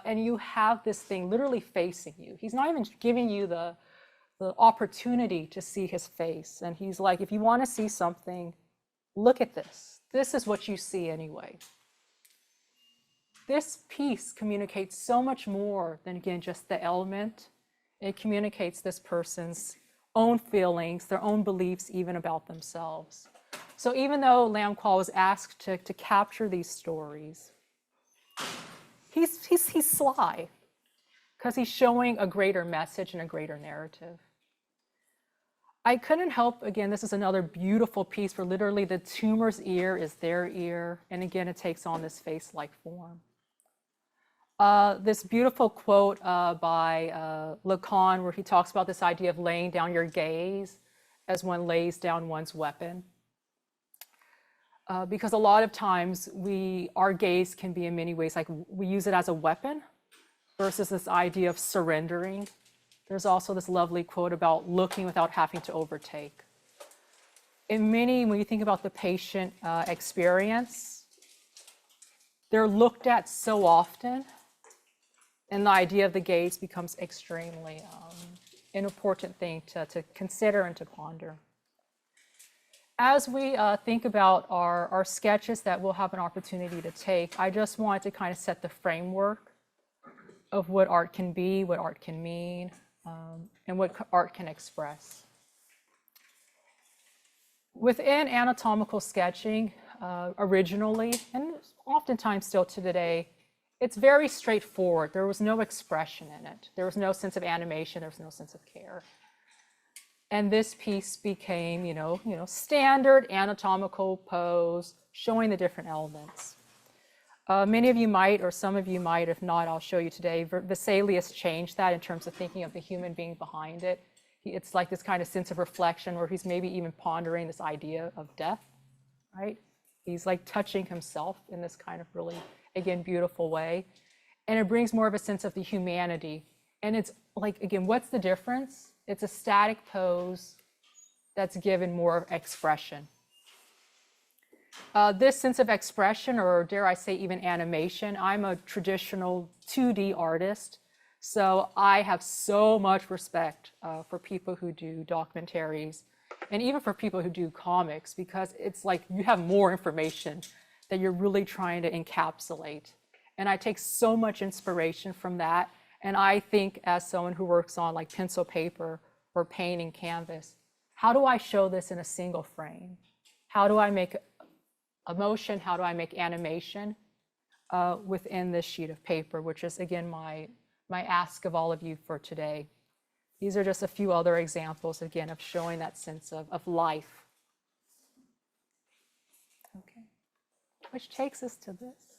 And you have this thing literally facing you. He's not even giving you the opportunity to see his face. And he's like, if you want to see something, look at this. This is what you see anyway. This piece communicates so much more than, again, just the element. It communicates this person's own feelings, their own beliefs, even about themselves. So even though Lam Qua was asked to capture these stories, he's sly because he's showing a greater message and a greater narrative. I couldn't help, again, this is another beautiful piece where literally the tumor's ear is their ear. And again, it takes on this face-like form. This beautiful quote by Lacan, where he talks about this idea of laying down your gaze as one lays down one's weapon. Because a lot of times our gaze can be in many ways, like we use it as a weapon versus this idea of surrendering. There's also this lovely quote about looking without having to overtake. When you think about the patient experience, they're looked at so often, and the idea of the gaze becomes extremely an important thing to consider and to ponder. As we think about our sketches that we'll have an opportunity to take, I just wanted to kind of set the framework of what art can be, what art can mean, and what art can express. Within anatomical sketching, originally, and oftentimes still to today, it's very straightforward. There was no expression in it. There was no sense of animation. There was no sense of care. And this piece became, standard anatomical pose, showing the different elements. Many of you might, or some of you might, if not, I'll show you today. Vesalius changed that in terms of thinking of the human being behind it. It's like this kind of sense of reflection where he's maybe even pondering this idea of death, right? He's like touching himself in this kind of really, again, beautiful way. And it brings more of a sense of the humanity. And it's like, again, what's the difference? It's a static pose that's given more expression. This sense of expression, or dare I say even animation, I'm a traditional 2D artist, so I have so much respect for people who do documentaries and even for people who do comics, because it's like you have more information that you're really trying to encapsulate. And I take so much inspiration from that. And I think, as someone who works on like pencil paper or painting canvas, how do I show this in a single frame? How do I make emotion? How do I make animation within this sheet of paper, which is, again, my ask of all of you for today. These are just a few other examples, again, of showing that sense of life. Okay. Which takes us to this.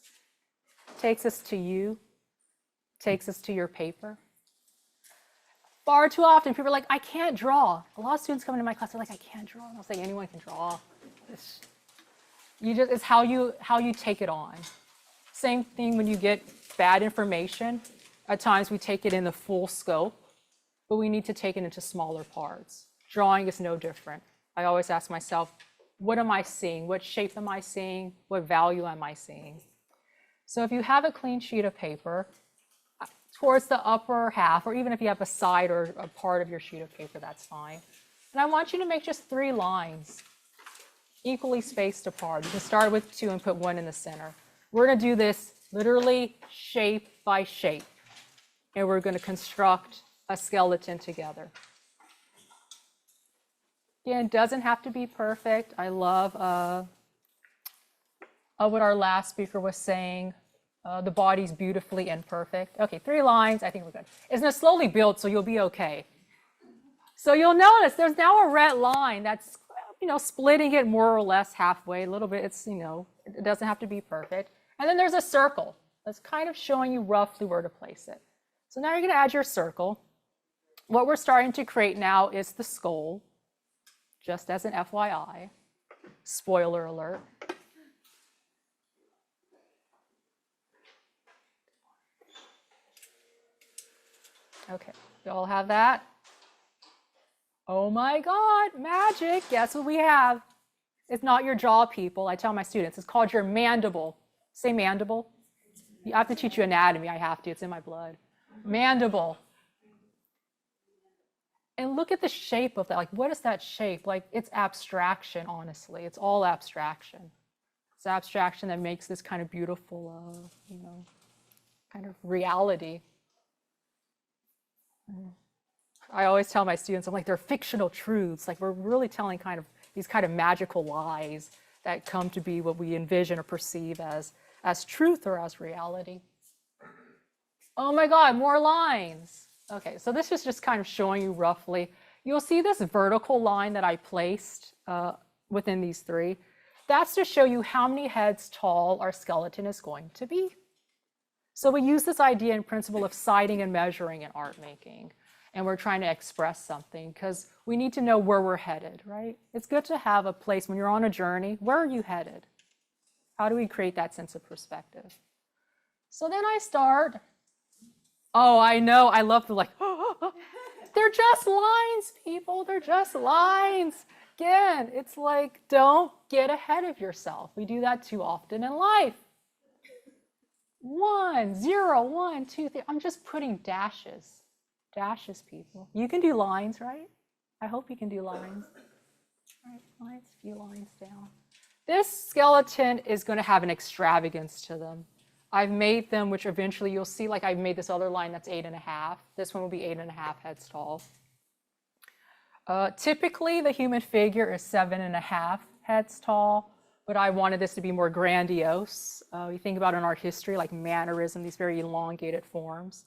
Takes us to you. Takes us to your paper. Far too often, people are like, I can't draw. A lot of students come into my class, they're like, I can't draw. And I'll say, anyone can draw. It's how you take it on. Same thing when you get bad information. At times we take it in the full scope, but we need to take it into smaller parts. Drawing is no different. I always ask myself, what am I seeing? What shape am I seeing? What value am I seeing? So if you have a clean sheet of paper, towards the upper half, or even if you have a side or a part of your sheet of paper, that's fine. And I want you to make just 3 lines, equally spaced apart. You can start with 2 and put 1 in the center. We're going to do this literally shape by shape, and we're going to construct a skeleton together. Again, it doesn't have to be perfect. I love what our last speaker was saying. The body's beautifully imperfect. Okay, 3 lines, I think we're good. It's going to slowly build, so you'll be okay. So you'll notice there's now a red line that's, splitting it more or less halfway, a little bit. It's, it doesn't have to be perfect. And then there's a circle that's kind of showing you roughly where to place it. So now you're going to add your circle. What we're starting to create now is the skull, just as an FYI. Spoiler alert. Okay, you all have that? Oh my God, magic. Guess what we have? It's not your jaw, people. I tell my students, it's called your mandible. Say mandible. I have to teach you anatomy. I have to. It's in my blood. Mandible. And look at the shape of that. Like, what is that shape? Like, it's abstraction, honestly. It's all abstraction. It's abstraction that makes this kind of beautiful, kind of reality. I always tell my students, I'm like, they're fictional truths. Like, we're really telling kind of these kind of magical lies that come to be what we envision or perceive as truth or as reality. Oh my God, more lines. Okay, so this is just kind of showing you roughly. You'll see this vertical line that I placed within these three. That's to show you how many heads tall our skeleton is going to be. So we use this idea and principle of sighting and measuring in art making. And we're trying to express something because we need to know where we're headed, right? It's good to have a place when you're on a journey. Where are you headed? How do we create that sense of perspective? So then I start. Oh, I know. I love the they're just lines, people. They're just lines. Again, it's like, don't get ahead of yourself. We do that too often in life. 1, 0, 1, 2, 3. I'm just putting dashes. Dashes, people. You can do lines, right? I hope you can do lines. All right, lines, a few lines down. This skeleton is going to have an extravagance to them. I've made them, which eventually you'll see, like I've made this other line that's 8.5. This one will be 8.5 heads tall. Typically, the human figure is 7.5 heads tall, but I wanted this to be more grandiose. You think about in art history, like mannerism, these very elongated forms.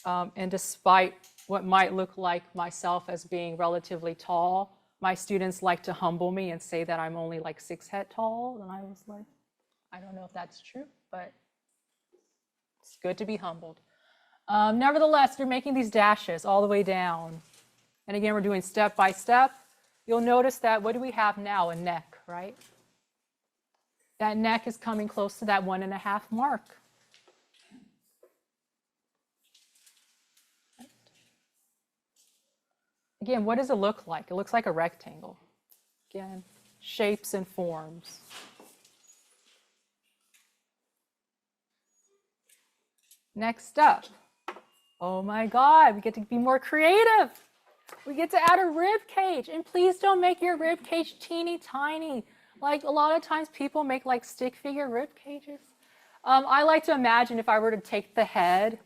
And despite what might look like myself as being relatively tall, my students like to humble me and say that I'm only like 6 head tall. And I was like, I don't know if that's true, but it's good to be humbled. Nevertheless, you're making these dashes all the way down. And again, we're doing step by step. You'll notice that, what do we have now? A neck, right? That neck is coming close to that 1.5 mark. Again, what does it look like? It looks like a rectangle. Again, shapes and forms. Next up. Oh my God, we get to be more creative. We get to add a rib cage. And please don't make your rib cage teeny tiny. Like a lot of times people make like stick figure rib cages. I like to imagine if I were to take the head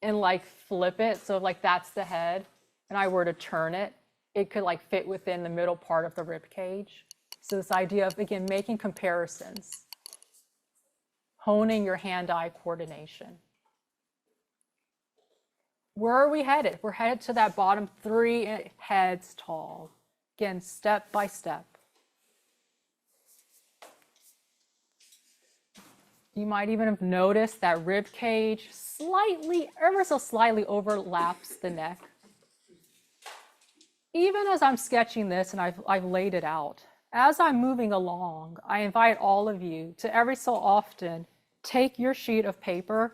and like flip it, so like that's the head, and I were to turn it, it could like fit within the middle part of the rib cage. So this idea of, again, making comparisons, honing your hand-eye coordination. Where are we headed? We're headed to that bottom 3 heads tall. Again, step by step. You might even have noticed that rib cage slightly, ever so slightly overlaps the neck. Even as I'm sketching this and I've laid it out, as I'm moving along, I invite all of you to every so often take your sheet of paper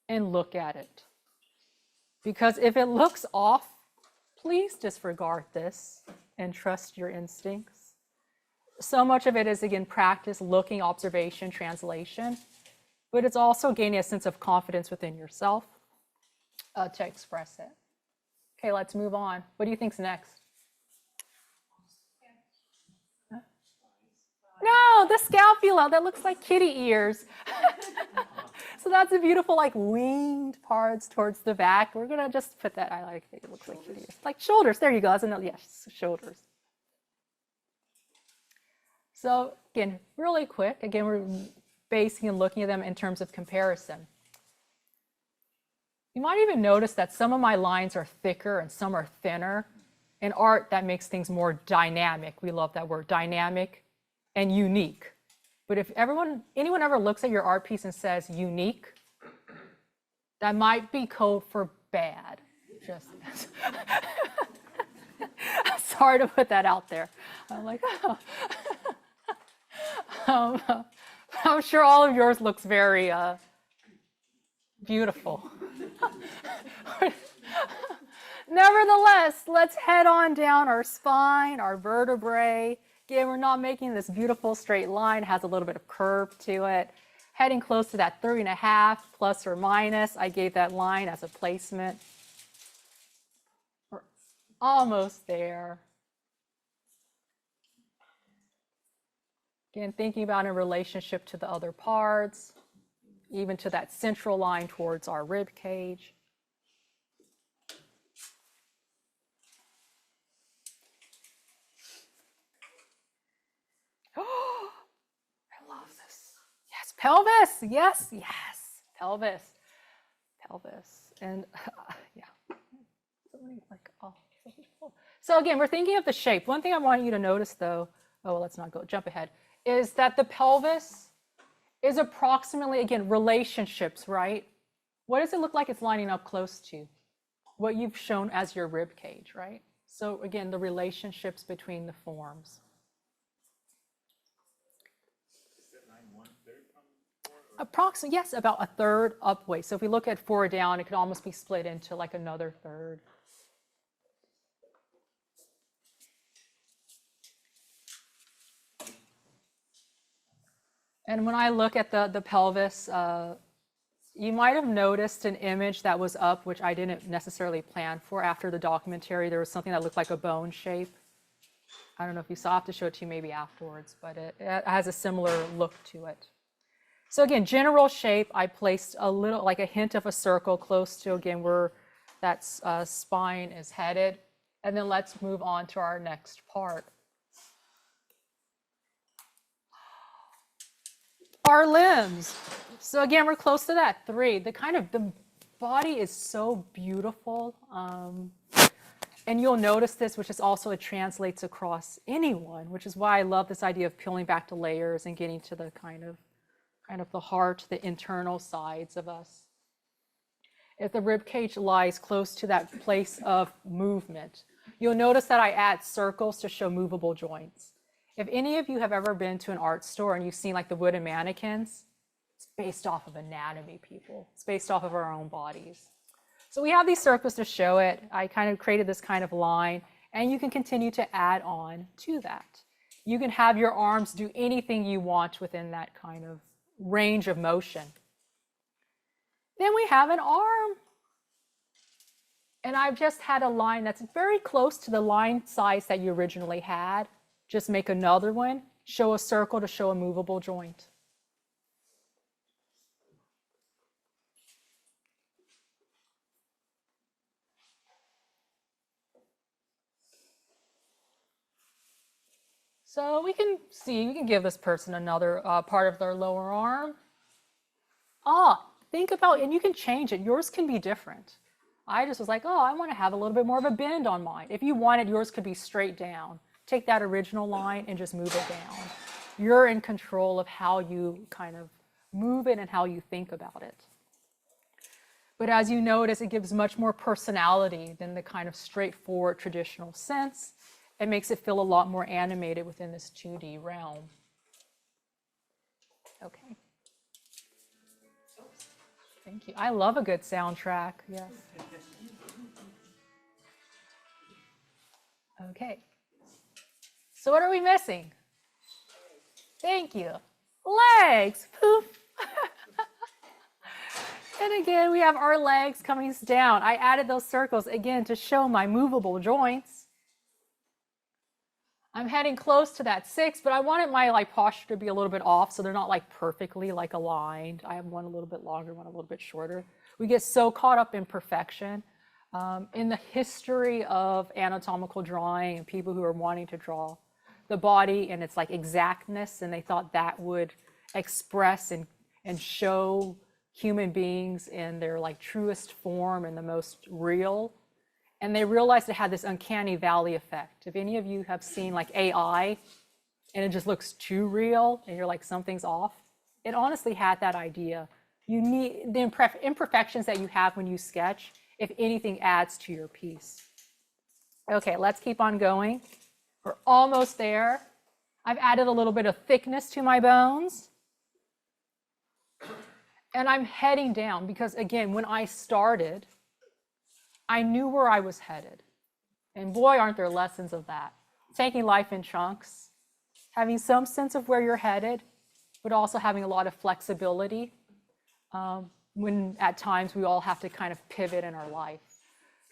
and look at it. Because if it looks off, please disregard this and trust your instincts. So much of it is, again, practice, looking, observation, translation, but it's also gaining a sense of confidence within yourself to express it. Okay, let's move on. What do you think's next? No, the scapula, that looks like kitty ears. So that's a beautiful, like, winged parts towards the back. We're gonna just put that, I like it, it looks like kitty ears. Like shoulders, there you go, isn't it? Yes, shoulders. So again, really quick, again, we're basing and looking at them in terms of comparison. You might even notice that some of my lines are thicker and some are thinner. In art, that makes things more dynamic. We love that word, dynamic and unique. But if anyone ever looks at your art piece and says unique, that might be code for bad. Just sorry to put that out there. I'm like, oh. I'm sure all of yours looks very beautiful. Nevertheless, let's head on down our spine, our vertebrae. Again, we're not making this beautiful straight line. It has a little bit of curve to it. Heading close to that 3.5 plus or minus. I gave that line as a placement. We're almost there. Again, thinking about in relationship to the other parts, even to that central line towards our rib cage. Oh, I love this. Yes, pelvis. Yes, yes, pelvis, pelvis, and yeah. So many, like, oh, so beautiful. So again, we're thinking of the shape. One thing I want you to notice, though. Oh, well, let's not go. Jump ahead. Is that the pelvis is approximately, again, relationships, right? What does it look like it's lining up close to? What you've shown as your rib cage, right? So again, the relationships between the forms. Approximately, yes, about a third upway. So if we look at 4 down, it could almost be split into like another third. And when I look at the pelvis, you might have noticed an image that was up, which I didn't necessarily plan for. After the documentary, there was something that looked like a bone shape. I don't know if you saw, I have to show it to you maybe afterwards, but it has a similar look to it. So again, general shape, I placed a little, like a hint of a circle close to, again, where that spine is headed. And then let's move on to our next part. Our limbs. So again, we're close to that 3. The body is so beautiful. And you'll notice this, which is also, it translates across anyone, which is why I love this idea of peeling back to layers and getting to the kind of the heart, the internal sides of us. If the rib cage lies close to that place of movement, you'll notice that I add circles to show movable joints. If any of you have ever been to an art store and you've seen like the wooden mannequins, it's based off of anatomy, people. It's based off of our own bodies. So we have these circles to show it. I kind of created this kind of line, and you can continue to add on to that. You can have your arms do anything you want within that kind of range of motion. Then we have an arm. And I've just had a line that's very close to the line size that you originally had. Just make another one, show a circle to show a movable joint. So we can see, we can give this person another part of their lower arm. Think about, and you can change it. Yours can be different. I just was like, I want to have a little bit more of a bend on mine. If you wanted, yours could be straight down. Take that original line and just move it down. You're in control of how you kind of move it and how you think about it. But as you notice, it gives much more personality than the kind of straightforward traditional sense. It makes it feel a lot more animated within this 2D realm. Okay. Thank you. I love a good soundtrack. Yes. Okay. So what are we missing? Thank you. Legs. Poof. And again, we have our legs coming down. I added those circles again to show my movable joints. I'm heading close to that 6, but I wanted my posture to be a little bit off so they're not perfectly aligned. I have one a little bit longer, one a little bit shorter. We get so caught up in perfection. In the history of anatomical drawing and people who are wanting to draw the body and its exactness, and they thought that would express and show human beings in their like truest form and the most real. And they realized it had this uncanny valley effect. If any of you have seen like AI and it just looks too real and you're like, something's off, it honestly had that idea. You need the imperfections that you have when you sketch, if anything, adds to your piece. Okay, let's keep on going. We're almost there. I've added a little bit of thickness to my bones. And I'm heading down because, again, when I started, I knew where I was headed. And boy, aren't there lessons of that. Taking life in chunks, having some sense of where you're headed, but also having a lot of flexibility when at times we all have to kind of pivot in our life.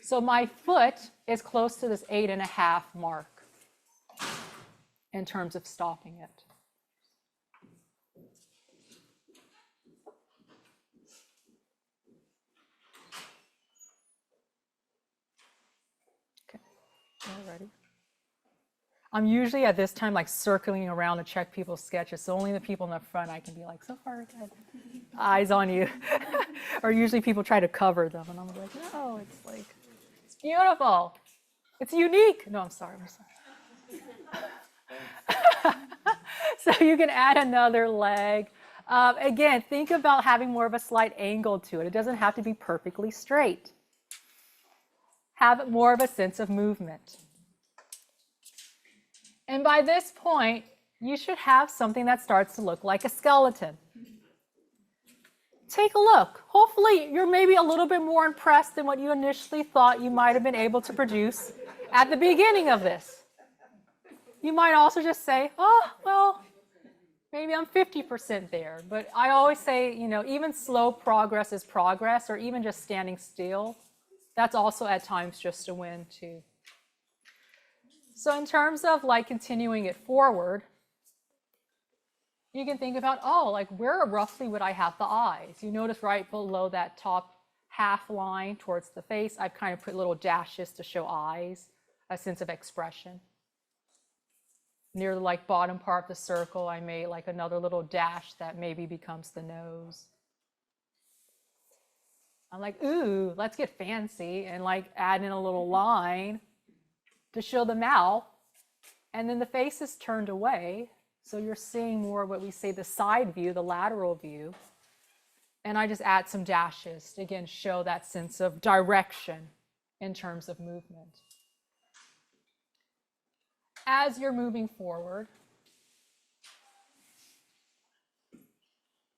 So my foot is close to this 8.5 mark in terms of stopping it. Okay, all ready? I'm usually at this time like circling around to check people's sketches, so only the people in the front I can be like, so far good. Eyes on you. Or usually people try to cover them, and I'm like, no, it's like, it's beautiful. It's unique. No, I'm sorry. So you can add another leg. Again, think about having more of a slight angle to it. It doesn't have to be perfectly straight. Have more of a sense of movement. And by this point, you should have something that starts to look like a skeleton. Take a look. Hopefully, you're maybe a little bit more impressed than what you initially thought you might have been able to produce at the beginning of this. You might also just say, oh, well, maybe I'm 50% there. But I always say, you know, even slow progress is progress, or even just standing still. That's also at times just a win too. So in terms of like continuing it forward, you can think about, oh, like where roughly would I have the eyes? You notice right below that top half line towards the face, I've kind of put little dashes to show eyes, a sense of expression. Near the like bottom part of the circle, I made like another little dash that maybe becomes the nose. I'm like, ooh, let's get fancy and like add in a little line to show the mouth. And then the face is turned away. So you're seeing more what we say the side view, the lateral view. And I just add some dashes to, again, show that sense of direction in terms of movement. As you're moving forward,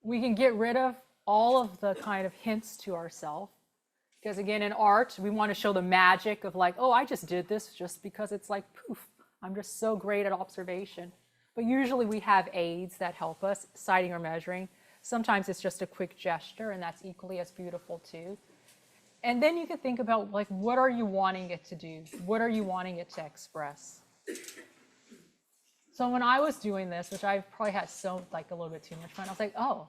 we can get rid of all of the kind of hints to ourselves. Because again, in art, we want to show the magic of like, oh, I just did this just because it's like, poof, I'm just so great at observation. But usually we have aids that help us, citing or measuring. Sometimes it's just a quick gesture, and that's equally as beautiful too. And then you can think about like, what are you wanting it to do? What are you wanting it to express? So when I was doing this, which I probably had like a little bit too much fun, I was like, oh,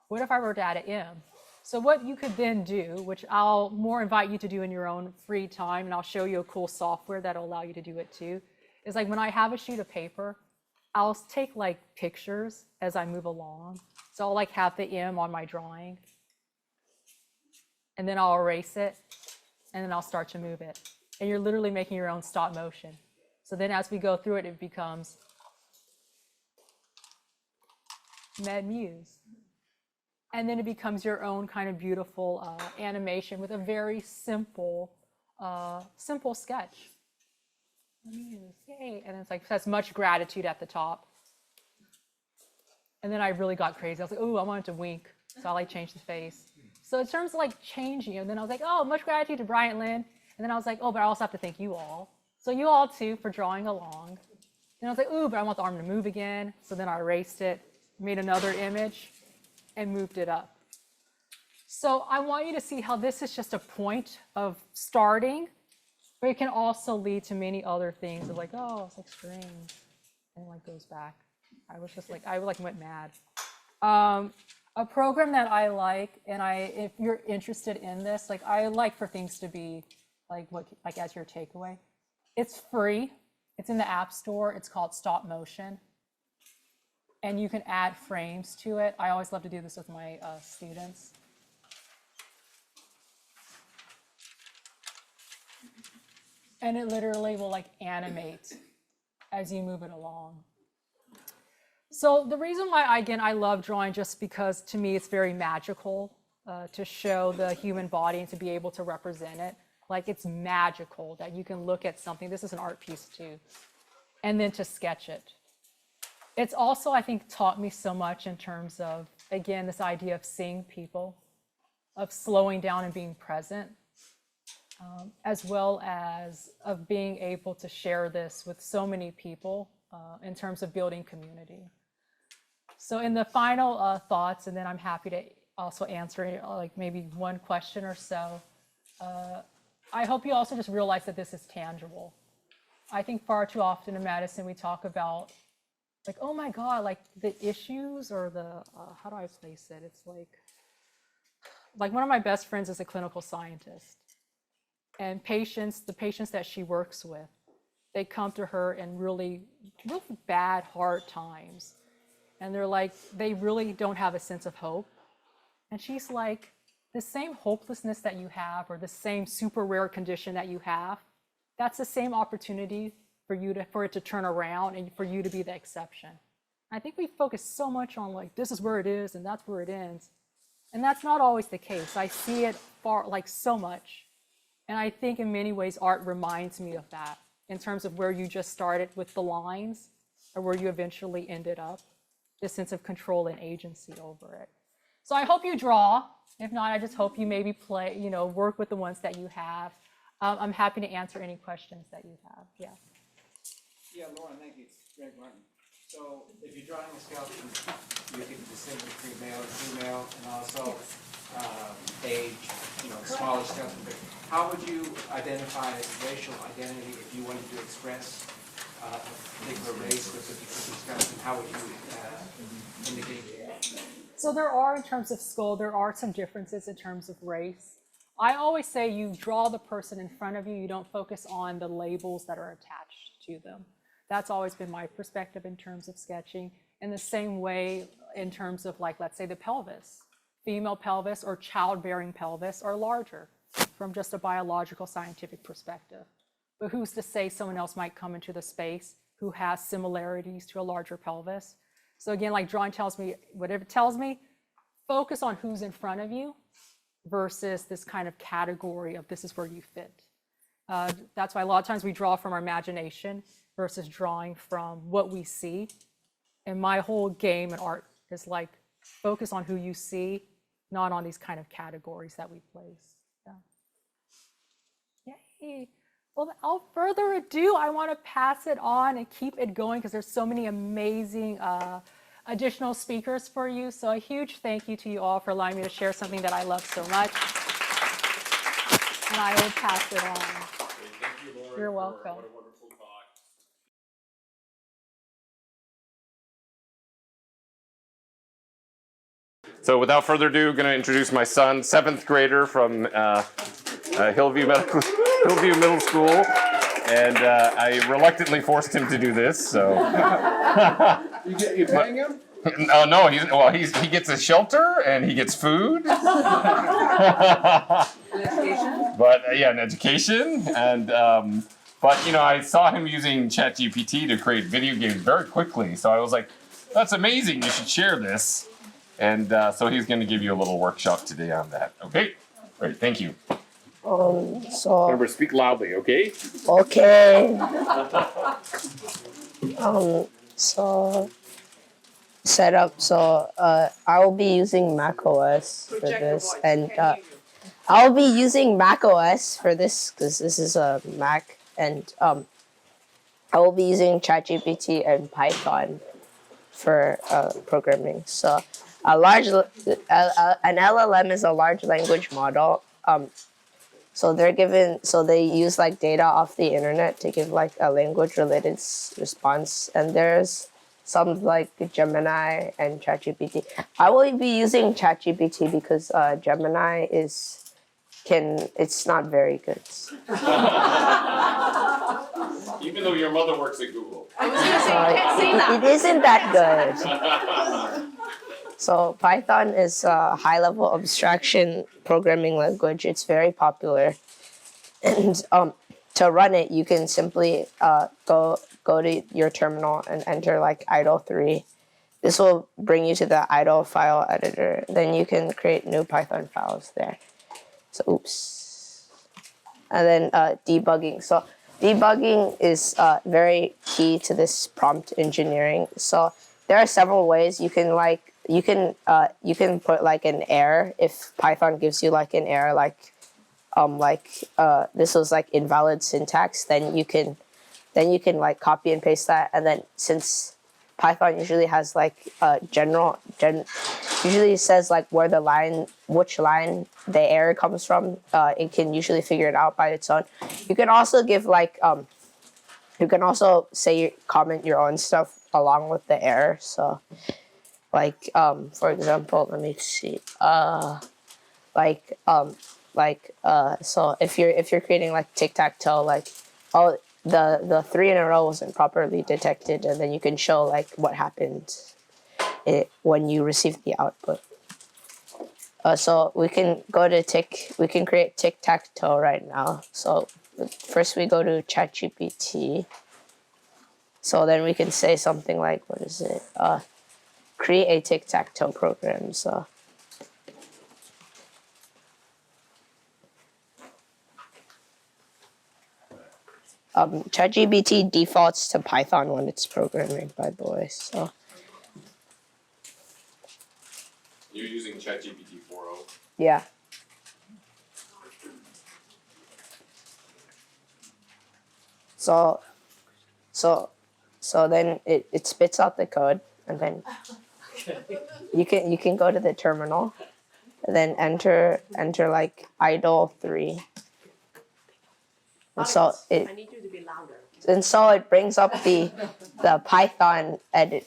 what if I were to add an M? So what you could then do, which I'll more invite you to do in your own free time, and I'll show you a cool software that'll allow you to do it too, is like when I have a sheet of paper, I'll take like pictures as I move along. So I'll like have the M on my drawing, and then I'll erase it, and then I'll start to move it. And you're literally making your own stop motion. So then as we go through it, it becomes Med Muse. And then it becomes your own kind of beautiful animation with a very simple, simple sketch. Yay. And it's like, that's much gratitude at the top. And then I really got crazy. I was like, oh, I wanted to wink. So I like changed the face. So in terms of like changing, and then I was like, oh, much gratitude to Bryant Lynn. And then I was like, oh, but I also have to thank you all. So you all too for drawing along. And I was like, ooh, but I want the arm to move again. So then I erased it, made another image, and moved it up. So I want you to see how this is just a point of starting, but it can also lead to many other things of like, oh, it's like strings, and it like goes back. I was just like, I like went mad. A program that I like, and if you're interested in this, like I like for things to be like what, like as your takeaway. It's free. It's in the App Store. It's called Stop Motion. and you can add frames to it. I always love to do this with my students. And it literally will like animate as you move it along. So the reason why, I love drawing, just because to me it's very magical to show the human body and to be able to represent it. Like, it's magical that you can look at something, this is an art piece too, and then to sketch it. It's also, I think, taught me so much in terms of, again, this idea of seeing people, of slowing down and being present, as well as of being able to share this with so many people in terms of building community. So in the final thoughts, and then I'm happy to also answer like maybe one question or so, I hope you also just realize that this is tangible. I think far too often in medicine we talk about like, oh my God, like the issues or the, how do I place it? It's like one of my best friends is a clinical scientist, and the patients that she works with, they come to her in really bad, hard times. And they're like, they really don't have a sense of hope. And she's like, the same hopelessness that you have, or the same super rare condition that you have, that's the same opportunity for it to turn around and for you to be the exception. I think we focus so much on like, this is where it is and that's where it ends. And that's not always the case. I see it so much. And I think in many ways, art reminds me of that in terms of where you just started with the lines or where you eventually ended up, this sense of control and agency over it. So I hope you draw. If not, I just hope you maybe play, work with the ones that you have. I'm happy to answer any questions that you have. Yeah. Yeah, Lauren, thank you. It's Greg Martin. So if you're drawing a skeleton, you can distinguish between male and female, and also age, smaller skeleton. But how would you identify racial identity if you wanted to express a particular race with a particular skeleton? How would you indicate that? So there are, in terms of skull, there are some differences in terms of race. I always say you draw the person in front of you, you don't focus on the labels that are attached to them. That's always been my perspective in terms of sketching. In the same way, in terms of like, let's say the pelvis, female pelvis or childbearing pelvis are larger from just a biological scientific perspective. But who's to say someone else might come into the space who has similarities to a larger pelvis? So again, like drawing tells me, whatever it tells me, focus on who's in front of you versus this kind of category of this is where you fit. That's why a lot of times we draw from our imagination versus drawing from what we see. And my whole game in art is like, focus on who you see, not on these kind of categories that we place. Yeah. Yay. Well, without further ado, I want to pass it on and keep it going because there's so many amazing additional speakers for you. So a huge thank you to you all for allowing me to share something that I love so much. And I will pass it on. Thank you, Lauren. You're welcome. What a wonderful talk. So without further ado, I'm going to introduce my son, 7th grader from Hillview Middle School. And I reluctantly forced him to do this, so. You paying him? No, he gets a shelter and he gets food. But yeah, an education. And but I saw him using ChatGPT to create video games very quickly. So I was like, that's amazing. You should share this. And so he's going to give you a little workshop today on that. Okay, great. Thank you. So Remember, speak loudly. Okay. okay. So setup. So I will be using macOS for this, and I'll be using macOS for this because this is a Mac, and I will be using ChatGPT and Python for programming. So an LLM is a large language model. So they use like data off the internet to give like a language related response. And there's some like Gemini and ChatGPT. I will be using ChatGPT because Gemini it's not very good. Even though your mother works at Google. I was gonna say, you can't say that. It isn't that good. So Python is a high-level abstraction programming language. It's very popular, and to run it, you can simply go to your terminal and enter like idle3. This will bring you to the idle file editor. Then you can create new Python files there. So oops. And then debugging. So debugging is very key to this prompt engineering. So there are several ways you can put like an error if Python gives you like an error this was like invalid syntax, then you can like copy and paste that, and then since Python usually has like usually says like which line the error comes from, it can usually figure it out by its own. You can also give like you can also comment your own stuff along with the error. So like for example, let me see. So if you're creating like tic-tac-toe, like the 3 in a row wasn't properly detected, and then you can show like what happened when you receive the output. So we can create tic-tac-toe right now. So first we go to ChatGPT. So then we can say something like, what is it? Create a tic-tac-toe program. So ChatGPT defaults to Python when it's programming, by the way. So You're using ChatGPT 4.0. yeah. So then it spits out the code, and then you can go to the terminal, and then enter like idle3. And so I need you to be louder. And so it brings up the Python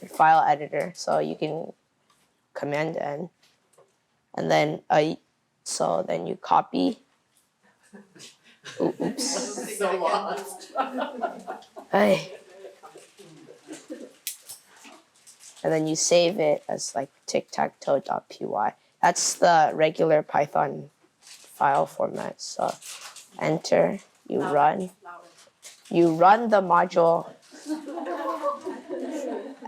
file editor. So you can command N, and then so then you copy. Oops. So lost. Hey. And then you save it as like tic-tac-toe.py. That's the regular Python file format. So enter. You run the module,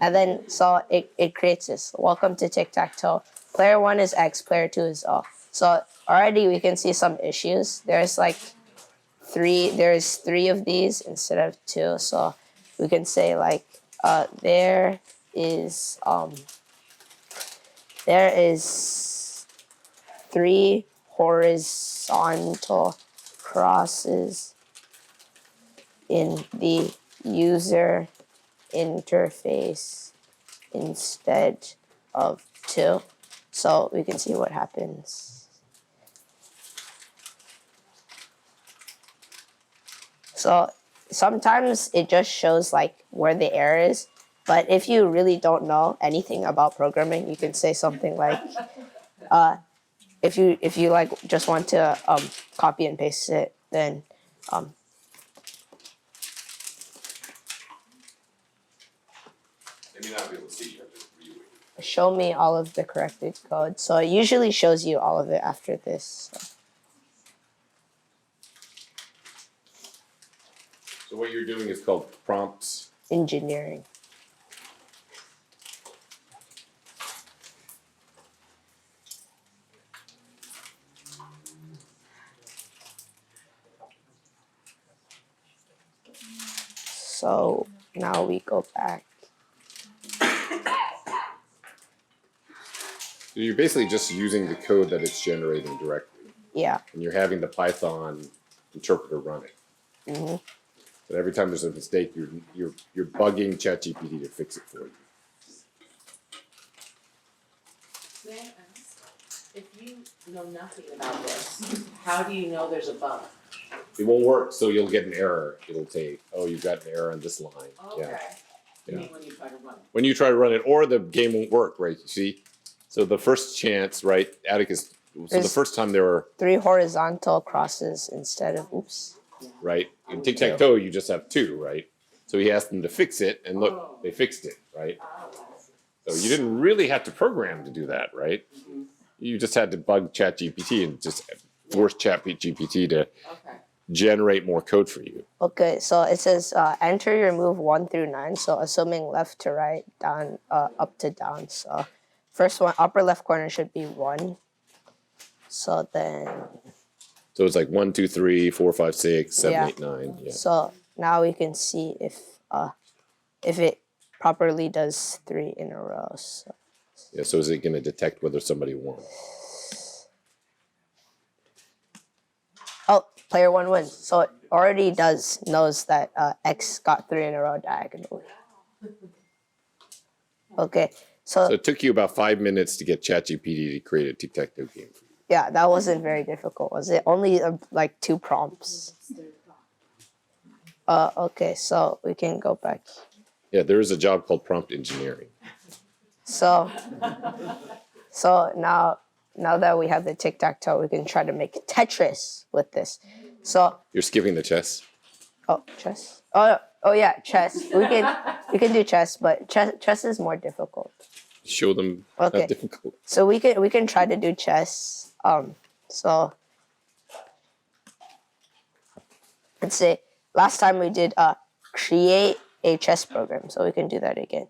and then so it creates this. Welcome to tic-tac-toe. Player 1 is X, player 2 is O. So already we can see some issues. There's three of these instead of 2. So we can say like there is 3 horizontal crosses in the user interface instead of 2. So we can see what happens. So sometimes it just shows like where the error is, but if you really don't know anything about programming, you can say something like, if you like just want to copy and paste it, then They may not be able to see you. Have to read it. show me all of the corrected code. So it usually shows you all of it after this. So what you're doing is called prompt Engineering. So now we go back. So you're basically just using the code that it's generating directly. Yeah. And you're having the Python interpreter run it. Mm-hmm. But every time there's a mistake, you're bugging ChatGPT to fix it for you. May I ask, if you know nothing about this, how do you know there's a bug? It won't work, so you'll get an error. It'll say, "Oh, you've got an error on this line." Okay. Yeah. You Yeah. mean when you try to run it? When you try to run it, or the game won't work, right? You see. So the first chance, right, Atticus. So the There's first time there were 3 horizontal crosses instead of oops. right? In tic-tac-toe, you just have two, right? So he asked them to fix it, and look, they fixed it, right? So you didn't really have to program to do that, right? You just had to bug ChatGPT and just force ChatGPT to generate more code for you. Okay, so it says enter your move 1 through 9. So assuming left to right, down, up to down. So first one, upper left corner should be 1. So then. So it's like 1, 2, 3, 4, 5, 6, 7, Yeah. 8, 9. Yeah. So now we can see if it properly does 3 in a row. So. Yeah. So is it going to detect whether somebody won? Oh, player 1 wins. So it already knows that X got 3 in a row diagonally. Okay, So it took you about 5 minutes to get ChatGPT to create a tic-tac-toe game for you. Yeah, that wasn't very difficult, was it? Only like 2 prompts. Okay, so we can go back. Yeah, there is a job called prompt engineering. So now that we have the tic-tac-toe, we can try to make Tetris with this. So You're skipping the chess? oh, chess. Oh yeah, chess. We can do chess, but chess is more difficult. Show them how difficult. So we can try to do chess. So let's say last time we did create a chess program, so we can do that again.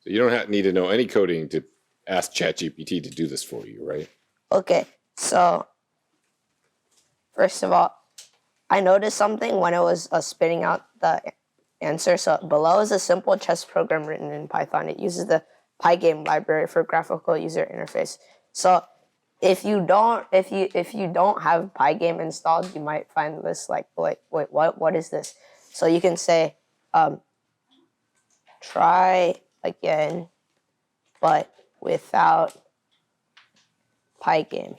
So you don't need to know any coding to ask ChatGPT to do this for you, right? Okay, so first of all, I noticed something when it was spitting out the answer. So below is a simple chess program written in Python. It uses the Pygame library for graphical user interface. So if you don't have Pygame installed, you might find this like, wait, what is this? So you can say, try again, but without Pygame.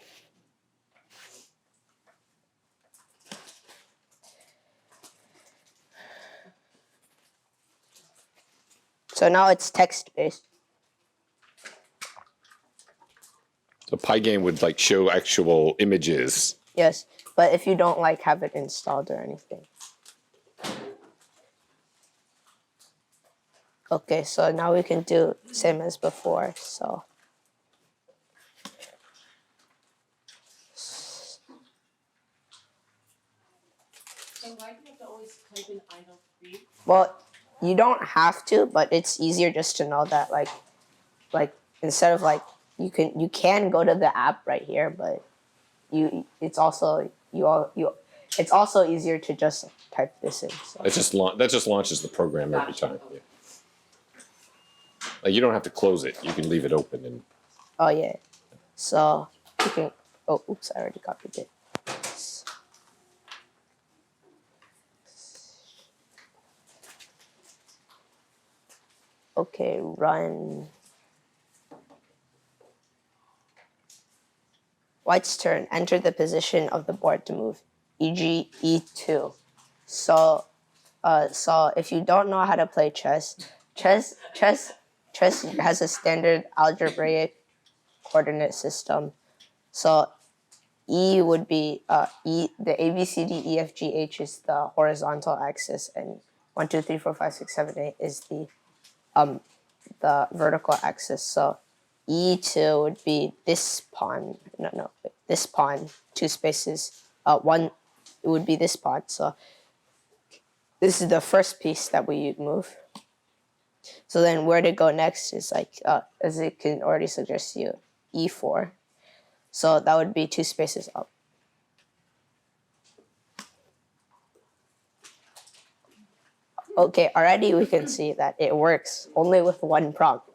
So now it's text-based. So Pygame would like show actual images. Yes, but if you don't like have it installed or anything. Okay, so now we can do same as before. So why do you have to always type in I don't read? well, you don't have to, but it's easier just to know that like instead of like you can go to the app right here, but it's also easier to just type this in. So. That just launches the program every time. Yeah. Like you don't have to close it. You can leave it open and. Oh yeah, so you can. Oh, oops! I already copied it. Okay, run. White's turn. Enter the position of the board to move, e.g. E2. So if you don't know how to play chess has a standard algebraic coordinate system. So E would be the A, B, C, D, E, F, G, H is the horizontal axis, and 1, 2, 3, 4, 5, 6, 7, 8 is the vertical axis. So E2 would be this pawn. This pawn, 2 spaces. One, it would be this pawn. So this is the first piece that we move. So then where to go next is like, as it can already suggest you, E4. So that would be 2 spaces up. Okay, already we can see that it works only with 1 prompt.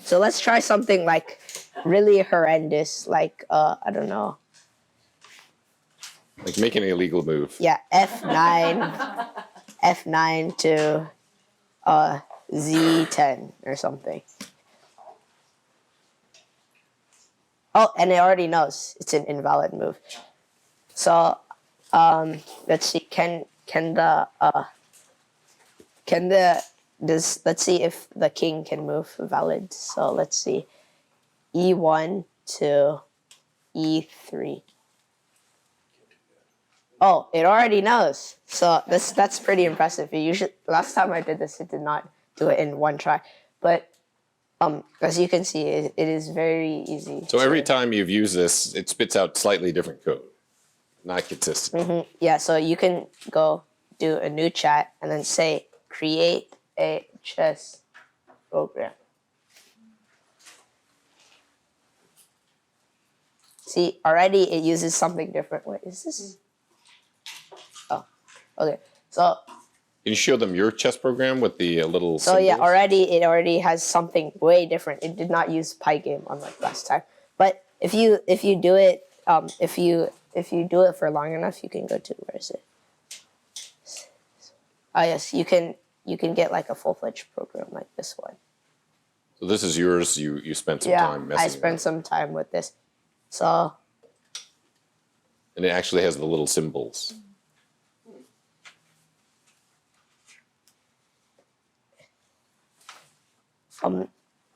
So let's try something like really horrendous, like, I don't know. Like make an illegal move. Yeah, F9 to Z10 or something. Oh, and it already knows it's an invalid move. So let's see. Let's see if the king can move valid. So let's see. E1 to E3. Oh, it already knows. So that's pretty impressive. Last time I did this, it did not do it in one try. But as you can see, it is very easy. So every time you've used this, it spits out slightly different code, not consistent. Yeah, so you can go do a new chat and then say create a chess program. See, already it uses something different. Wait, is this? Oh, okay. So Can you show them your chess program with the little So yeah, symbols? it already has something way different. It did not use Pygame unlike last time. But if you do it if you do it for long enough, you can go to, where is it? Oh yes, you can get like a full-fledged program like this one. So this is yours. You spent some time messing I spent around. some time with this. So And it actually has the little symbols.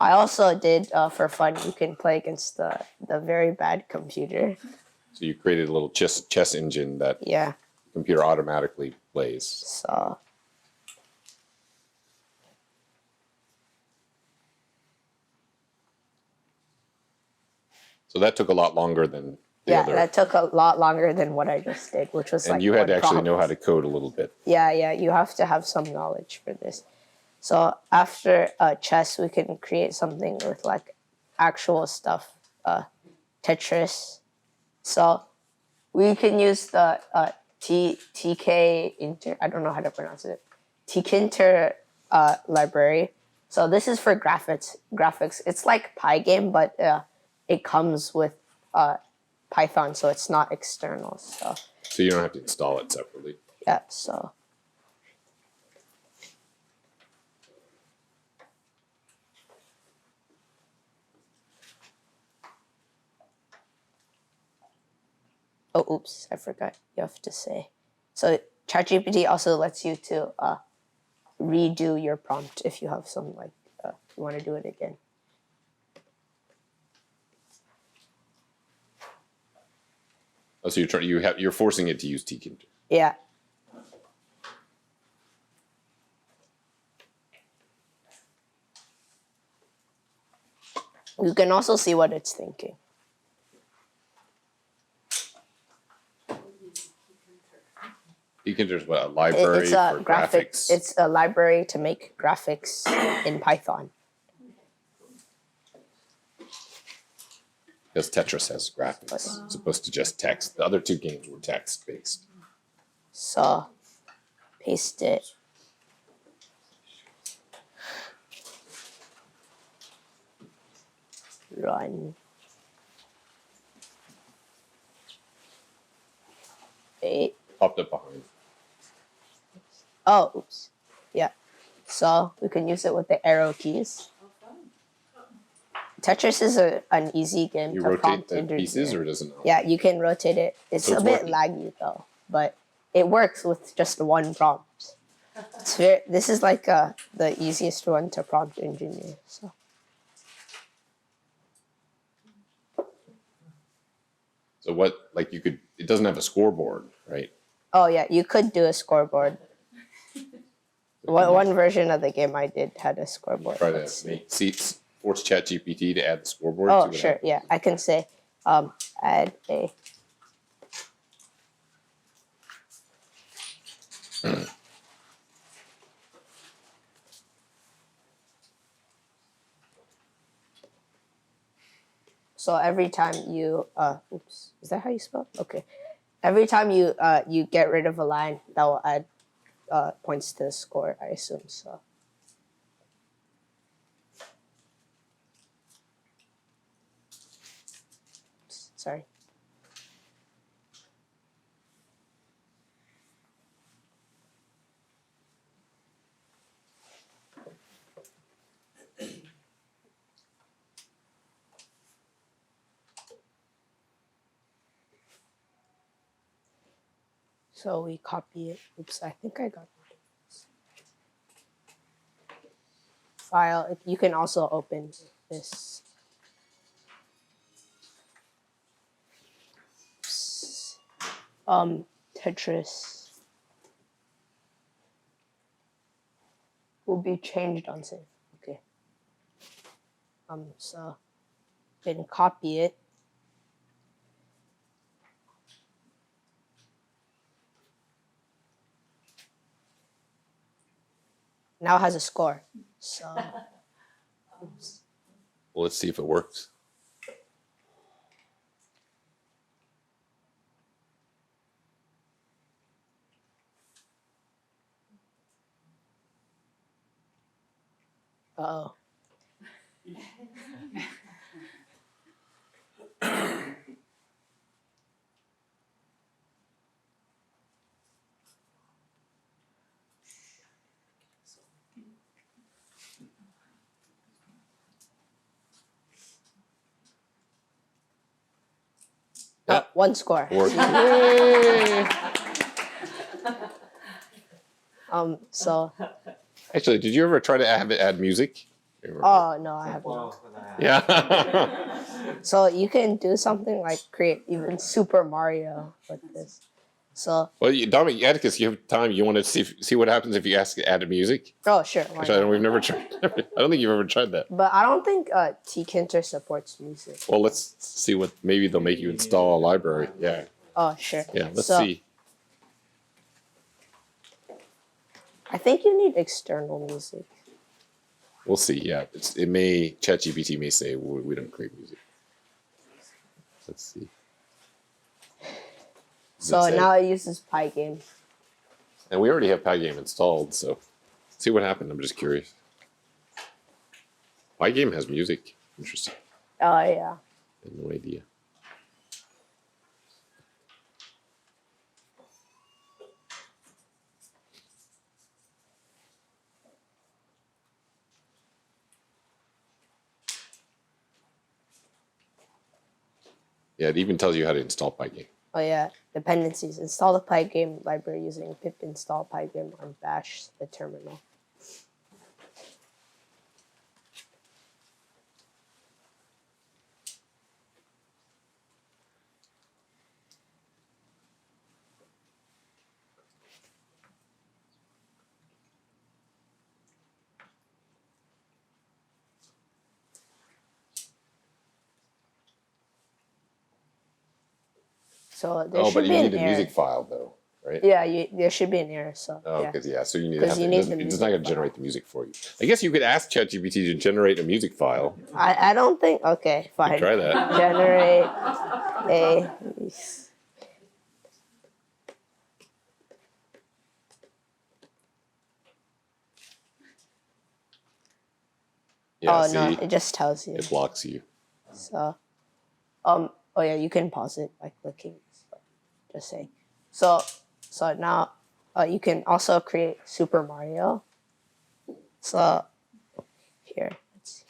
I also did for fun. You can play against the very bad computer. So you created a little chess engine that Yeah. the computer automatically plays. So So that took a lot longer than the yeah, other. that took a lot longer than what I just did, which was And like you had to one actually prompt. know how to code a little bit. Yeah, you have to have some knowledge for this. So after chess, we can create something with like actual stuff, Tetris. So we can use the TK inter. I don't know how to pronounce it. Tkinter library. So this is for graphics. It's like Pygame, but it comes with Python, so it's not external. So you don't have to install it separately. Yeah. So. Oh, oops, I forgot. You have to say. So ChatGPT also lets you to redo your prompt if you have some like you want to do it again. Oh, so you're forcing it to use Tkinter. Yeah. You can also see what it's thinking. Tkinter is what, a library for graphics? It's a library to make graphics in Python. Because Tetris has graphics, as opposed to just text. The other two games were text-based. So, paste it. Run. Wait. Popped up behind. Oh, oops. Yeah. So we can use it with the arrow keys. Tetris is an easy game You to rotate prompt the engineer. pieces, or does it not? Yeah, you can rotate it. It's So a it's bit working. laggy though, but it works with just one prompt. This is like the easiest one to prompt engineer. So what, like it doesn't have a scoreboard, right? Oh yeah, you could do a scoreboard. One version of the game I did had a scoreboard. Try to force ChatGPT to add the scoreboard. Oh see what sure, happens. yeah, I can say add a. So every time you oops, is that how you spell? Okay. Every time you you get rid of a line, that will add points to the score, I assume so. Sorry. So we copy it. Oops, I think I got it. File. You can also open this. Tetris will be changed on save. Okay. So then copy it. Now it has a score. So oops. Well, let's see if it works. Uh-oh. Yeah. One score. Worked. So. Actually, did you ever try to have it add music? Oh no, I have not. Yeah. So you can do something like create even Super Mario with this. So. Well, Dominic, Atticus, you have time. You want to see what happens if you ask it add music? Oh sure. Why Actually, not? we've never tried. I don't think you've ever tried that. But I don't think Tkinter supports music. Well, let's see what. Maybe they'll make you install a library. Yeah. Oh sure. Yeah. Let's see. I think you need external music. We'll see. Yeah. It may. ChatGPT may say we don't create music. Let's see. So now it uses Pygame. And we already have Pygame installed, so see what happened. I'm just curious. Pygame has music. Interesting. Oh yeah. I had no idea. Yeah, it even tells you how to install Pygame. Oh yeah. Dependencies. Install the Pygame library using pip install Pygame on bash the terminal. So there should but be you an need a error. music file, though, right? Yeah, there should be an error. So Oh, yeah. because so you need to 'Cause have you it. need It's the not music going to file. generate the music for you. I guess you could ask ChatGPT to generate a music file. I don't think. Okay, fine. Try that. Generate a. Yeah, Oh see, no, it just tells you. it blocks you. So, oh yeah, you can pause it by clicking. So, just saying. So now, you can also create Super Mario. So, here, let's see.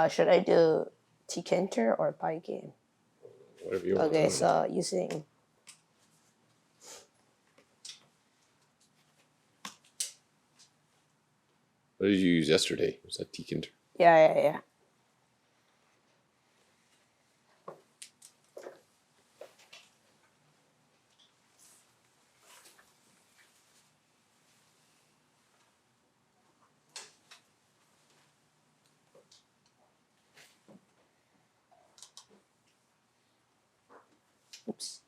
Should I do Tkinter or Pygame? Whatever you want. Okay, so using. What did you use yesterday? Was that Tkinter? Yeah. Oops.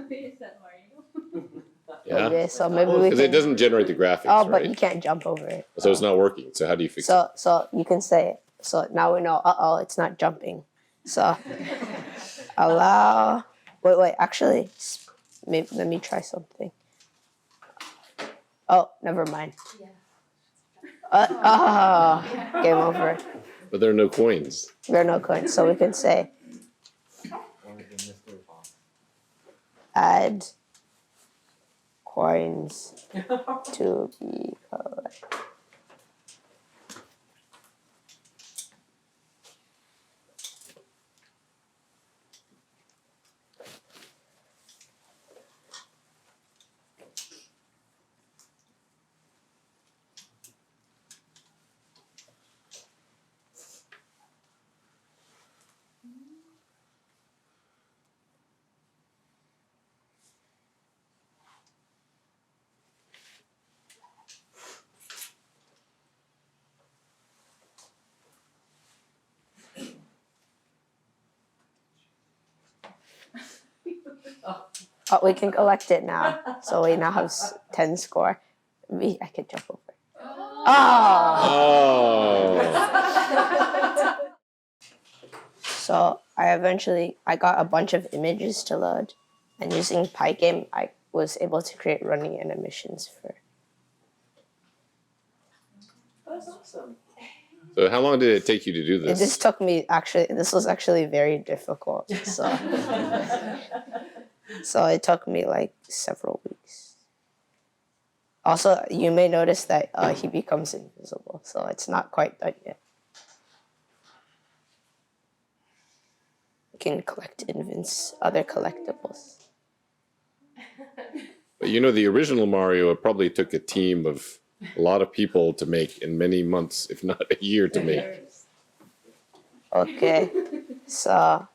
Is that Mario? Yeah. Okay, so maybe we Because it can. doesn't generate the graphics, Oh, but right? you can't jump over it. So it's not working. So how do you fix it? So you can say. So now we know. It's not jumping. So allow. Wait. Actually, maybe let me try something. Oh, never mind. Game over. But there are no coins. There are no coins, so we can say add coins to be collected. Oh, we can collect it now. So we now have 10 score. I can jump over. Oh! So I got a bunch of images to load. And using Pygame, I was able to create running animations for. That's awesome. So how long did it take you to do this? This was actually very difficult. So. So it took me like several weeks. Also, you may notice that he becomes invisible, so it's not quite done yet. You can collect other collectibles. But you know, the original Mario, it probably took a team of a lot of people to make, and many months, if not a year, to make. Okay, so.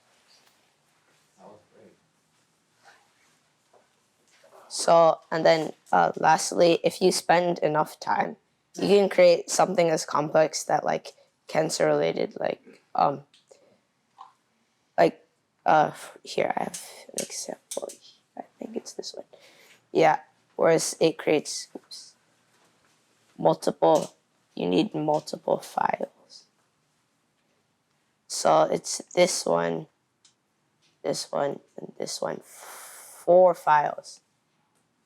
So, and then lastly, if you spend enough time, you can create something as complex that like cancer related, here I have an example. I think it's this one. Yeah, whereas it creates you need multiple files. So it's this one, and this one, 4 files.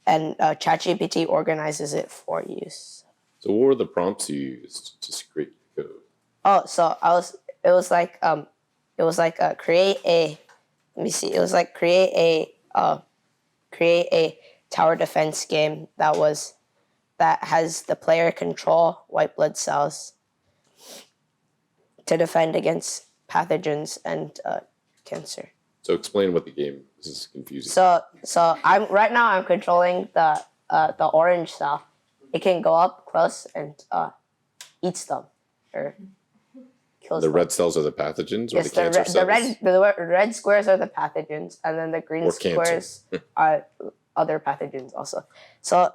And ChatGPT organizes it for you. So what were the prompts you used to create the code? Oh, so it was like create a, let me see, it was like create a tower defense game that has the player control white blood cells to defend against pathogens and cancer. So explain what the game is. This is confusing. So I'm controlling the orange cell. It can go up close and eats them or kills them. The red cells are the pathogens, or Yes, the cancer cells? the red squares are the pathogens, and then the green squares are other pathogens also. So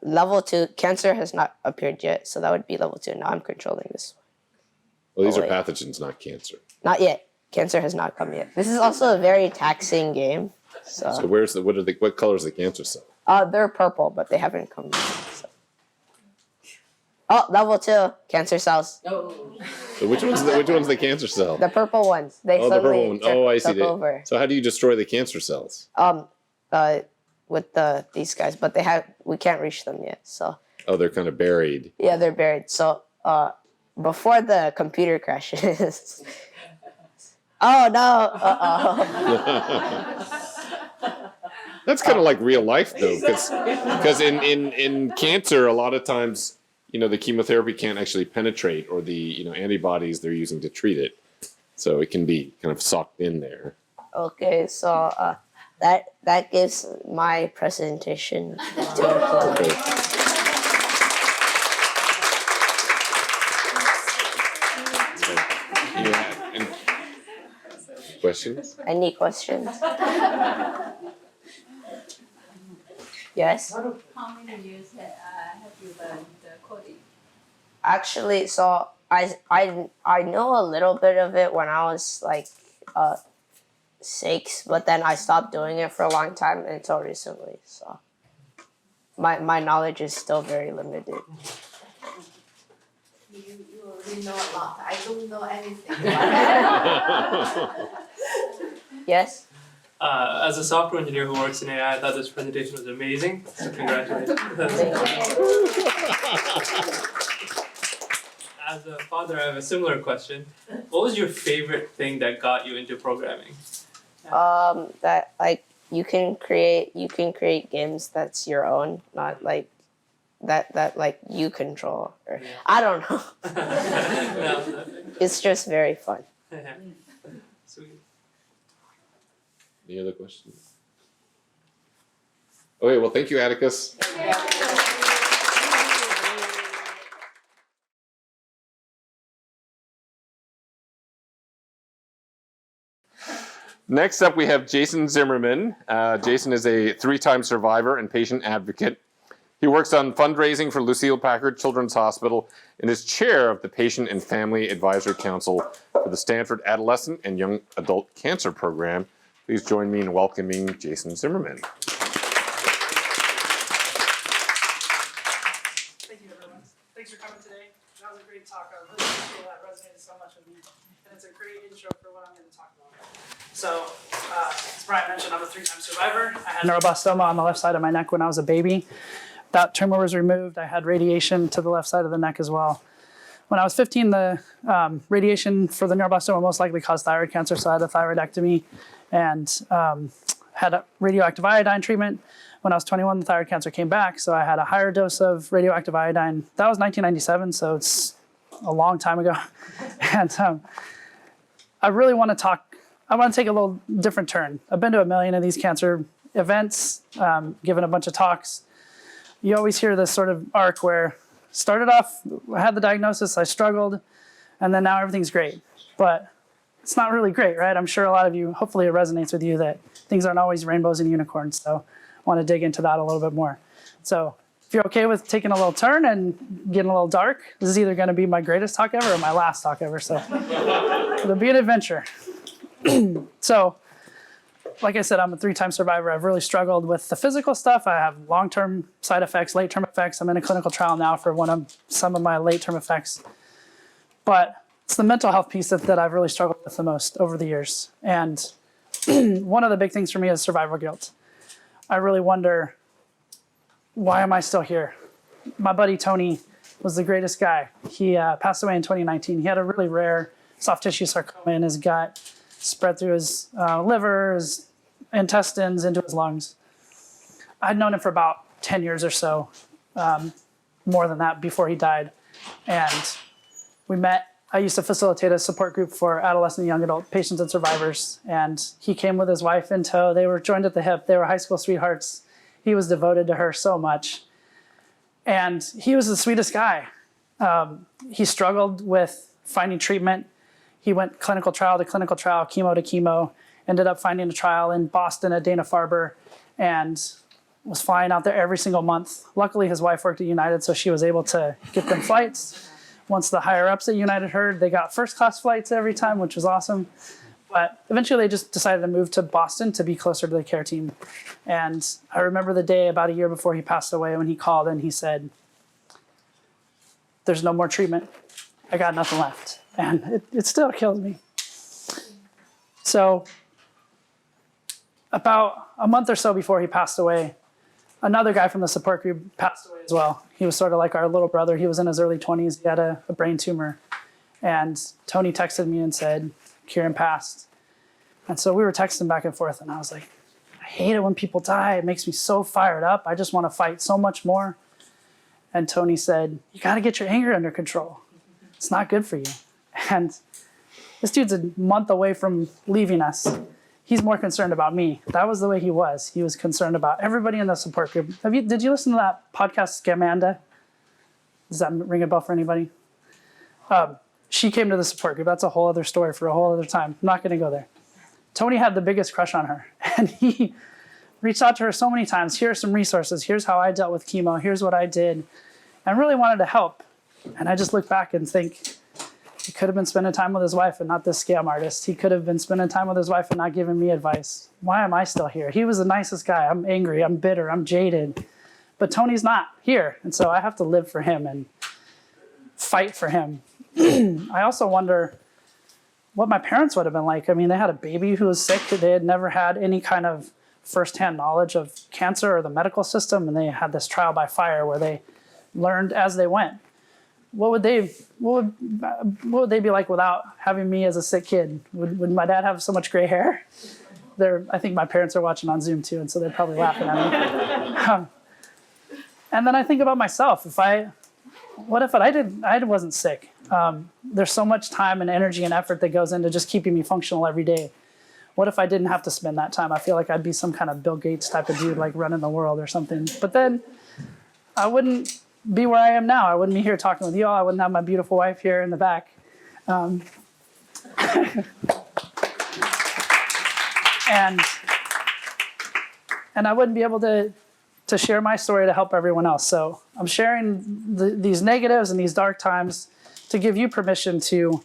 level 2, cancer has not appeared yet, so that would be level 2. Now I'm controlling this one. Well, these are pathogens, not cancer. Not yet. Cancer has not come yet. This is also a very taxing game. So what color is the cancer cell? They're purple, but they haven't come yet. So. Oh, level 2, cancer cells. Oh. So which one's the cancer cell? The purple ones. They the purple one. I see. took over. So how do you destroy the cancer cells? With these guys, but we can't reach them yet. So. Oh, they're kind of buried. Yeah, they're buried. So before the computer crashes. Oh no! That's kind of like real life, though, because in cancer, a lot of times, the chemotherapy can't actually penetrate, or the antibodies they're using to treat it, so it can be kind of socked in there. Okay, so that gives my presentation to a close. Questions? Any questions? Yes? How many years have you learned coding? Actually, so I know a little bit of it when I was like 6, but then I stopped doing it for a long time until recently. So my knowledge is still very limited. You already know a lot. I don't know anything. Yes? As a software engineer who works in AI, I thought this presentation was amazing. So congratulations. as a father, I have a similar question. What was your favorite thing that got you into programming? That like you can create games that's your own, not like that like you control, or I don't know. It's just very fun. Sweet. Any other questions? Okay, well, thank you, Atticus. Next up, we have Jason Zimmerman. Jason is a 3-time survivor and patient advocate. He works on fundraising for Lucille Packard Children's Hospital and is chair of the Patient and Family Advisory Council for the Stanford Adolescent and Young Adult Cancer Program. Please join me in welcoming Jason Zimmerman. Thank you, everyone. Thanks for coming today. That was a great talk. I really appreciate that. It resonated so much with me. And it's a great intro for what I'm going to talk about. So, as Bryant mentioned, I'm a 3-time survivor. I had neuroblastoma on the left side of my neck when I was a baby. That tumor was removed. I had radiation to the left side of the neck as well. When I was 15, the radiation for the neuroblastoma most likely caused thyroid cancer, so I had a thyroidectomy and had a radioactive iodine treatment. When I was 21, the thyroid cancer came back, so I had a higher dose of radioactive iodine. That was 1997, so it's a long time ago. And I really want to take a little different turn. I've been to 1 million of these cancer events, given a bunch of talks. You always hear this sort of arc where started off, I had the diagnosis, I struggled, and then now everything's great. But it's not really great, right? I'm sure a lot of you, hopefully it resonates with you that things aren't always rainbows and unicorns. So I want to dig into that a little bit more. So if you're okay with taking a little turn and getting a little dark, this is either going to be my greatest talk ever or my last talk ever. So it'll be an adventure. So, like I said, I'm a 3-time survivor. I've really struggled with the physical stuff. I have long-term side effects, late-term effects. I'm in a clinical trial now for some of my late-term effects. But it's the mental health piece that I've really struggled with the most over the years. And one of the big things for me is survival guilt. I really wonder, why am I still here? My buddy Tony was the greatest guy. He passed away in 2019. He had a really rare soft tissue sarcoma in his gut, spread through his liver, his intestines, into his lungs. I'd known him for about 10 years or so, more than that, before he died. And we met. I used to facilitate a support group for adolescent and young adult patients and survivors. And he came with his wife in tow. They were joined at the hip. They were high school sweethearts. He was devoted to her so much. And he was the sweetest guy. He struggled with finding treatment. He went clinical trial to clinical trial, chemo to chemo, ended up finding a trial in Boston at Dana-Farber, and was flying out there every single month. Luckily, his wife worked at United, so she was able to get them flights. Once the higher-ups at United heard, they got first-class flights every time, which was awesome. But eventually, they just decided to move to Boston to be closer to the care team. And I remember the day about a year before he passed away when he called and he said, "There's no more treatment. I got nothing left." And it still kills me. So about a month or so before he passed away, another guy from the support group passed away as well. He was sort of like our little brother. He was in his early 20s. He had a brain tumor. And Tony texted me and said, "Kieran passed." And so we were texting back and forth. And I was like, I hate it when people die. It makes me so fired up. I just want to fight so much more. And Tony said, "You got to get your anger under control. It's not good for you." And this dude's a month away from leaving us. He's more concerned about me. That was the way he was. He was concerned about everybody in the support group. Did you listen to that podcast, Scamanda? Does that ring a bell for anybody? She came to the support group. That's a whole other story for a whole other time. I'm not going to go there. Tony had the biggest crush on her. And he reached out to her so many times. Here are some resources. Here's how I dealt with chemo. Here's what I did. And really wanted to help. And I just look back and think, he could have been spending time with his wife and not this scam artist. He could have been spending time with his wife and not giving me advice. Why am I still here? He was the nicest guy. I'm angry. I'm bitter. I'm jaded. But Tony's not here. And so I have to live for him and fight for him. I also wonder what my parents would have been like. I mean, they had a baby who was sick. They had never had any kind of firsthand knowledge of cancer or the medical system. And they had this trial by fire where they learned as they went. what would they be like without having me as a sick kid? Would my dad have so much gray hair? I think my parents are watching on Zoom too, and so they're probably laughing at me. And then I think about myself. What if I wasn't sick? There's so much time and energy and effort that goes into just keeping me functional every day. What if I didn't have to spend that time? I feel like I'd be some kind of Bill Gates type of dude, like running the world or something. But then I wouldn't be where I am now. I wouldn't be here talking with you all. I wouldn't have my beautiful wife here in the back. And I wouldn't be able to share my story to help everyone else. So I'm sharing these negatives and these dark times to give you permission to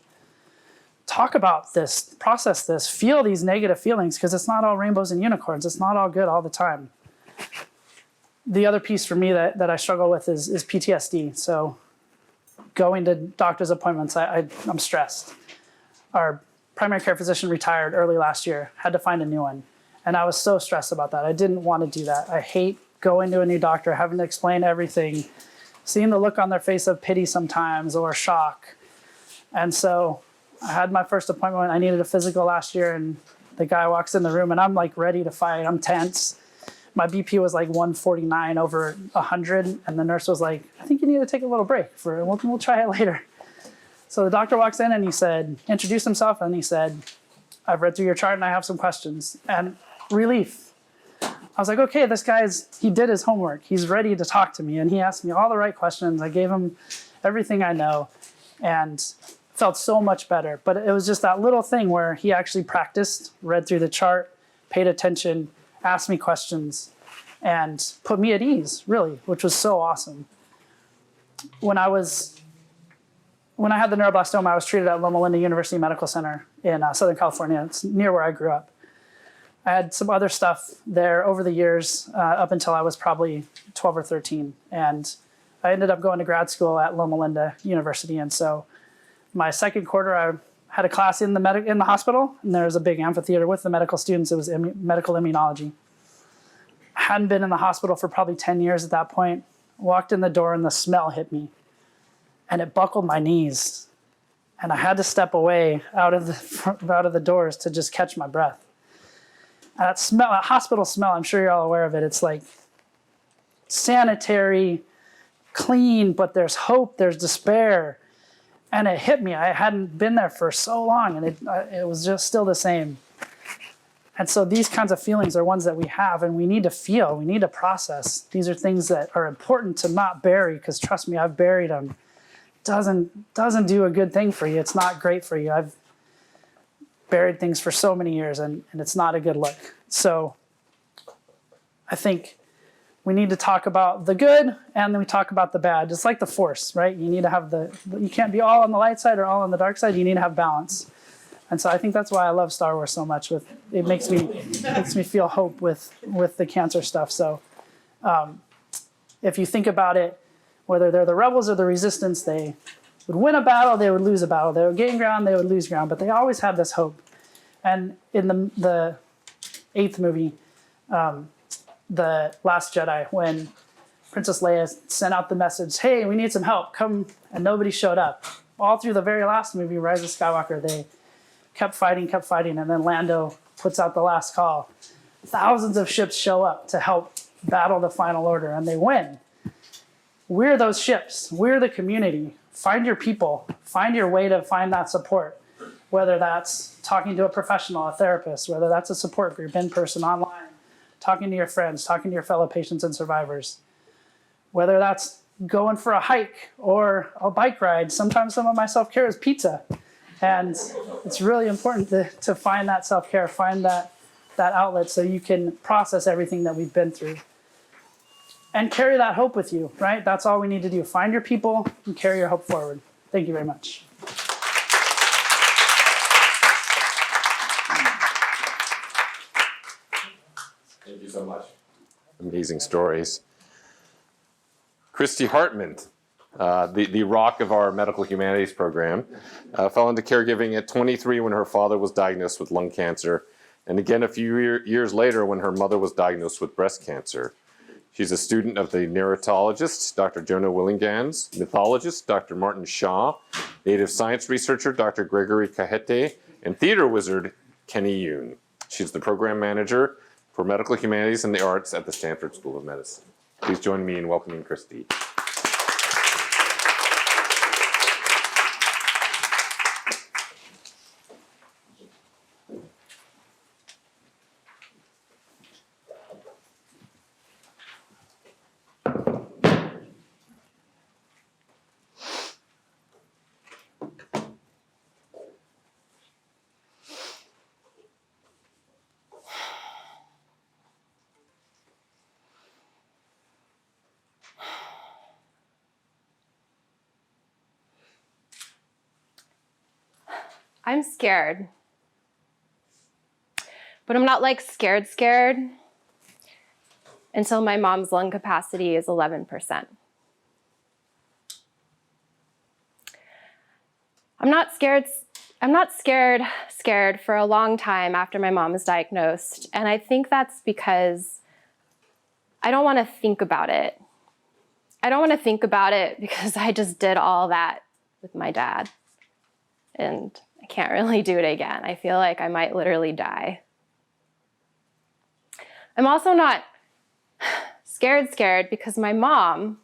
talk about this, process this, feel these negative feelings, because it's not all rainbows and unicorns. It's not all good all the time. The other piece for me that I struggle with is PTSD. So going to doctor's appointments, I'm stressed. Our primary care physician retired early last year, had to find a new one. And I was so stressed about that. I didn't want to do that. I hate going to a new doctor, having to explain everything, seeing the look on their face of pity sometimes or shock. And so I had my first appointment. I needed a physical last year, and the guy walks in the room, and I'm like ready to fight. I'm tense. My BP was like 149 over 100, and the nurse was like, I think you need to take a little break. We'll try it later. So the doctor walks in, and he said, introduced himself, and he said, I've read through your chart, and I have some questions. And relief. I was like, okay, this he did his homework. He's ready to talk to me, and he asked me all the right questions. I gave him everything I know, and felt so much better. But it was just that little thing where he actually practiced, read through the chart, paid attention, asked me questions, and put me at ease, really, which was so awesome. When I had the neuroblastoma, I was treated at Loma Linda University Medical Center in Southern California. It's near where I grew up. I had some other stuff there over the years, up until I was probably 12 or 13. And I ended up going to grad school at Loma Linda University. And so my second quarter, I had a class in the hospital, and there was a big amphitheater with the medical students. It was medical immunology. I hadn't been in the hospital for probably 10 years at that point. Walked in the door, and the smell hit me, and it buckled my knees. And I had to step away out of the doors to just catch my breath. And that smell, that hospital smell, I'm sure you're all aware of it. It's like sanitary, clean, but there's hope, there's despair. And it hit me. I hadn't been there for so long, and it was just still the same. And so these kinds of feelings are ones that we have, and we need to feel, we need to process. These are things that are important to not bury, because trust me, I've buried them. Doesn't do a good thing for you. It's not great for you. I've buried things for so many years, and it's not a good look. So I think we need to talk about the good, and then we talk about the bad. It's like the Force, right? You need to have you can't be all on the light side or all on the dark side. You need to have balance. And so I think that's why I love Star Wars so much. It makes me feel hope with the cancer stuff. So if you think about it, whether they're the rebels or the resistance, they would win a battle, they would lose a battle. They would gain ground, they would lose ground. But they always had this hope. And in the 8th movie, The Last Jedi, when Princess Leia sent out the message, hey, we need some help, come, and nobody showed up. All through the very last movie, Rise of Skywalker, they kept fighting, and then Lando puts out the last call. Thousands of ships show up to help battle the Final Order, and they win. We're those ships. We're the community. Find your people. Find your way to find that support, whether that's talking to a professional, a therapist, whether that's a support group, in person, online, talking to your friends, talking to your fellow patients and survivors, whether that's going for a hike or a bike ride. Sometimes some of my self-care is pizza. And it's really important to find that self-care, find that outlet so you can process everything that we've been through. And carry that hope with you, right? That's all we need to do. Find your people and carry your hope forward. Thank you very much. Thank you so much. Amazing stories. Christy Hartman, the rock of our medical humanities program, fell into caregiving at 23 when her father was diagnosed with lung cancer, and again a few years later when her mother was diagnosed with breast cancer. She's a student of the narratologist, Dr. Jonah Willingans, mythologist, Dr. Martin Shaw, native science researcher, Dr. Gregory Kahete, and theater wizard, Kenny Yoon. She's the program manager for medical humanities and the arts at the Stanford School of Medicine. Please join me in welcoming Christy. I'm scared. But I'm not like scared until my mom's lung capacity is 11%. I'm not scared for a long time after my mom was diagnosed. And I think that's because I don't want to think about it. I don't want to think about it because I just did all that with my dad. And I can't really do it again. I feel like I might literally die. I'm also not scared because my mom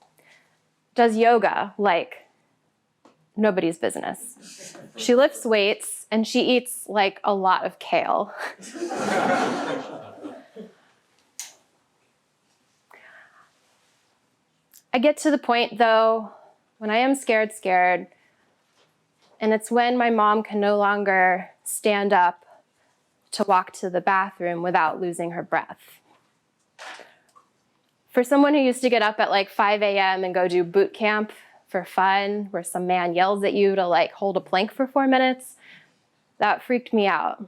does yoga like nobody's business. She lifts weights and she eats like a lot of kale. I get to the point though, when I am scared, and it's when my mom can no longer stand up to walk to the bathroom without losing her breath. For someone who used to get up at like 5 a.m. and go do boot camp for fun, where some man yells at you to like hold a plank for 4 minutes, that freaked me out.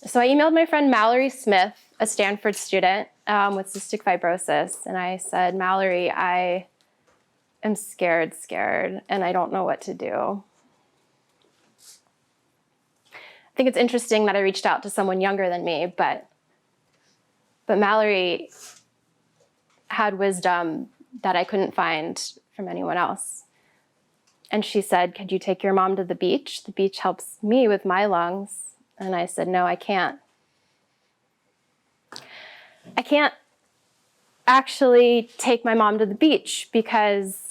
So I emailed my friend Mallory Smith, a Stanford student with cystic fibrosis, and I said, Mallory, I am scared, and I don't know what to do. I think it's interesting that I reached out to someone younger than me, but Mallory had wisdom that I couldn't find from anyone else. And she said, could you take your mom to the beach? The beach helps me with my lungs. And I said, no, I can't. I can't actually take my mom to the beach because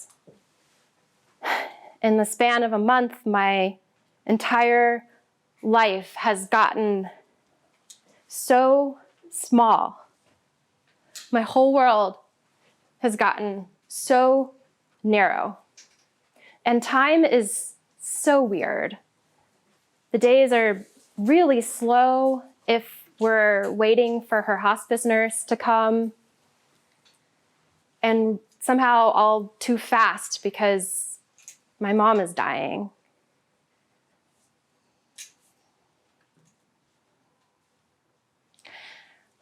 in the span of a month, my entire life has gotten so small. My whole world has gotten so narrow. And time is so weird. The days are really slow if we're waiting for her hospice nurse to come, and somehow all too fast because my mom is dying.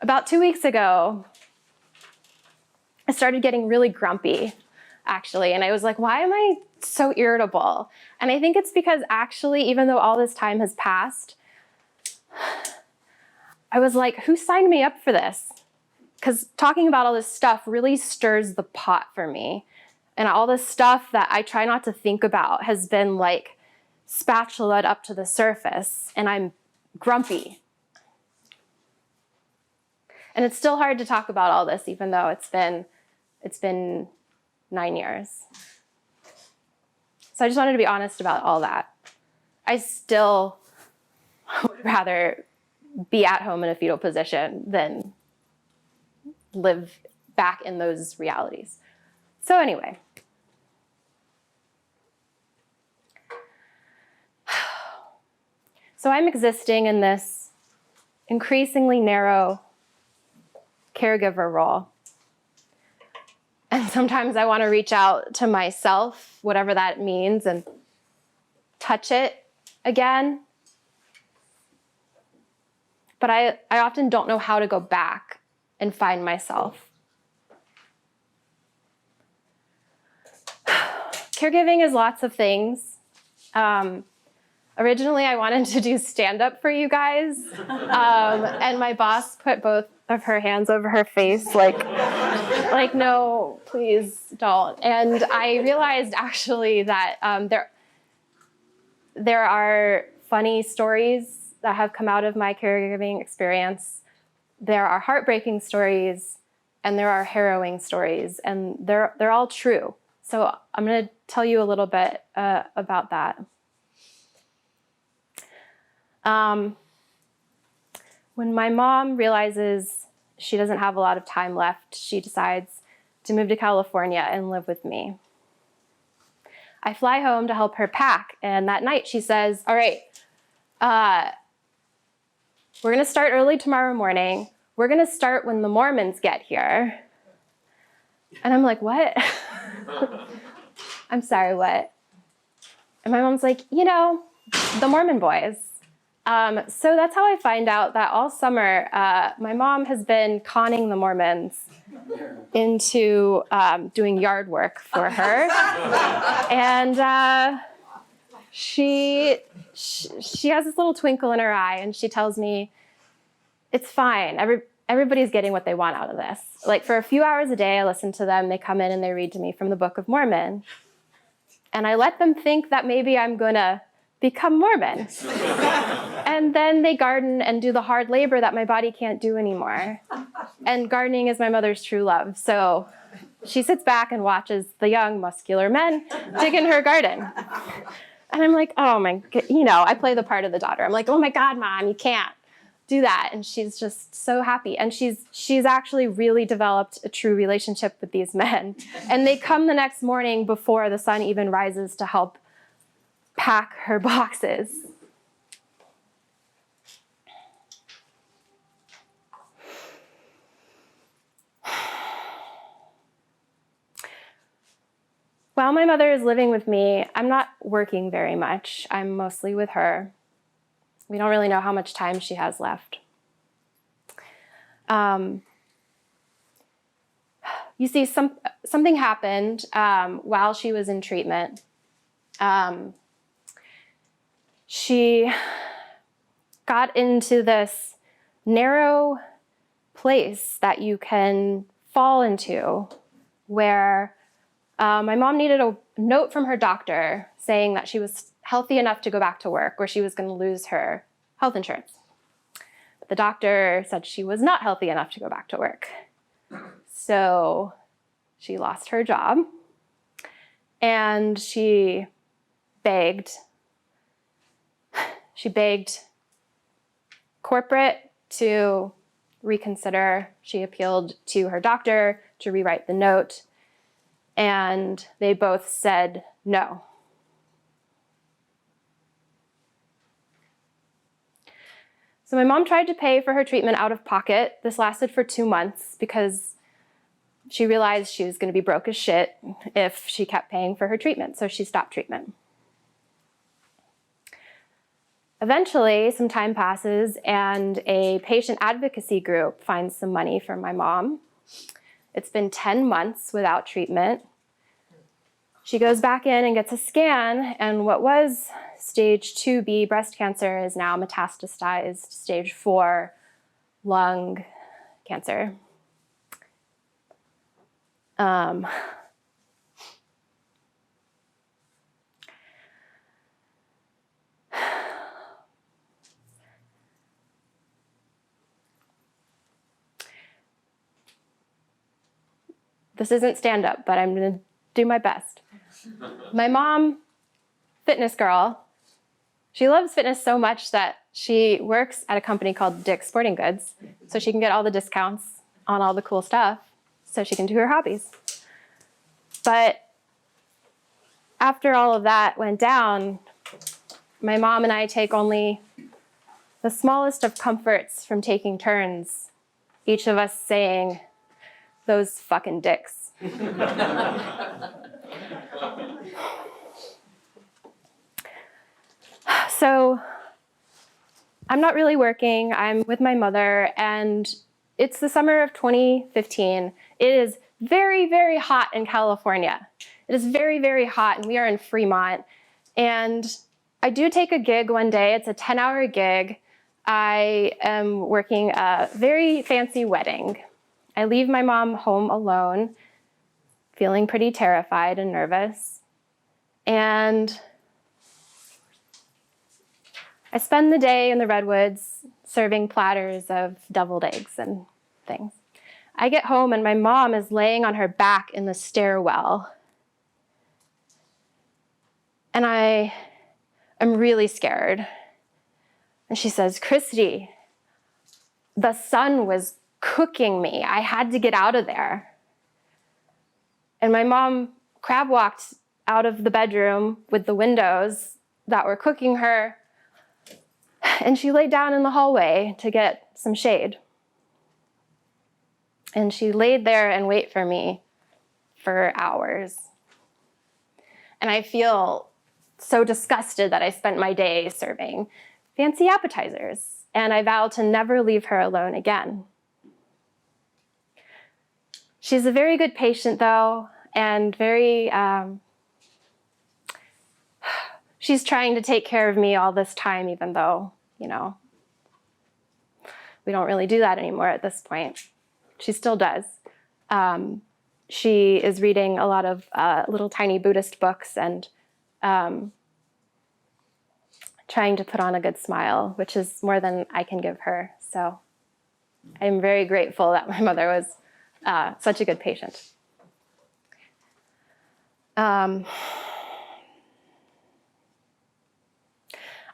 About 2 weeks ago, I started getting really grumpy, actually, and I was like, why am I so irritable? And I think it's because actually, even though all this time has passed, I was like, who signed me up for this? Because talking about all this stuff really stirs the pot for me. And all this stuff that I try not to think about has been like spatulaed up to the surface, and I'm grumpy. And it's still hard to talk about all this, even though it's been 9 years. So I just wanted to be honest about all that. I still would rather be at home in a fetal position than live back in those realities. So anyway. So I'm existing in this increasingly narrow caregiver role. And sometimes I want to reach out to myself, whatever that means, and touch it again. But I often don't know how to go back and find myself. Caregiving is lots of things. Originally, I wanted to do stand-up for you guys. And my boss put both of her hands over her face, like no, please don't. And I realized actually that there are funny stories that have come out of my caregiving experience. There are heartbreaking stories, and there are harrowing stories, and they're all true. So I'm going to tell you a little bit about that. When my mom realizes she doesn't have a lot of time left, she decides to move to California and live with me. I fly home to help her pack, and that night she says, all right, we're going to start early tomorrow morning. We're going to start when the Mormons get here. And I'm like, what? I'm sorry, what? And my mom's like, you know, the Mormon boys. So that's how I find out that all summer, my mom has been conning the Mormons into doing yard work for her. And she has this little twinkle in her eye, and she tells me, it's fine. Everybody's getting what they want out of this. Like, for a few hours a day, I listen to them. They come in and they read to me from the Book of Mormon. And I let them think that maybe I'm going to become Mormon. And then they garden and do the hard labor that my body can't do anymore. And gardening is my mother's true love. So she sits back and watches the young, muscular men dig in her garden. And I'm like, oh my God, I play the part of the daughter. I'm like, oh my God, Mom, you can't do that. And she's just so happy. And she's actually really developed a true relationship with these men. And they come the next morning before the sun even rises to help pack her boxes. While my mother is living with me, I'm not working very much. I'm mostly with her. We don't really know how much time she has left. You see, something happened while she was in treatment. She got into this narrow place that you can fall into where my mom needed a note from her doctor saying that she was healthy enough to go back to work or she was going to lose her health insurance. But the doctor said she was not healthy enough to go back to work. So she lost her job and she begged corporate to reconsider. She appealed to her doctor to rewrite the note, and they both said no. So my mom tried to pay for her treatment out of pocket. This lasted for 2 months because she realized she was going to be broke as shit if she kept paying for her treatment, so she stopped treatment. Eventually, some time passes and a patient advocacy group finds some money for my mom. It's been 10 months without treatment. She goes back in and gets a scan, and what was stage 2B breast cancer is now metastasized stage 4 lung cancer. This isn't stand-up, but I'm gonna do my best. My mom, fitness girl, she loves fitness so much that she works at a company called Dick's Sporting Goods, so she can get all the discounts on all the cool stuff, so she can do her hobbies. But after all of that went down, my mom and I take only the smallest of comforts from taking turns, each of us saying, "Those fucking dicks." So I'm not really working. I'm with my mother, and it's the summer of 2015. It is very, very hot in California. It is very, very hot, and we are in Fremont. And I do take a gig one day. It's a 10-hour gig. I am working a very fancy wedding. I leave my mom home alone, feeling pretty terrified and nervous. And I spend the day in the redwoods serving platters of deviled eggs and things. I get home and my mom is laying on her back in the stairwell. And I am really scared. And she says, "Christy, the sun was cooking me. I had to get out of there." And my mom crab walked out of the bedroom with the windows that were cooking her, and she laid down in the hallway to get some shade. And she laid there and waited for me for hours. And I feel so disgusted that I spent my day serving fancy appetizers, and I vow to never leave her alone again. She's a very good patient, though, and she's trying to take care of me all this time, even though, we don't really do that anymore at this point. She still does. She is reading a lot of little tiny Buddhist books and trying to put on a good smile, which is more than I can give her. So I'm very grateful that my mother was such a good patient. I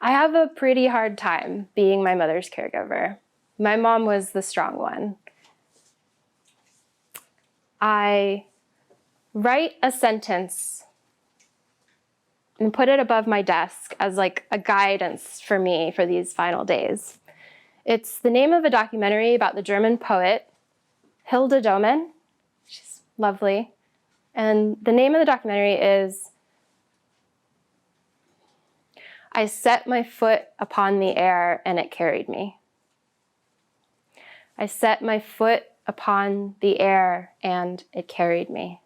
have a pretty hard time being my mother's caregiver. My mom was the strong one. I write a sentence and put it above my desk as like a guidance for me for these final days. It's the name of a documentary about the German poet Hilde Domen. She's lovely. And the name of the documentary is "I Set My Foot Upon the Air and It Carried Me." I set my foot upon the air and it carried me.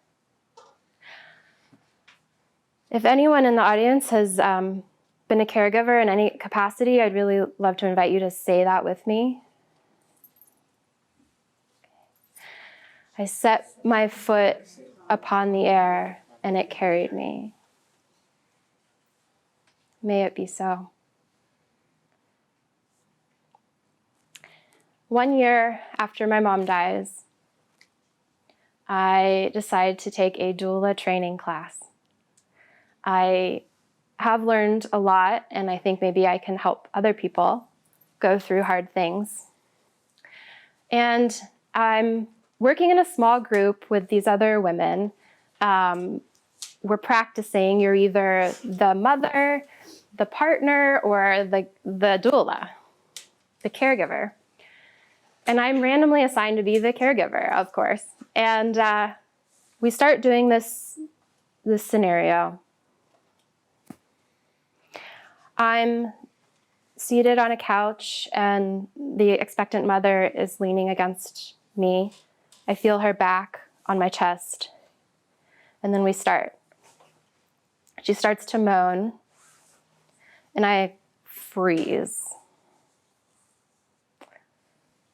If anyone in the audience has been a caregiver in any capacity, I'd really love to invite you to say that with me. I set my foot upon the air and it carried me. May it be so. 1 year after my mom dies, I decide to take a doula training class. I have learned a lot, and I think maybe I can help other people go through hard things. And I'm working in a small group with these other women. We're practicing. You're either the mother, the partner, or the doula, the caregiver. And I'm randomly assigned to be the caregiver, of course. And we start doing this scenario. I'm seated on a couch and the expectant mother is leaning against me. I feel her back on my chest. And then we start. She starts to moan and I freeze.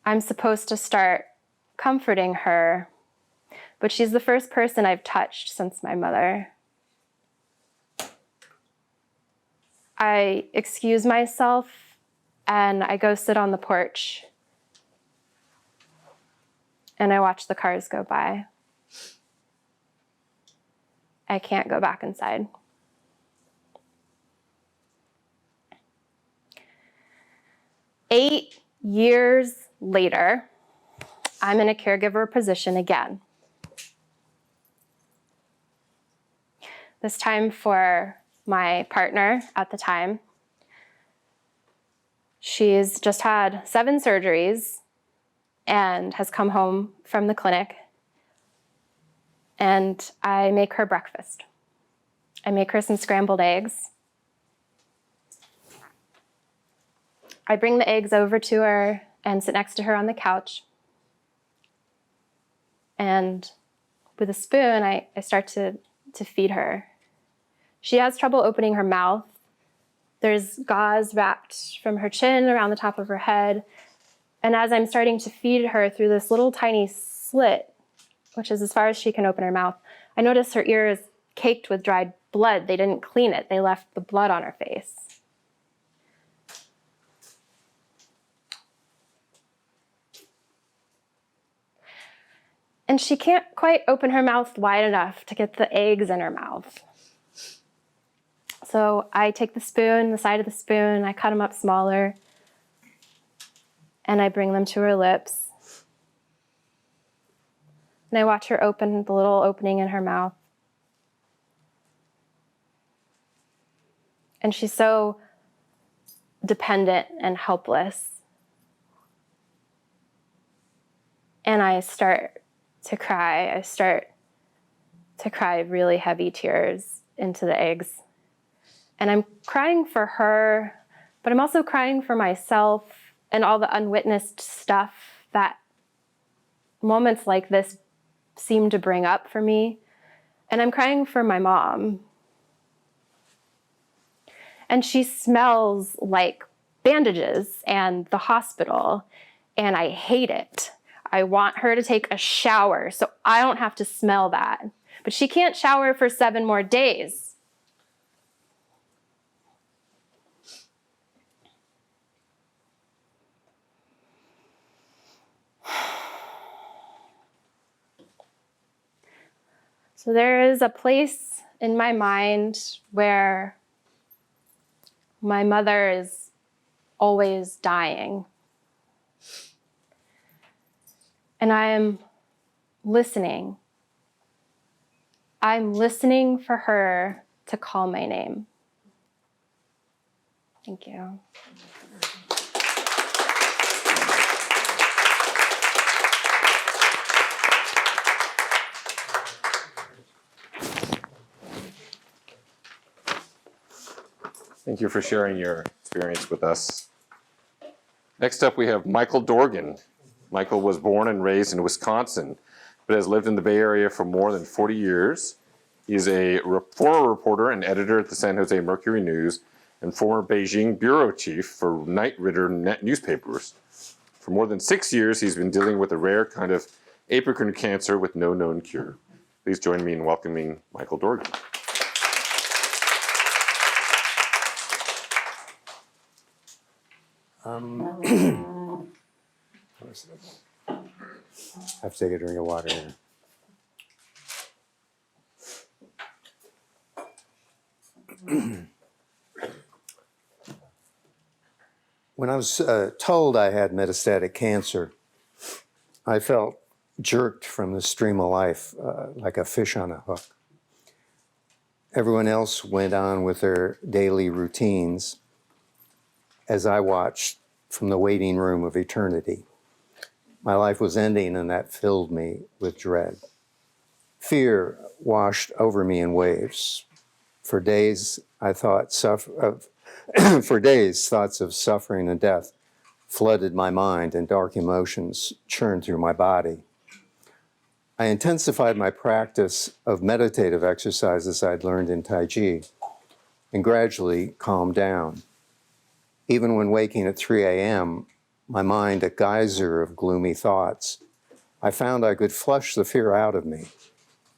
I'm supposed to start comforting her, but she's the first person I've touched since my mother. I excuse myself and I go sit on the porch and I watch the cars go by. I can't go back inside. Eight years later, I'm in a caregiver position again. This time for my partner at the time. She's just had 7 surgeries and has come home from the clinic. And I make her breakfast. I make her some scrambled eggs. I bring the eggs over to her and sit next to her on the couch. And with a spoon, I start to feed her. She has trouble opening her mouth, There's gauze wrapped from her chin around the top of her head. And as I'm starting to feed her through this little tiny slit, which is as far as she can open her mouth, I notice her ear is caked with dried blood. They didn't clean it. They left the blood on her face. And she can't quite open her mouth wide enough to get the eggs in her mouth. So I take the spoon, the side of the spoon, I cut them up smaller, and I bring them to her lips. And I watch her open the little opening in her mouth. And she's so dependent and helpless. And I start to cry. I start to cry really heavy tears into the eggs. And I'm crying for her, but I'm also crying for myself and all the unwitnessed stuff that moments like this seem to bring up for me. And I'm crying for my mom. And she smells like bandages and the hospital, and I hate it. I want her to take a shower so I don't have to smell that. But she can't shower for 7 more days. So there is a place in my mind where my mother is always dying. And I am listening. I'm listening for her to call my name. Thank you. Thank you for sharing your experience with us. Next up, we have Michael Dorgan. Michael was born and raised in Wisconsin, but has lived in the Bay Area for more than 40 years. He's a former reporter and editor at the San Jose Mercury News and former Beijing bureau chief for Knight Ridder newspapers. For more than 6 years, he's been dealing with a rare kind of apical cancer with no known cure. Please join me in welcoming Michael Dorgan. I have to take a drink of water here. When I was told I had metastatic cancer, I felt jerked from the stream of life like a fish on a hook. Everyone else went on with their daily routines as I watched from the waiting room of eternity. My life was ending, and that filled me with dread. Fear washed over me in waves. For days, thoughts of suffering and death flooded my mind, and dark emotions churned through my body. I intensified my practice of meditative exercises I'd learned in Tai Chi and gradually calmed down. Even when waking at 3 a.m., my mind a geyser of gloomy thoughts, I found I could flush the fear out of me.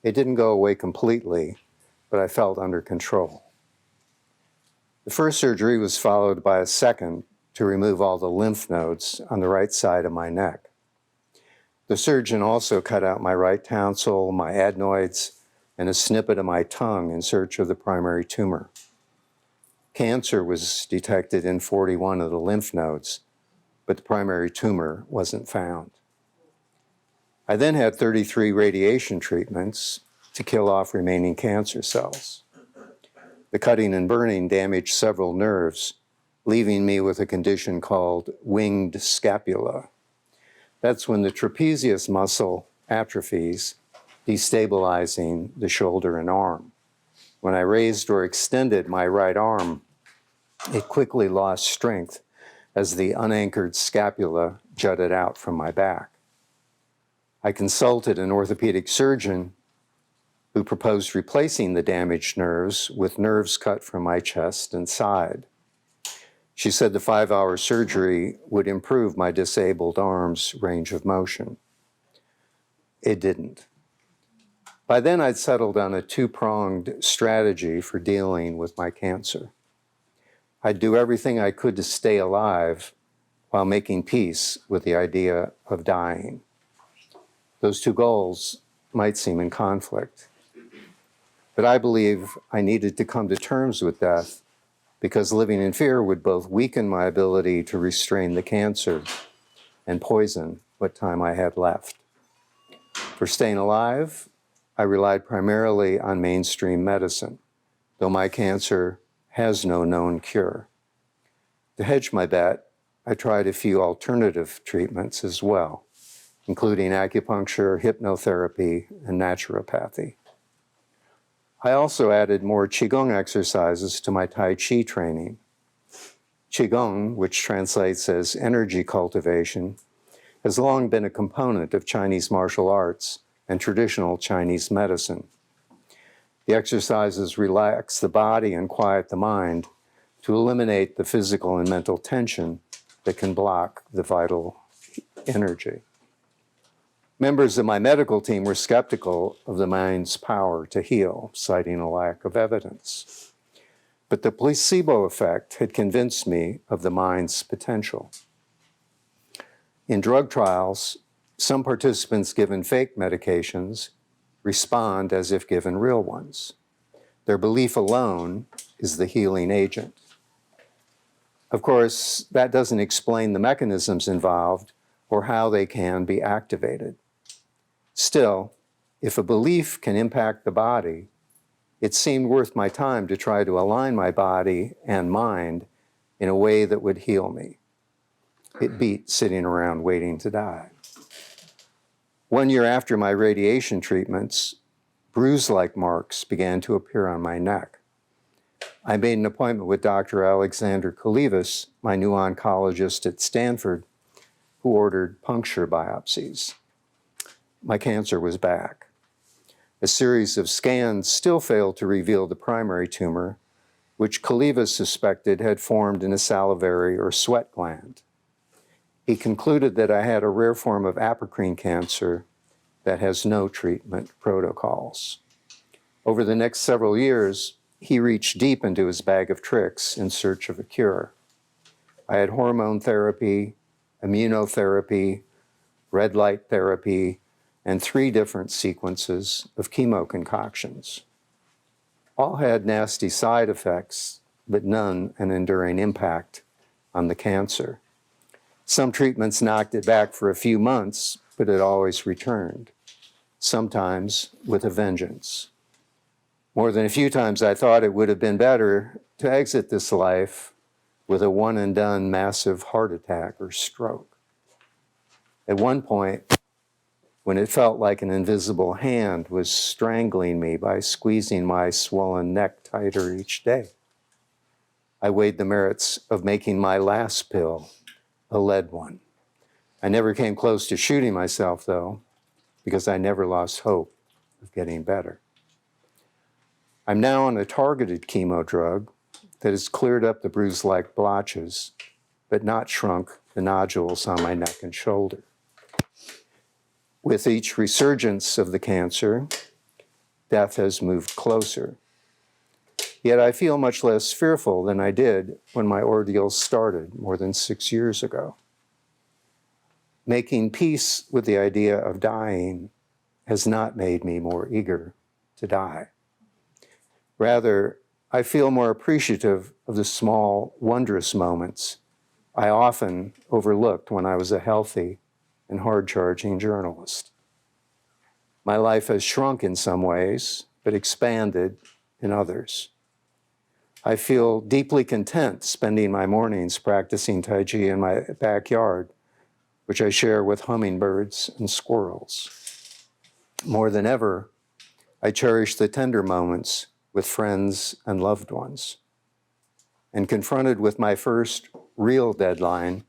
It didn't go away completely, but I felt under control. The first surgery was followed by a second to remove all the lymph nodes on the right side of my neck. The surgeon also cut out my right tonsil, my adenoids, and a snippet of my tongue in search of the primary tumor. Cancer was detected in 41 of the lymph nodes, but the primary tumor wasn't found. I then had 33 radiation treatments to kill off remaining cancer cells. The cutting and burning damaged several nerves, leaving me with a condition called winged scapula. That's when the trapezius muscle atrophies, destabilizing the shoulder and arm. When I raised or extended my right arm, it quickly lost strength as the unanchored scapula jutted out from my back. I consulted an orthopedic surgeon who proposed replacing the damaged nerves with nerves cut from my chest and side. She said the 5-hour surgery would improve my disabled arm's range of motion. It didn't. By then, I'd settled on a two-pronged strategy for dealing with my cancer. I'd do everything I could to stay alive while making peace with the idea of dying. Those two goals might seem in conflict, but I believe I needed to come to terms with death because living in fear would both weaken my ability to restrain the cancer and poison what time I had left. For staying alive, I relied primarily on mainstream medicine, though my cancer has no known cure. To hedge my bet, I tried a few alternative treatments as well, including acupuncture, hypnotherapy, and naturopathy. I also added more Qigong exercises to my Tai Chi training. Qigong, which translates as energy cultivation, has long been a component of Chinese martial arts and traditional Chinese medicine. The exercises relax the body and quiet the mind to eliminate the physical and mental tension that can block the vital energy. Members of my medical team were skeptical of the mind's power to heal, citing a lack of evidence. But the placebo effect had convinced me of the mind's potential. In drug trials, some participants given fake medications respond as if given real ones. Their belief alone is the healing agent. Of course, that doesn't explain the mechanisms involved or how they can be activated. Still, if a belief can impact the body, it seemed worth my time to try to align my body and mind in a way that would heal me. It beat sitting around waiting to die. 1 year after my radiation treatments, bruise-like marks began to appear on my neck. I made an appointment with Dr. Alexander Caregivers, my new oncologist at Stanford, who ordered puncture biopsies. My cancer was back. A series of scans still failed to reveal the primary tumor, which Caregivers suspected had formed in a salivary or sweat gland. He concluded that I had a rare form of apocrine cancer that has no treatment protocols. Over the next several years, he reached deep into his bag of tricks in search of a cure. I had hormone therapy, immunotherapy, red light therapy, and 3 different sequences of chemo concoctions. All had nasty side effects, but none an enduring impact on the cancer. Some treatments knocked it back for a few months, but it always returned, sometimes with a vengeance. More than a few times I thought it would have been better to exit this life with a one-and-done massive heart attack or stroke. At one point, when it felt like an invisible hand was strangling me by squeezing my swollen neck tighter each day, I weighed the merits of making my last pill a lead one. I never came close to shooting myself, though, because I never lost hope of getting better. I'm now on a targeted chemo drug that has cleared up the bruise-like blotches, but not shrunk the nodules on my neck and shoulder. With each resurgence of the cancer, death has moved closer. Yet I feel much less fearful than I did when my ordeal started more than 6 years ago. Making peace with the idea of dying has not made me more eager to die. Rather, I feel more appreciative of the small, wondrous moments I often overlooked when I was a healthy and hard-charging journalist. My life has shrunk in some ways, but expanded in others. I feel deeply content spending my mornings practicing Tai Chi in my backyard, which I share with hummingbirds and squirrels. More than ever, I cherish the tender moments with friends and loved ones. And confronted with my first real deadline,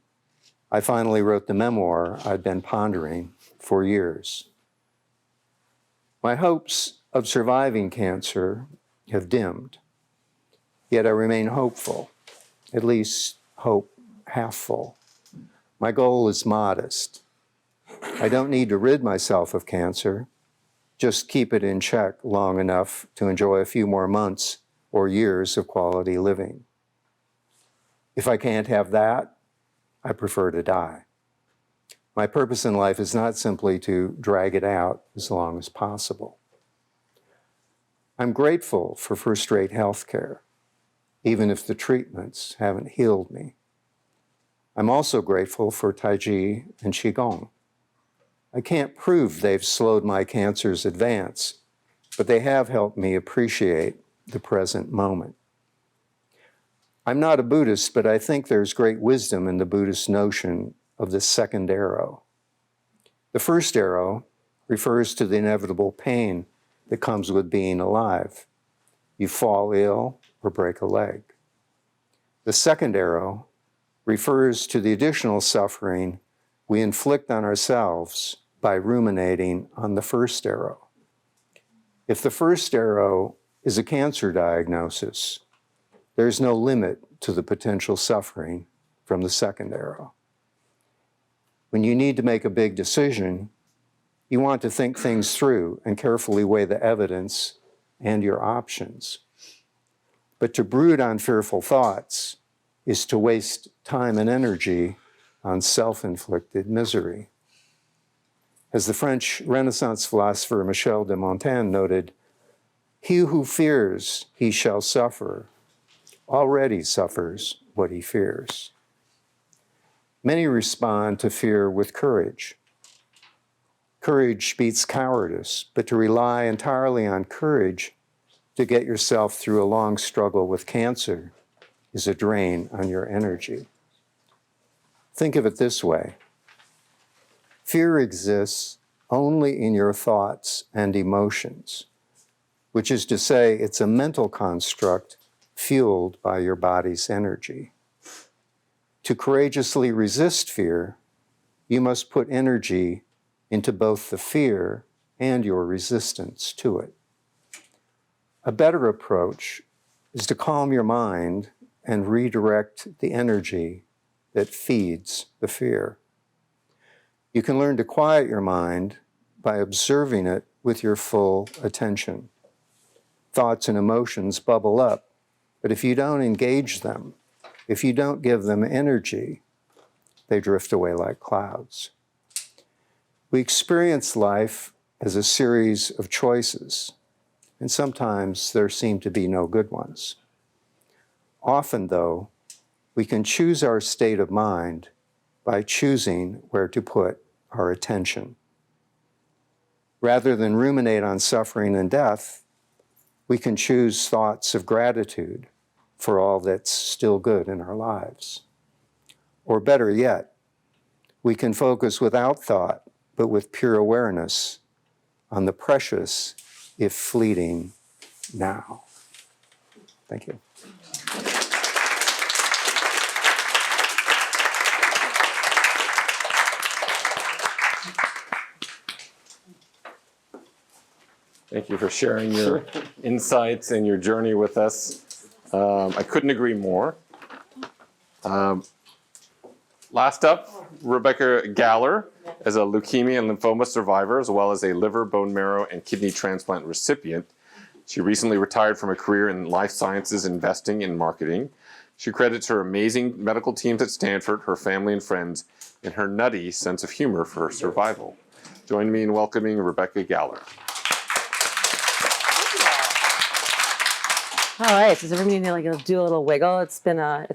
I finally wrote the memoir I'd been pondering for years. My hopes of surviving cancer have dimmed, yet I remain hopeful, at least hope half full. My goal is modest. I don't need to rid myself of cancer, just keep it in check long enough to enjoy a few more months or years of quality living. If I can't have that, I prefer to die. My purpose in life is not simply to drag it out as long as possible. I'm grateful for first-rate health care, even if the treatments haven't healed me. I'm also grateful for Tai Chi and Qigong. I can't prove they've slowed my cancer's advance, but they have helped me appreciate the present moment. I'm not a Buddhist, but I think there's great wisdom in the Buddhist notion of the second arrow. The first arrow refers to the inevitable pain that comes with being alive. You fall ill or break a leg. The second arrow refers to the additional suffering we inflict on ourselves by ruminating on the first arrow. If the first arrow is a cancer diagnosis, there's no limit to the potential suffering from the second arrow. When you need to make a big decision, you want to think things through and carefully weigh the evidence and your options. But to brood on fearful thoughts is to waste time and energy on self-inflicted misery. As the French Renaissance philosopher Michel de Montaigne noted, "He who fears he shall suffer already suffers what he fears." Many respond to fear with courage. Courage beats cowardice, but to rely entirely on courage to get yourself through a long struggle with cancer is a drain on your energy. Think of it this way. Fear exists only in your thoughts and emotions, which is to say it's a mental construct fueled by your body's energy. To courageously resist fear, you must put energy into both the fear and your resistance to it. A better approach is to calm your mind and redirect the energy that feeds the fear. You can learn to quiet your mind by observing it with your full attention. Thoughts and emotions bubble up, but if you don't engage them, if you don't give them energy, they drift away like clouds. We experience life as a series of choices, and sometimes there seem to be no good ones. Often, though, we can choose our state of mind by choosing where to put our attention. Rather than ruminate on suffering and death, we can choose thoughts of gratitude for all that's still good in our lives. Or better yet, we can focus without thought, but with pure awareness on the precious, if fleeting, now. Thank you. Thank you for sharing your insights and your journey with us. I couldn't agree more. Last up, Rebecca Galler is a leukemia and lymphoma survivor, as well as a liver, bone marrow, and kidney transplant recipient. She recently retired from a career in life sciences, investing, and marketing. She credits her amazing medical teams at Stanford, her family and friends, and her nutty sense of humor for her survival. Join me in welcoming Rebecca Galler. All right, does everybody like do a little wiggle? It's been a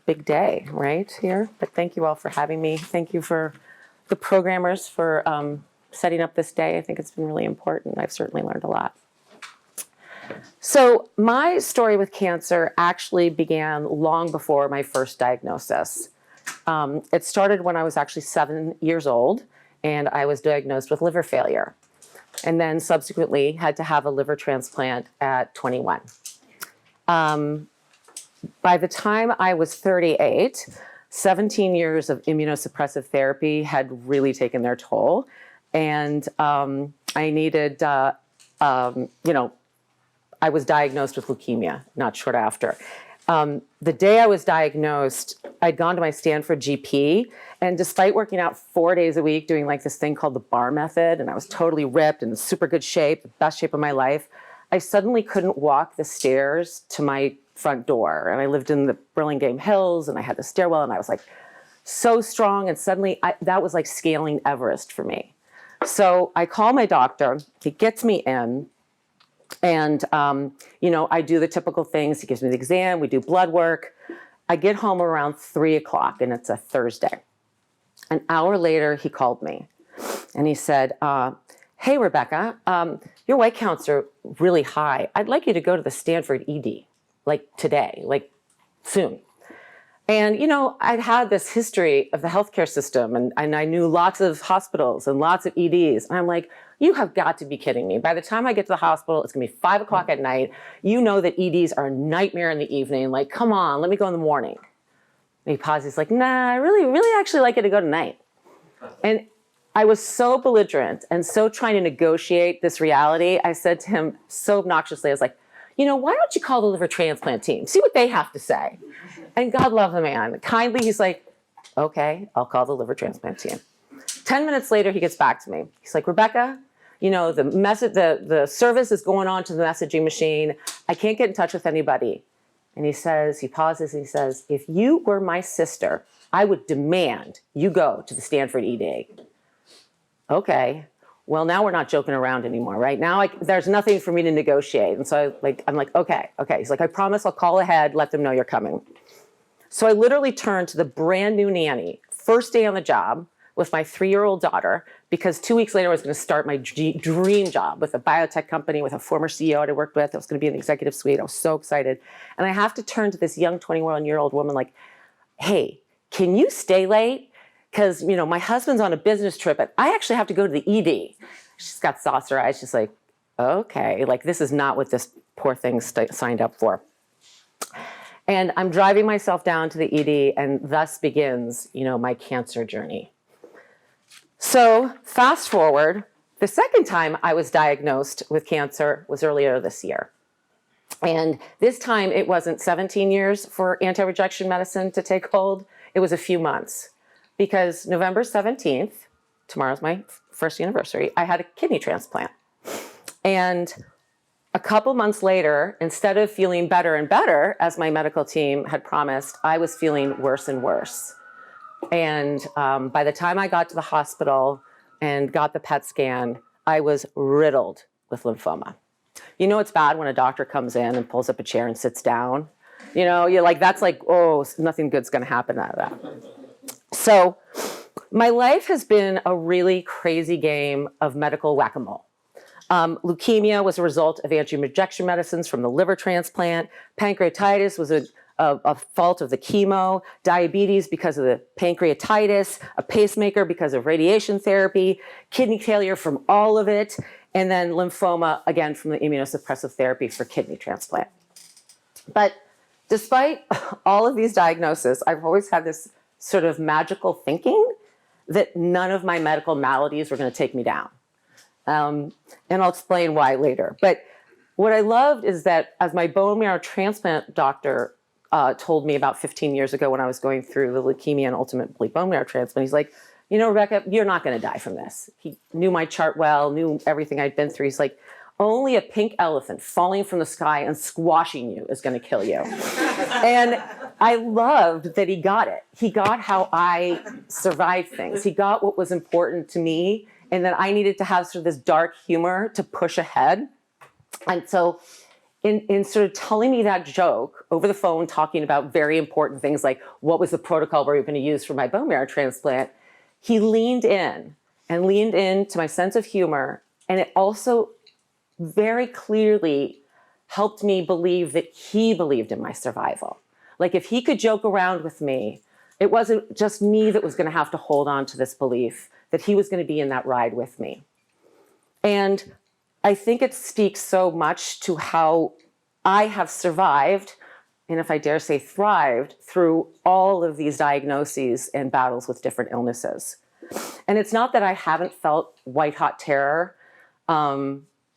big day right here, but thank you all for having me. Thank you for the programmers for setting up this day. I think it's been really important. I've certainly learned a lot. So my story with cancer actually began long before my first diagnosis. It started when I was actually 7 years old, and I was diagnosed with liver failure, and then subsequently had to have a liver transplant at 21. By the time I was 38, 17 years of immunosuppressive therapy had really taken their toll, and I needed, I was diagnosed with leukemia not short after. The day I was diagnosed, I'd gone to my Stanford GP, and despite working out 4 days a week, doing like this thing called the bar method, and I was totally ripped and in super good shape, the best shape of my life, I suddenly couldn't walk the stairs to my front door. And I lived in the Burlingame Hills, and I had the stairwell, and I was like so strong, and suddenly that was like scaling Everest for me. So I call my doctor, he gets me in, and, I do the typical things. He gives me the exam, we do blood work. I get home around 3 o'clock, and it's a Thursday. An hour later, he called me, and he said, hey, Rebecca, your white counts are really high. I'd like you to go to the Stanford ED, like today, like soon. And, I'd had this history of the healthcare system, and I knew lots of hospitals and lots of EDs. And I'm like, you have got to be kidding me. By the time I get to the hospital, it's gonna be 5 o'clock at night. You know that EDs are a nightmare in the evening. Like, come on, let me go in the morning. And he pauses, he's like, nah, I really actually like it to go tonight. And I was so belligerent and so trying to negotiate this reality. I said to him so obnoxiously, I was like, why don't you call the liver transplant team? See what they have to say. And God love the man. Kindly, he's like, okay, I'll call the liver transplant team. 10 minutes later, he gets back to me. He's like, Rebecca, the service is going on to the messaging machine. I can't get in touch with anybody. And he pauses, and he says, if you were my sister, I would demand you go to the Stanford ED. Okay. Well, now we're not joking around anymore, right? Now there's nothing for me to negotiate. And so I'm like, okay. He's like, I promise I'll call ahead, let them know you're coming. So I literally turned to the brand new nanny, first day on the job with my 3-year-old daughter, because 2 weeks later I was going to start my dream job with a biotech company with a former CEO I worked with. I was going to be in the executive suite. I was so excited. And I have to turn to this young 21-year-old woman like, hey, can you stay late? Because, my husband's on a business trip, and I actually have to go to the ED. She's got saucer eyes. She's like, okay, like this is not what this poor thing signed up for. And I'm driving myself down to the ED, and thus begins, my cancer journey. So fast forward, the second time I was diagnosed with cancer was earlier this year. And this time it wasn't 17 years for anti-rejection medicine to take hold. It was a few months. Because November 17th, tomorrow's my first anniversary, I had a kidney transplant. And a couple months later, instead of feeling better and better, as my medical team had promised, I was feeling worse and worse. And by the time I got to the hospital and got the PET scan, I was riddled with lymphoma. It's bad when a doctor comes in and pulls up a chair and sits down. You're like, that's like, oh, nothing good's gonna happen out of that. So my life has been a really crazy game of medical whack-a-mole. Leukemia was a result of anti-rejection medicines from the liver transplant. Pancreatitis was a fault of the chemo. Diabetes because of the pancreatitis. A pacemaker because of radiation therapy. Kidney failure from all of it. And then lymphoma, again, from the immunosuppressive therapy for kidney transplant. But despite all of these diagnoses, I've always had this sort of magical thinking that none of my medical maladies were going to take me down. And I'll explain why later. But what I loved is that as my bone marrow transplant doctor told me about 15 years ago when I was going through the leukemia and ultimately bone marrow transplant, he's like, Rebecca, you're not going to die from this. He knew my chart well, knew everything I'd been through. He's like, only a pink elephant falling from the sky and squashing you is going to kill you. And I loved that he got it. He got how I survived things. He got what was important to me, and that I needed to have sort of this dark humor to push ahead. And so in sort of telling me that joke over the phone, talking about very important things like what was the protocol we were going to use for my bone marrow transplant, he leaned in to my sense of humor, and it also very clearly helped me believe that he believed in my survival. Like if he could joke around with me, it wasn't just me that was going to have to hold on to this belief that he was going to be in that ride with me. And I think it speaks so much to how I have survived, and if I dare say thrived, through all of these diagnoses and battles with different illnesses. And it's not that I haven't felt white hot terror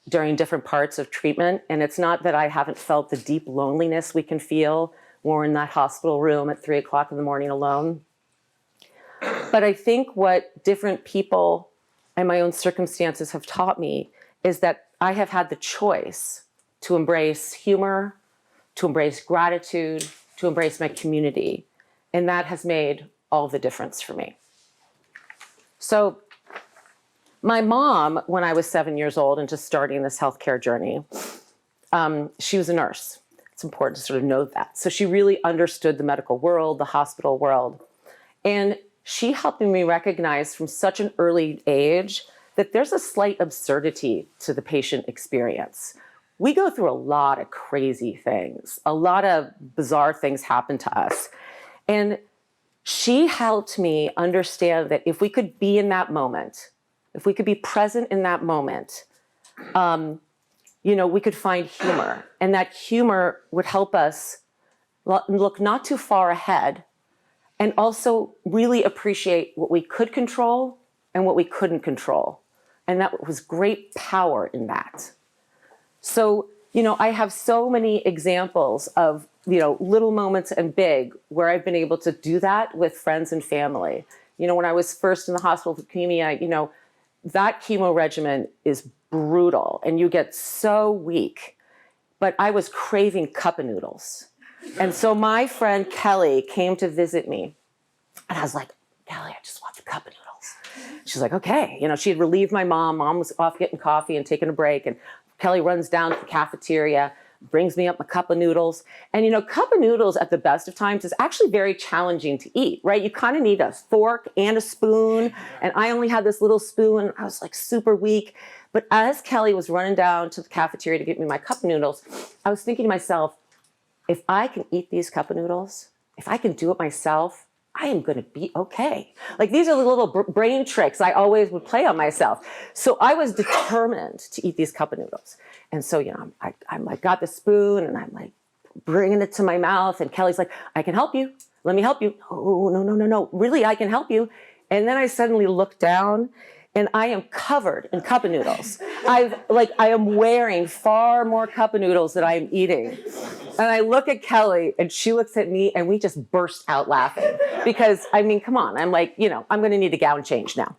during different parts of treatment. And it's not that I haven't felt the deep loneliness we can feel we're in that hospital room at 3 o'clock in the morning alone. But I think what different people and my own circumstances have taught me is that I have had the choice to embrace humor, to embrace gratitude, to embrace my community. And that has made all the difference for me. So my mom, when I was 7 years old and just starting this healthcare journey, she was a nurse. It's important to sort of note that. So she really understood the medical world, the hospital world. And she helped me recognize from such an early age that there's a slight absurdity to the patient experience. We go through a lot of crazy things. A lot of bizarre things happen to us. And she helped me understand that if we could be in that moment, if we could be present in that moment, we could find humor. And that humor would help us look not too far ahead and also really appreciate what we could control and what we couldn't control. And that was great power in that. So, I have so many examples of, little moments and big where I've been able to do that with friends and family. When I was first in the hospital with leukemia, that chemo regimen is brutal and you get so weak. But I was craving cup of noodles. And so my friend Kelly came to visit me. And I was like, Kelly, I just want the cup of noodles. She's like, okay. She had relieved my mom. Mom was off getting coffee and taking a break. And Kelly runs down to the cafeteria, brings me up a cup of noodles. And cup of noodles at the best of times is actually very challenging to eat, right? You kind of need a fork and a spoon. And I only had this little spoon. I was like super weak. But as Kelly was running down to the cafeteria to get me my cup of noodles, I was thinking to myself, if I can eat these cup of noodles, if I can do it myself, I am going to be okay. Like these are the little brain tricks I always would play on myself. So I was determined to eat these cup of noodles. And so, I'm like, got the spoon and I'm like bringing it to my mouth. And Kelly's like, I can help you. Let me help you. Oh, no. Really, I can help you. And then I suddenly look down and I am covered in cup of noodles. I am wearing far more cup of noodles than I am eating. And I look at Kelly and she looks at me and we just burst out laughing because, come on, I'm like, I'm going to need a gown change now.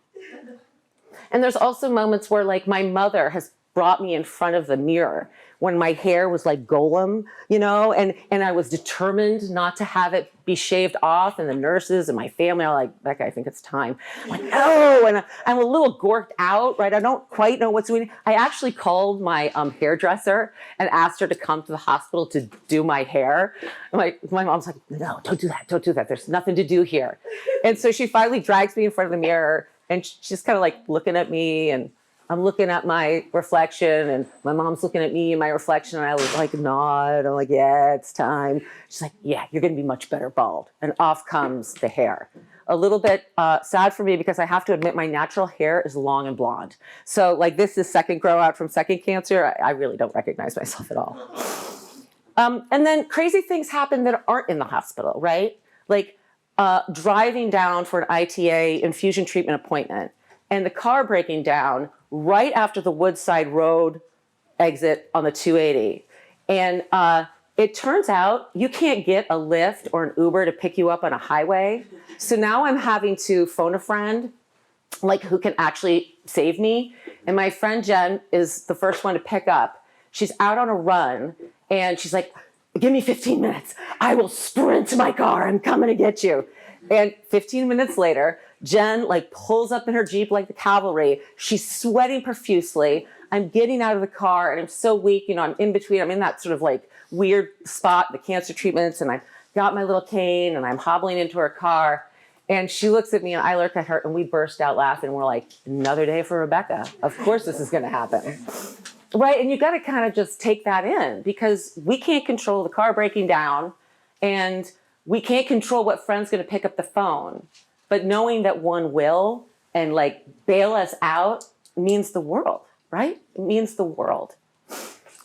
And there's also moments where my mother has brought me in front of the mirror when my hair was like Golem, and I was determined not to have it be shaved off. And the nurses and my family are like, Becca, I think it's time. I'm like, no, and I'm a little gorked out, right? I don't quite know what's doing. I actually called my hairdresser and asked her to come to the hospital to do my hair. My mom's like, no, don't do that. There's nothing to do here. And so she finally drags me in front of the mirror and she's kind of looking at me and I'm looking at my reflection and my mom's looking at me and my reflection and I was nod. I'm like, yeah, it's time. She's like, yeah, you're going to be much better bald. And off comes the hair. A little bit sad for me because I have to admit my natural hair is long and blonde. So this is second grow out from second cancer. I really don't recognize myself at all. And then crazy things happen that aren't in the hospital, right? Driving down for an ITA infusion treatment appointment and the car breaking down right after the Woodside Road exit on the 280. And it turns out you can't get a Lyft or an Uber to pick you up on a highway. So now I'm having to phone a friend, who can actually save me. And my friend Jen is the first one to pick up. She's out on a run and she's like, give me 15 minutes. I will sprint to my car. I'm coming to get you. And 15 minutes later, Jen pulls up in her Jeep like the cavalry. She's sweating profusely. I'm getting out of the car and I'm so weak. I'm in between. I'm in that sort of weird spot, the cancer treatments, and I've got my little cane and I'm hobbling into her car. And she looks at me and I look at her and we burst out laughing. We're like, another day for Rebecca. Of course this is going to happen. Right? And you got to kind of just take that in because we can't control the car breaking down and we can't control what friend's going to pick up the phone. But knowing that one will and bail us out means the world, right? It means the world.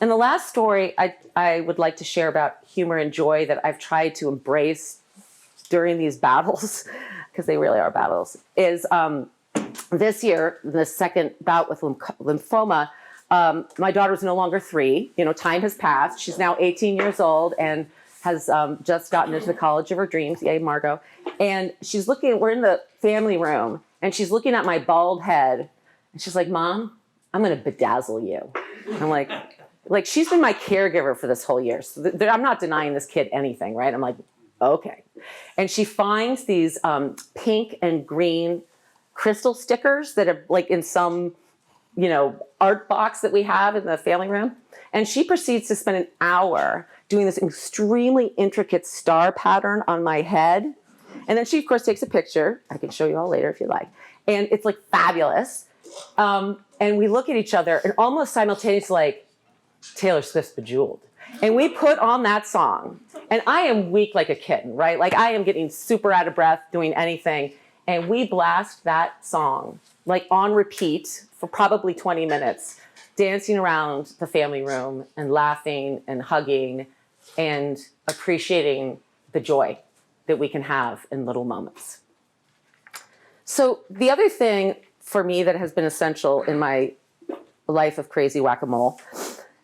And the last story I would like to share about humor and joy that I've tried to embrace during these battles, because they really are battles, is this year, the second bout with lymphoma, my daughter's no longer 3. Time has passed. She's now 18 years old and has just gotten into the college of her dreams. Yay, Margot. And she's looking, we're in the family room, and she's looking at my bald head. And she's like, Mom, I'm going to bedazzle you. I'm like she's been my caregiver for this whole year. So I'm not denying this kid anything, right? I'm like, okay. And she finds these pink and green crystal stickers that are like in some, art box that we have in the family room. And she proceeds to spend an hour doing this extremely intricate star pattern on my head. And then she, of course, takes a picture. I can show you all later if you like. And it's like fabulous. And we look at each other and almost simultaneously like, Taylor Swift's Bejeweled. And we put on that song. And I am weak like a kitten, right? Like I am getting super out of breath doing anything. And we blast that song like on repeat for probably 20 minutes, dancing around the family room and laughing and hugging and appreciating the joy that we can have in little moments. So the other thing for me that has been essential in my life of crazy whack-a-mole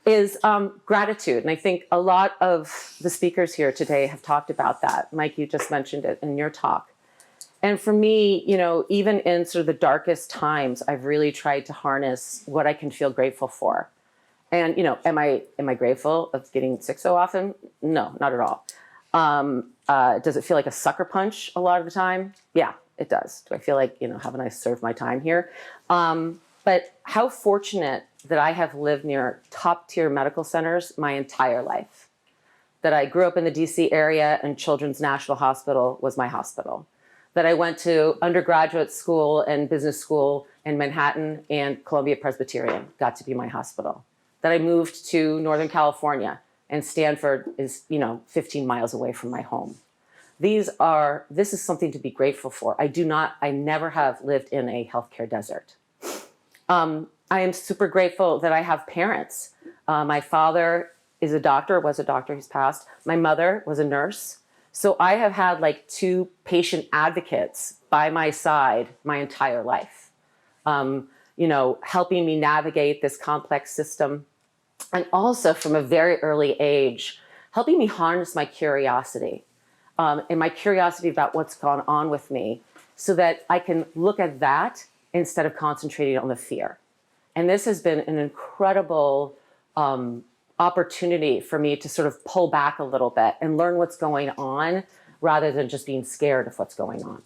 is gratitude. And I think a lot of the speakers here today have talked about that. Mike, you just mentioned it in your talk. And for me, even in sort of the darkest times, I've really tried to harness what I can feel grateful for. And, am I grateful of getting sick so often? No, not at all. Does it feel like a sucker punch a lot of the time? Yeah, it does. Do I feel like, haven't I served my time here? But how fortunate that I have lived near top tier medical centers my entire life. That I grew up in the DC area and Children's National Hospital was my hospital. That I went to undergraduate school and business school in Manhattan and Columbia Presbyterian got to be my hospital. That I moved to Northern California and Stanford is, 15 miles away from my home. This is something to be grateful for. I never have lived in a healthcare desert. I am super grateful that I have parents. My father was a doctor, he's passed. My mother was a nurse. So I have had like 2 patient advocates by my side my entire life, helping me navigate this complex system. And also from a very early age, helping me harness my curiosity and my curiosity about what's gone on with me so that I can look at that instead of concentrating on the fear. And this has been an incredible opportunity for me to sort of pull back a little bit and learn what's going on rather than just being scared of what's going on.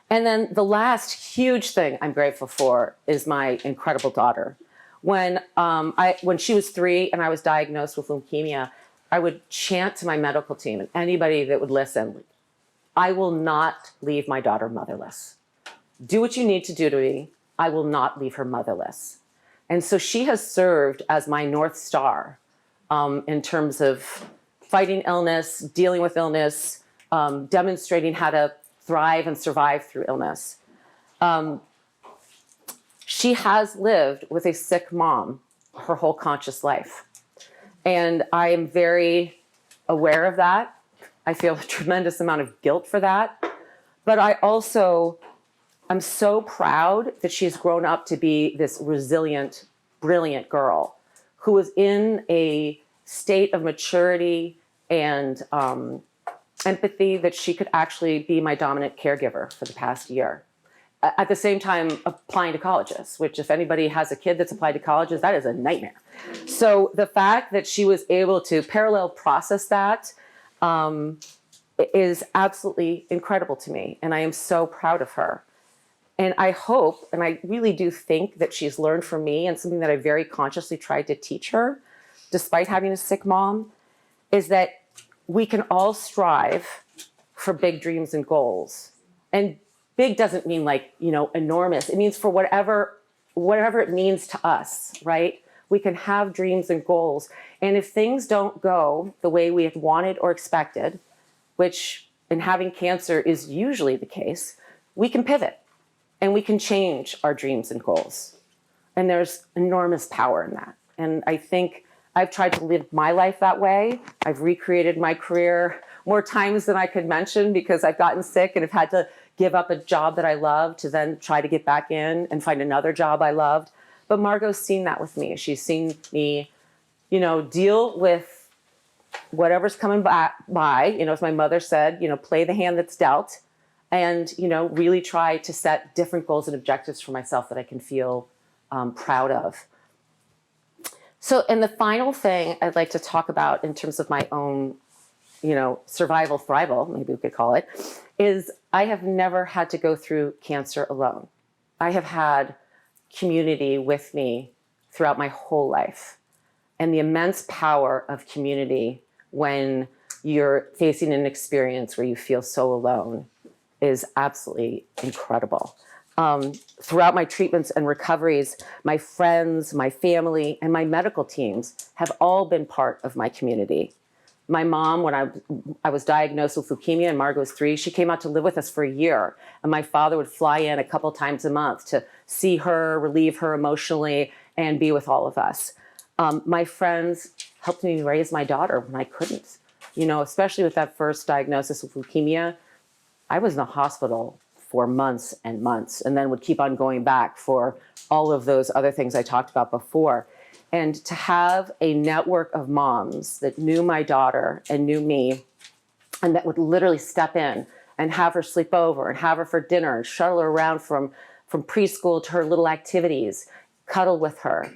And then the last huge thing I'm grateful for is my incredible daughter. When she was 3 and I was diagnosed with leukemia, I would chant to my medical team and anybody that would listen, I will not leave my daughter motherless. Do what you need to do to me. I will not leave her motherless. And so she has served as my North Star in terms of fighting illness, dealing with illness, demonstrating how to thrive and survive through illness. She has lived with a sick mom her whole conscious life. And I am very aware of that. I feel a tremendous amount of guilt for that. But I'm so proud that she's grown up to be this resilient, brilliant girl who is in a state of maturity and empathy that she could actually be my dominant caregiver for the past year. At the same time, applying to colleges, which if anybody has a kid that's applied to colleges, that is a nightmare. So the fact that she was able to parallel process that is absolutely incredible to me. And I am so proud of her. And I hope, and I really do think that she's learned from me, and something that I very consciously tried to teach her, despite having a sick mom, is that we can all strive for big dreams and goals. And big doesn't mean like, enormous. It means for whatever it means to us, right? We can have dreams and goals. And if things don't go the way we had wanted or expected, which in having cancer is usually the case, we can pivot. And we can change our dreams and goals. And there's enormous power in that. And I think I've tried to live my life that way. I've recreated my career more times than I could mention because I've gotten sick and have had to give up a job that I loved to then try to get back in and find another job I loved. But Margot's seen that with me. She's seen me, deal with whatever's coming by, you know, as my mother said, you know, play the hand that's dealt, and, you know, really try to set different goals and objectives for myself that I can feel proud of. So, and the final thing I'd like to talk about in terms of my own, you know, survival, thrival, maybe we could call it, is I have never had to go through cancer alone. I have had community with me throughout my whole life. And the immense power of community when you're facing an experience where you feel so alone is absolutely incredible. Throughout my treatments and recoveries, my friends, my family, and my medical teams have all been part of my community. My mom, when I was diagnosed with leukemia and Margot was 3, she came out to live with us for a year. And my father would fly in a couple times a month to see her, relieve her emotionally, and be with all of us. My friends helped me raise my daughter when I couldn't. You know, especially with that first diagnosis with leukemia, I was in the hospital for months and months, and then would keep on going back for all of those other things I talked about before. And to have a network of moms that knew my daughter and knew me, and that would literally step in and have her sleep over and have her for dinner and shuttle her around from preschool to her little activities, cuddle with her,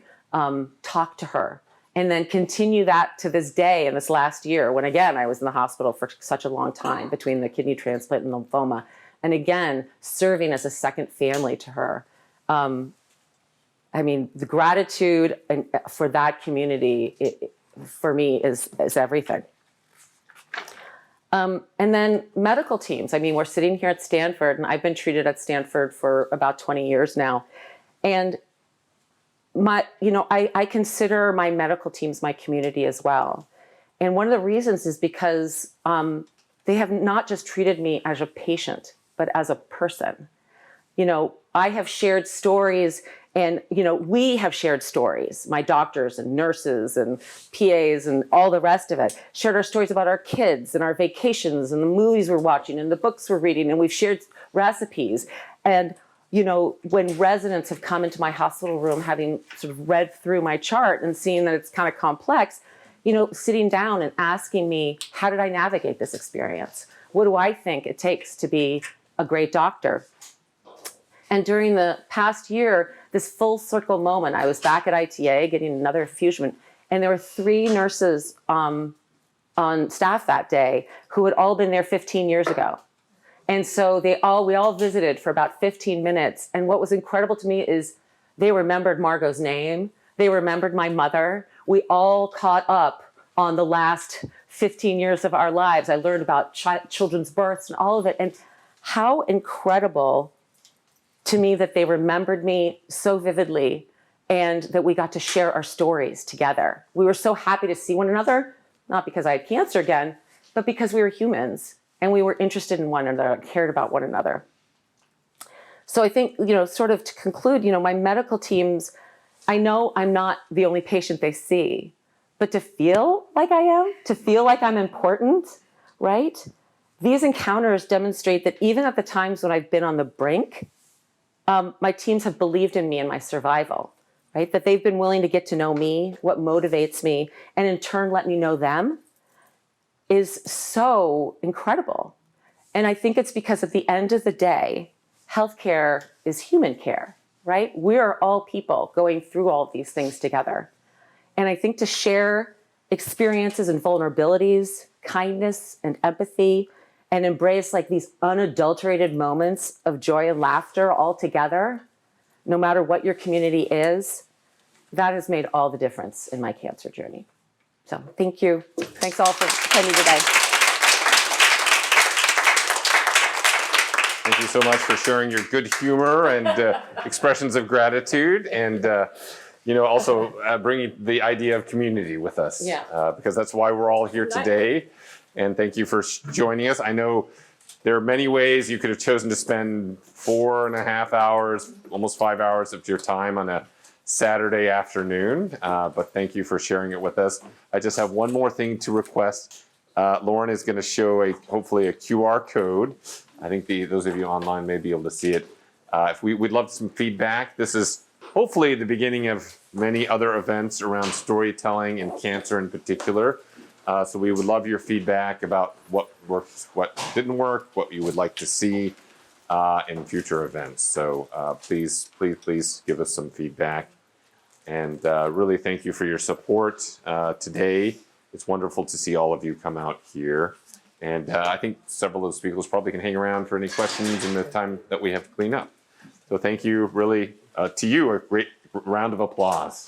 talk to her, and then continue that to this day in this last year when, again, I was in the hospital for such a long time between the kidney transplant and lymphoma. And again, serving as a second family to her. I mean, the gratitude for that community, for me, is everything. And then medical teams. I mean, we're sitting here at Stanford, and I've been treated at Stanford for about 20 years now. And I consider my medical teams my community as well. And one of the reasons is because they have not just treated me as a patient, but as a person. You know, I have shared stories, and, you know, we have shared stories, my doctors and nurses and PAs and all the rest of it, shared our stories about our kids and our vacations and the movies we're watching and the books we're reading, and we've shared recipes. And, you know, when residents have come into my hospital room, having sort of read through my chart and seeing that it's kind of complex, you know, sitting down and asking me, how did I navigate this experience? What do I think it takes to be a great doctor? And during the past year, this full circle moment, I was back at ITA getting another infusion, and there were 3 nurses on staff that day who had all been there 15 years ago. And so we all visited for about 15 minutes. And what was incredible to me is they remembered Margot's name. They remembered my mother. We all caught up on the last 15 years of our lives. I learned about children's births and all of it. And how incredible to me that they remembered me so vividly, and that we got to share our stories together. We were so happy to see one another, not because I had cancer again, but because we were humans and we were interested in one another, cared about one another. So I think, you know, sort of to conclude, you know, my medical teams, I know I'm not the only patient they see, but to feel like I am, to feel like I'm important, right? These encounters demonstrate that even at the times when I've been on the brink, my teams have believed in me and my survival, right? That they've been willing to get to know me, what motivates me, and in turn let me know them, is so incredible. And I think it's because at the end of the day, healthcare is human care, right? We're all people going through all of these things together. And I think to share experiences and vulnerabilities, kindness and empathy, and embrace like these unadulterated moments of joy and laughter all together, no matter what your community is, that has made all the difference in my cancer journey. So thank you. Thanks all for attending today. Thank you so much for sharing your good humor and expressions of gratitude, and you know, also bringing the idea of community with us. Yeah. Because that's why we're all here today. And thank you for joining us. I know there are many ways you could have chosen to spend 4.5 hours, almost 5 hours of your time on a Saturday afternoon, but thank you for sharing it with us. I just have one more thing to request. Lauren is going to show hopefully a QR code. I think those of you online may be able to see it. We'd love some feedback. This is hopefully the beginning of many other events around storytelling and cancer in particular. So we would love your feedback about what worked, what didn't work, what you would like to see in future events. So please give us some feedback. And really thank you for your support today. It's wonderful to see all of you come out here. And I think several of the speakers probably can hang around for any questions in the time that we have to clean up. So thank you really to you, a great round of applause.